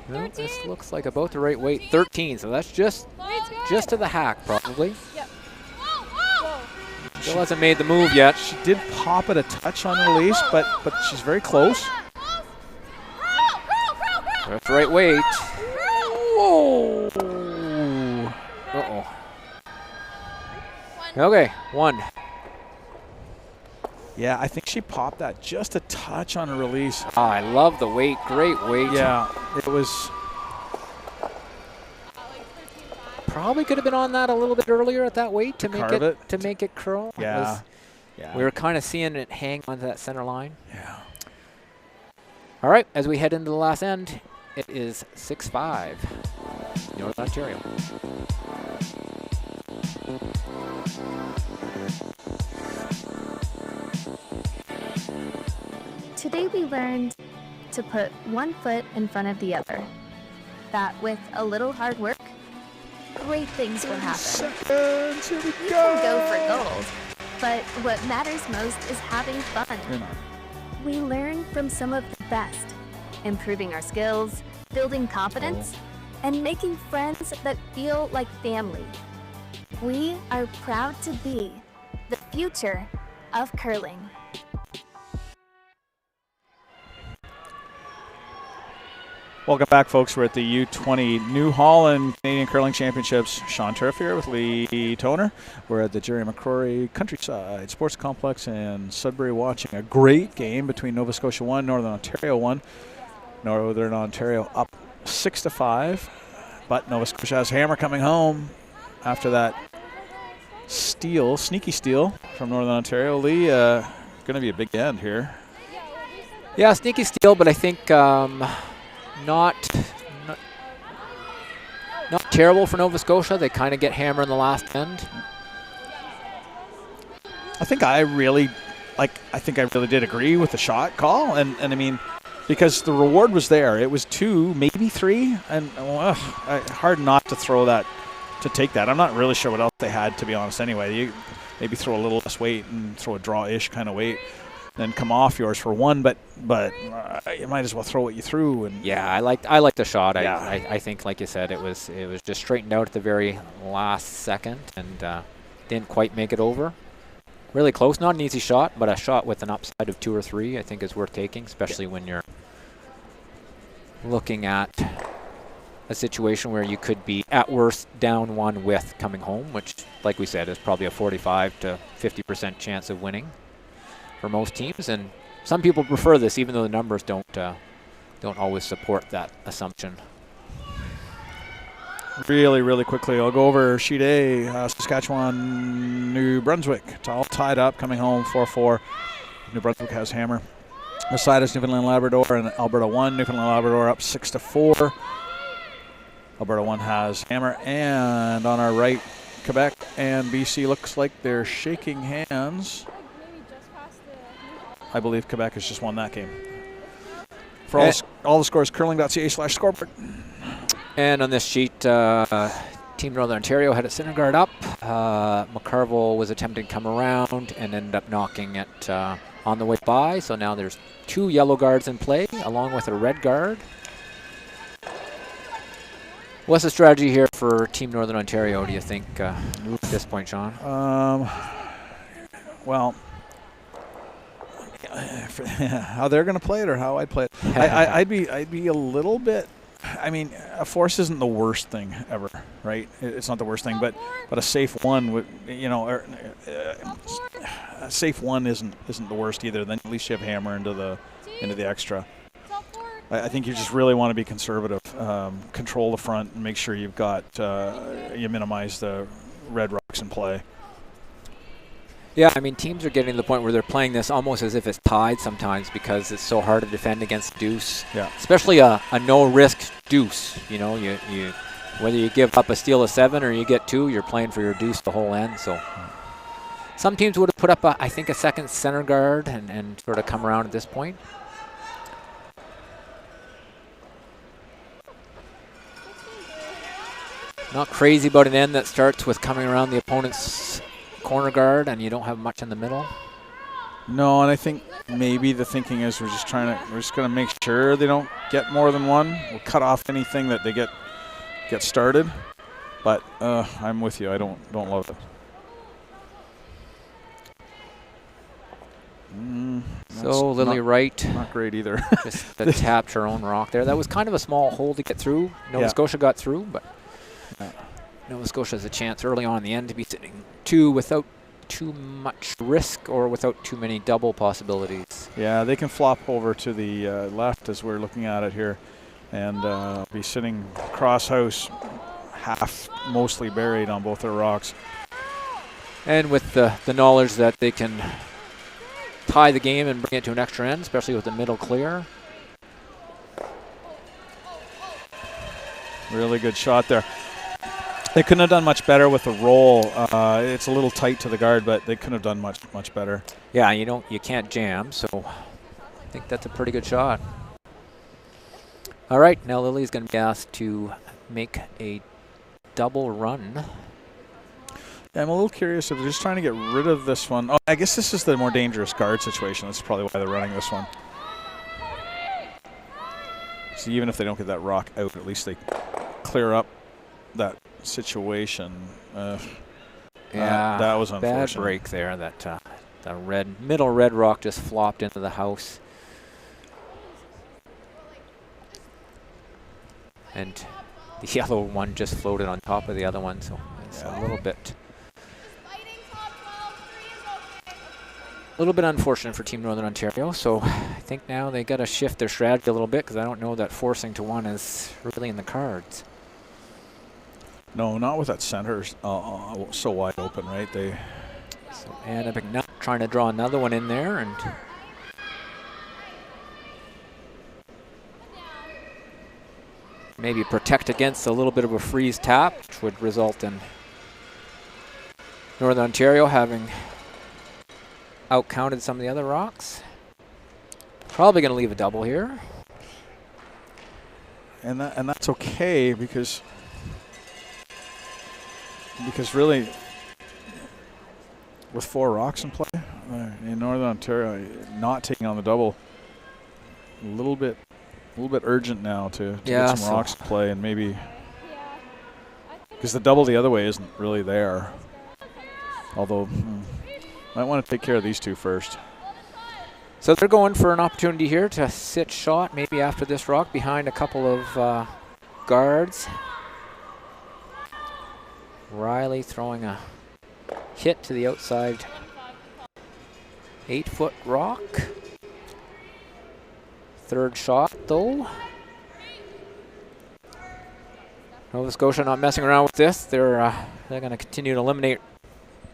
Speaker 2: Well, this looks like about the right weight. 13, so that's just to the hack, probably.
Speaker 3: Yep.
Speaker 2: Still hasn't made the move yet.
Speaker 1: She did pop it a touch on release, but she's very close.
Speaker 2: That's the right weight.
Speaker 1: Whoa!
Speaker 2: Uh-oh. Okay, 1.
Speaker 1: Yeah, I think she popped that just a touch on a release.
Speaker 2: Ah, I love the weight. Great weight.
Speaker 1: Yeah, it was.
Speaker 2: Probably could have been on that a little bit earlier at that weight to make it curl.
Speaker 1: Yeah.
Speaker 2: We were kind of seeing it hang onto that center line.
Speaker 1: Yeah.
Speaker 2: All right, as we head into the last end, it is 6-5, Northern Ontario.
Speaker 4: Today we learned to put one foot in front of the other. That with a little hard work, great things will happen.
Speaker 1: Seconds, here we
Speaker 4: You can go for gold, but what matters most is having fun. We learn from some of the best, improving our skills, building confidence, and making friends that feel like family. We are proud to be the future of curling.
Speaker 1: Welcome back, folks. We're at the U-20 New Holland Canadian Curling Championships. Sean Turf here with Lee Toner. We're at the Jerry McCrory Countryside Sports Complex in Sudbury, watching a great game between Nova Scotia 1, Northern Ontario 1. Northern Ontario up 6-5, but Nova Scotia has hammer coming home after that sneaky steal from Northern Ontario. Lee, going to be a big end here.
Speaker 2: Yeah, sneaky steal, but I think not terrible for Nova Scotia. They kind of get hammer in the last end.
Speaker 1: I think I really did agree with the shot call, and I mean, because the reward was there. It was 2, maybe 3, and hard not to throw that, to take that. I'm not really sure what else they had, to be honest. Anyway, you maybe throw a little less weight and throw a draw-ish kind of weight, then come off yours for 1. But you might as well throw what you threw. And
Speaker 2: yeah, I like the shot.
Speaker 1: Yeah.
Speaker 2: I think, like you said, it was just straightened out at the very last second and didn't quite make it over. Really close, not an easy shot, but a shot with an upside of 2 or 3 I think is worth taking, especially when you're looking at a situation where you could be at worst down 1 with coming home, which, like we said, is probably a 45 to 50% chance of winning for most teams. And some people prefer this, even though the numbers don't always support that assumption.
Speaker 1: Really, really quickly, I'll go over sheet A, Saskatchewan, New Brunswick. It's all tied up, coming home 4-4. New Brunswick has hammer. Beside us, Newfoundland Labrador and Alberta 1. Newfoundland Labrador up 6-4. Alberta 1 has hammer. And on our right, Quebec and BC looks like they're shaking hands. I believe Quebec has just won that game. For all the scores, curling.ca/scoreboard.
Speaker 2: And on this sheet, Team Northern Ontario had its center guard up. McCarville was attempting to come around and ended up knocking it on the way by. So now there's 2 yellow guards in play, along with a red guard. What's the strategy here for Team Northern Ontario, do you think, at this point, Sean?
Speaker 1: Well, how they're going to play it or how I'd play it. I'd be a little bit. I mean, a force isn't the worst thing ever, right? It's not the worst thing, but a safe one would, you know, a safe one isn't the worst either. Then at least you have hammer into the extra. I think you just really want to be conservative, control the front, and make sure you've got you minimize the red rocks in play.
Speaker 2: Yeah, I mean, teams are getting to the point where they're playing this almost as if it's tied sometimes because it's so hard to defend against deuce.
Speaker 1: Yeah.
Speaker 2: Especially a no-risk deuce. You know, you whether you give up a steal of 7 or you get 2, you're playing for your deuce the whole end. So some teams would have put up, I think, a second center guard and sort of come around at this point. Not crazy about an end that starts with coming around the opponent's corner guard and you don't have much in the middle.
Speaker 1: No, and I think maybe the thinking is we're just going to make sure they don't get more than one. We'll cut off anything that they get started. But I'm with you. I don't love it.
Speaker 2: So Lily Wright,
Speaker 1: not great either.
Speaker 2: just tapped her own rock there. That was kind of a small hole to get through. Nova Scotia got through, but Nova Scotia has a chance early on in the end to be sitting 2 without too much risk or without too many double possibilities.
Speaker 1: Yeah, they can flop over to the left as we're looking at it here and be sitting cross house, half mostly buried on both their rocks.
Speaker 2: And with the knowledge that they can tie the game and bring it to an extra end, especially with the middle clear. Really good shot there.
Speaker 1: They couldn't have done much better with the roll. It's a little tight to the guard, but they couldn't have done much better.
Speaker 2: Yeah, you can't jam, so I think that's a pretty good shot. All right, now Lily's going to be asked to make a double run.
Speaker 1: Yeah, I'm a little curious if they're just trying to get rid of this one. Oh, I guess this is the more dangerous guard situation. That's probably why they're running this one. So even if they don't get that rock out, at least they clear up that situation.
Speaker 2: Yeah,
Speaker 1: that was unfortunate.
Speaker 2: Bad break there. That the middle red rock just flopped into the house, and the yellow one just floated on top of the other one. So it's a little bit unfortunate for Team Northern Ontario. So I think now they got to shift their strategy a little bit because I don't know that forcing to 1 is really in the cards.
Speaker 1: No, not with that center so wide open, right?
Speaker 2: So Anna McNutt trying to draw another one in there, and maybe protect against a little bit of a freeze tap, which would result in Northern Ontario having outcounted some of the other rocks. Probably going to leave a double here.
Speaker 1: And that's okay because really, with 4 rocks in play, in Northern Ontario, not taking on the double, a little bit urgent now to get some rocks to play, and maybe because the double the other way isn't really there. Although, might want to take care of these 2 first.
Speaker 2: So they're going for an opportunity here to sit shot, maybe after this rock, behind a couple of guards. Riley throwing a hit to the outside 8-foot rock. Third shot, though. Nova Scotia not messing around with this. They're going to continue to eliminate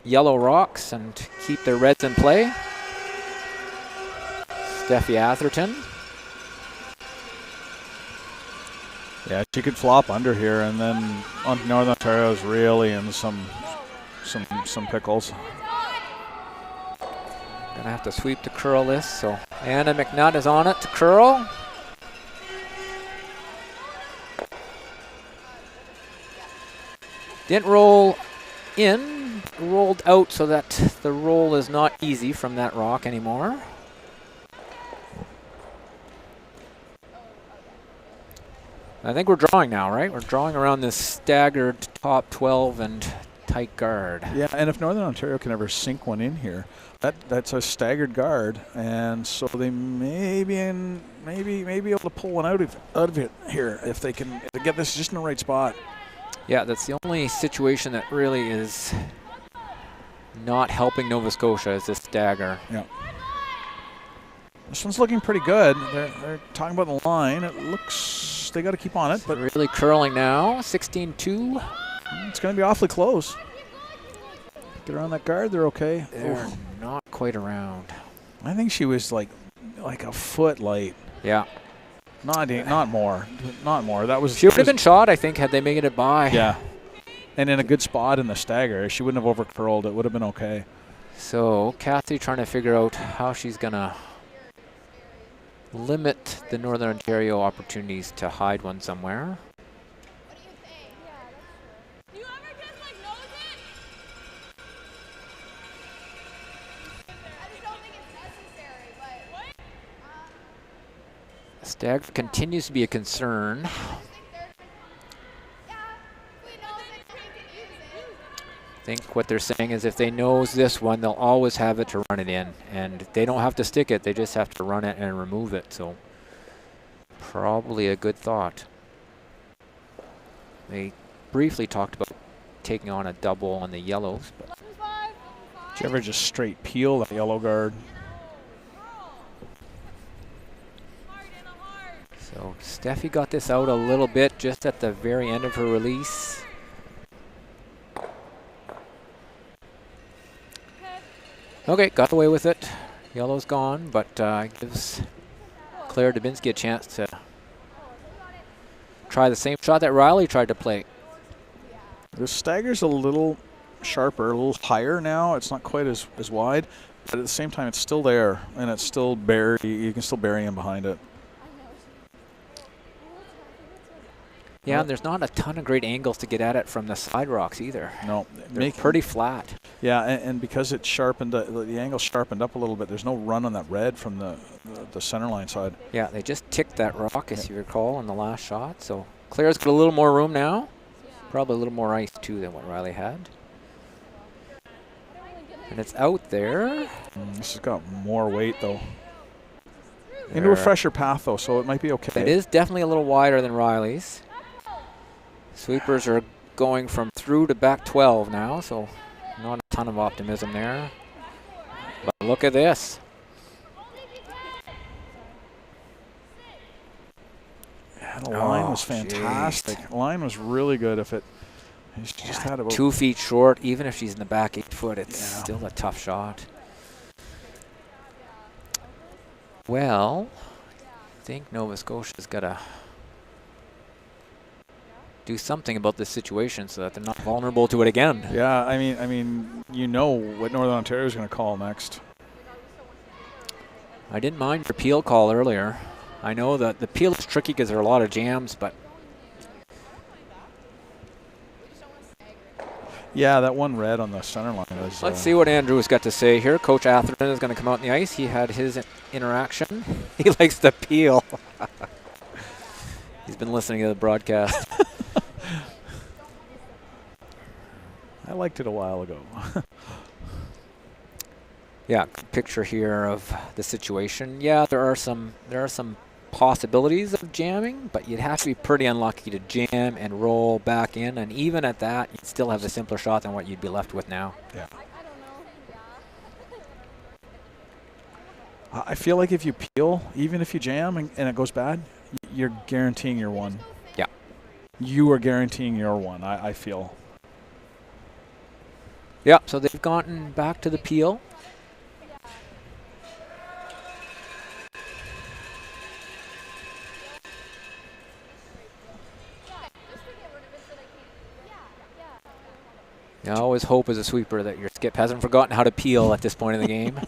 Speaker 2: yellow rocks and keep their reds in play. Steffi Atherton.
Speaker 1: Yeah, she could flop under here, and then Northern Ontario is really in some pickles.
Speaker 2: Gonna have to sweep to curl this. So Anna McNutt is on it to curl. Didn't roll in, rolled out so that the roll is not easy from that rock anymore. I think we're drawing now, right? We're drawing around this staggered top 12 and tight guard.
Speaker 1: Yeah, and if Northern Ontario can ever sink one in here, that's a staggered guard, and so they may be able to pull one out of it here if they can get this just in the right spot.
Speaker 2: Yeah, that's the only situation that really is not helping Nova Scotia is this stagger.
Speaker 1: Yeah. This one's looking pretty good. They're talking about the line. It looks they got to keep on it, but
Speaker 2: Really curling now, 16-2.
Speaker 1: it's going to be awfully close. Get around that guard, they're okay.
Speaker 2: They're not quite around.
Speaker 1: I think she was like a foot light.
Speaker 2: Yeah.
Speaker 1: Not more. That was.
Speaker 2: She would have been shot, I think, had they made it by.
Speaker 1: Yeah. And in a good spot in the stagger. She wouldn't have over curled. It would have been okay.
Speaker 2: So Kathy trying to figure out how she's going to limit the Northern Ontario opportunities to hide one somewhere. Stagger continues to be a concern. I think what they're saying is if they nose this one, they'll always have it to run it in. And they don't have to stick it, they just have to run it and remove it. So probably a good thought. They briefly talked about taking on a double on the yellows. But
Speaker 1: Did you ever just straight peel that yellow guard?
Speaker 2: so Steffi got this out a little bit just at the very end of her release. Okay, got away with it. Yellow's gone, but gives Claire Dubinsky a chance to try the same shot that Riley tried to play.
Speaker 1: The stagger's a little sharper, a little higher now. It's not quite as wide, but at the same time, it's still there, and it's still buried. You can still bury him behind it.
Speaker 2: Yeah, and there's not a ton of great angles to get at it from the side rocks either.
Speaker 1: No,
Speaker 2: They're pretty flat.
Speaker 1: Yeah, and because it sharpened, the angle sharpened up a little bit. There's no run on that red from the center line side.
Speaker 2: Yeah, they just ticked that rock, as you recall, in the last shot. So Claire's got a little more room now. Probably a little more ice, too, than what Riley had. And it's out there.
Speaker 1: This has got more weight, though. Into a fresher path, though, so it might be okay.
Speaker 2: It is definitely a little wider than Riley's. Sweepers are going from through to back 12 now, so not a ton of optimism there. But look at this.
Speaker 1: Yeah, the line was fantastic. The line was really good. If it just had about
Speaker 2: 2 feet short, even if she's in the back 8 foot, it's still a tough shot. Well, I think Nova Scotia's got to do something about this situation so that they're not vulnerable to it again.
Speaker 1: Yeah, I mean, you know what Northern Ontario is going to call next.
Speaker 2: I didn't mind your peel call earlier. I know that the peel is tricky because there are a lot of jams, but
Speaker 1: yeah, that one red on the center line was.
Speaker 2: Let's see what Andrew's got to say here. Coach Atherton is going to come out on the ice. He had his interaction. He likes to peel. He's been listening to the broadcast.
Speaker 1: I liked it a while ago.
Speaker 2: Yeah, picture here of the situation. Yeah, there are some possibilities of jamming, but you'd have to be pretty unlucky to jam and roll back in, and even at that, you'd still have a simpler shot than what you'd be left with now.
Speaker 1: Yeah. I feel like if you peel, even if you jam and it goes bad, you're guaranteeing your one.
Speaker 2: Yeah.
Speaker 1: You are guaranteeing your one, I feel.
Speaker 2: Yeah, so they've gotten back to the peel. You always hope as a sweeper that your skip hasn't forgotten how to peel at this point in the game.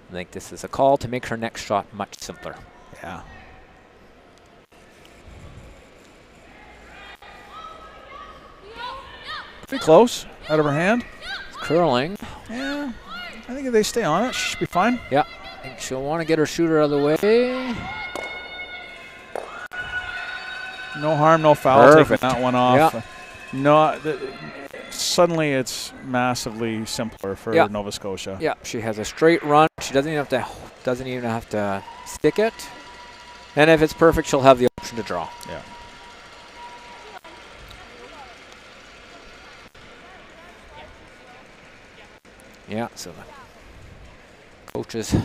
Speaker 2: I think this is a call to make her next shot much simpler.
Speaker 1: Yeah. Pretty close. Out of her hand.
Speaker 2: It's curling.
Speaker 1: Yeah. I think if they stay on it, she should be fine.
Speaker 2: Yeah. think she'll want to get her shooter out of the way.
Speaker 1: No harm, no foul.
Speaker 2: Perfect.
Speaker 1: Taking that one off.
Speaker 2: Yeah.
Speaker 1: No, suddenly it's massively simpler for
Speaker 2: Yeah.
Speaker 1: Nova Scotia.
Speaker 2: Yeah, she has a straight run. She doesn't even have to stick it. And if it's perfect, she'll have the option to draw.
Speaker 1: Yeah.
Speaker 2: Yeah, so the coaches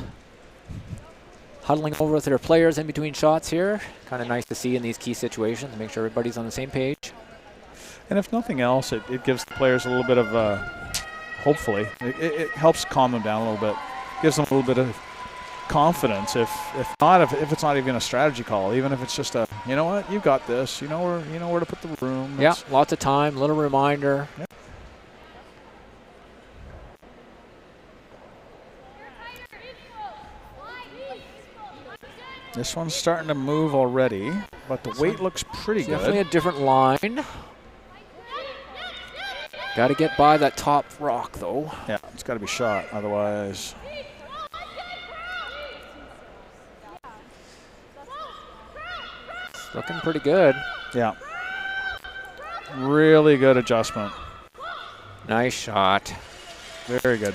Speaker 2: huddling over with their players in between shots here. Kind of nice to see in these key situations, make sure everybody's on the same page.
Speaker 1: And if nothing else, it gives the players a little bit of, hopefully, it helps calm them down a little bit. Gives them a little bit of confidence. If it's not even a strategy call, even if it's just a, you know what, you got this. You know where to put the room.
Speaker 2: Yeah, lots of time, little reminder.
Speaker 1: Yeah. This one's starting to move already, but the weight looks pretty good.
Speaker 2: Definitely a different line. Got to get by that top rock, though.
Speaker 1: Yeah, it's got to be shot, otherwise.
Speaker 2: It's looking pretty good.
Speaker 1: Yeah. Really good adjustment.
Speaker 2: Nice shot.
Speaker 1: Very good.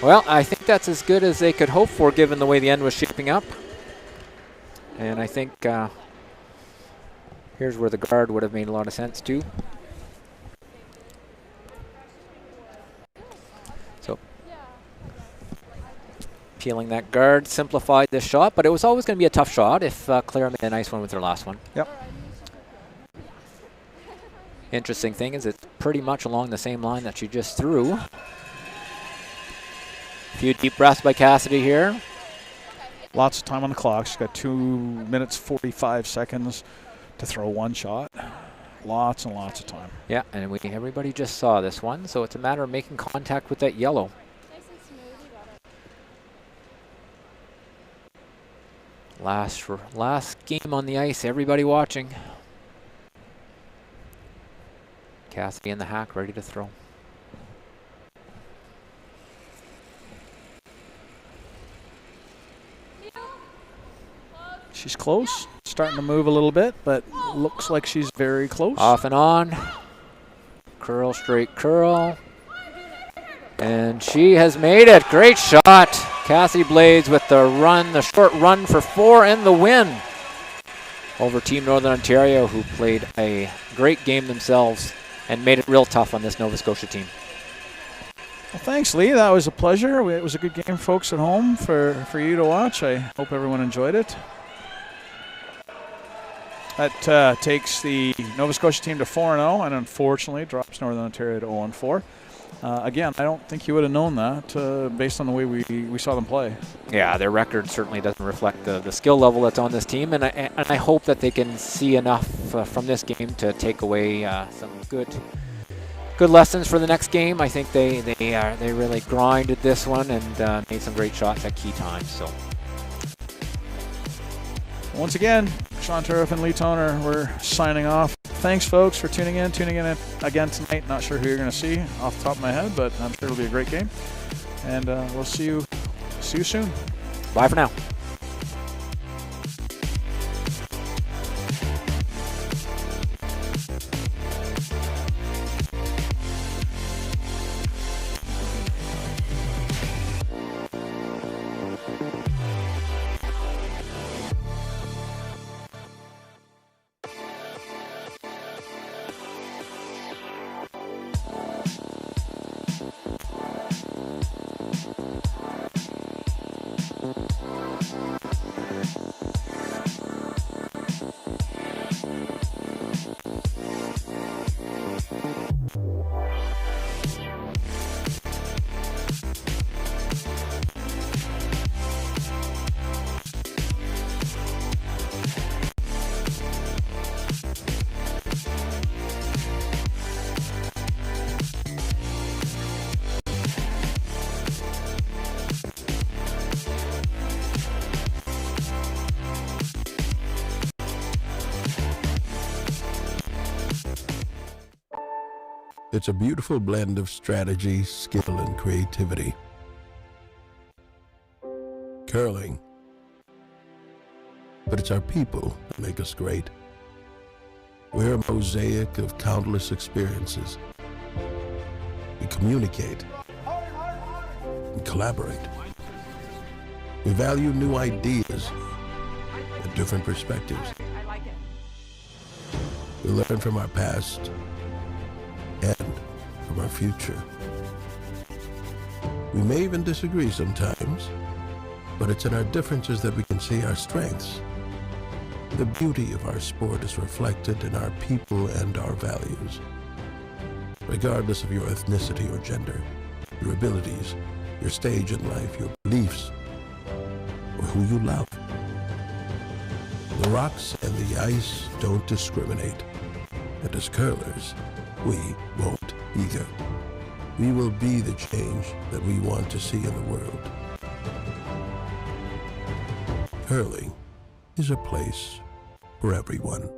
Speaker 2: Well, I think that's as good as they could hope for given the way the end was shaping up. And I think here's where the guard would have made a lot of sense too. So peeling that guard simplified this shot, but it was always going to be a tough shot if Claire made a nice one with her last one.
Speaker 1: Yep.
Speaker 2: Interesting thing is it's pretty much along the same line that she just threw. A few deep breaths by Cassidy here.
Speaker 1: Lots of time on the clock. She's got 2 minutes 45 seconds to throw one shot. Lots and lots of time.
Speaker 2: Yeah, and everybody just saw this one, so it's a matter of making contact with that yellow. Last game on the ice, everybody watching. Cassidy and the hack ready to throw.
Speaker 1: She's close, starting to move a little bit, but looks like she's very close.
Speaker 2: Off and on. Curl, straight curl. And she has made it. Great shot. Cassidy Blades with the short run for 4 and the win over Team Northern Ontario, who played a great game themselves and made it real tough on this Nova Scotia team.
Speaker 1: Well, thanks, Lee. That was a pleasure. It was a good game, folks, at home for you to watch. I hope everyone enjoyed it. That takes the Nova Scotia team to 4-0 and unfortunately drops Northern Ontario to 0-4. Again, I don't think you would have known that based on the way we saw them play.
Speaker 2: Yeah, their record certainly doesn't reflect the skill level that's on this team, and I hope that they can see enough from this game to take away some good lessons for the next game. I think they really grinded this one and made some great shots at key times. So
Speaker 1: once again, Sean Turriff and Lee Toner, we're signing off. Thanks, folks, for tuning in again tonight. Not sure who you're going to see off the top of my head, but I'm sure it'll be a great game. And we'll see you soon.
Speaker 2: Bye for now.
Speaker 8: It's a beautiful blend of strategy, skill, and creativity.
Speaker 6: curling. But it's our people that make us great. We're a mosaic of countless experiences. We communicate and collaborate. We value new ideas and different perspectives. We learn from our past and from our future. We may even disagree sometimes, but it's in our differences that we can see our strengths. The beauty of our sport is reflected in our people and our values. Regardless of your ethnicity or gender, your abilities, your stage in life, your beliefs, or who you love. The rocks and the ice don't discriminate. And as curlers, we won't either. We will be the change that we want to see in the world. Curling is a place for everyone.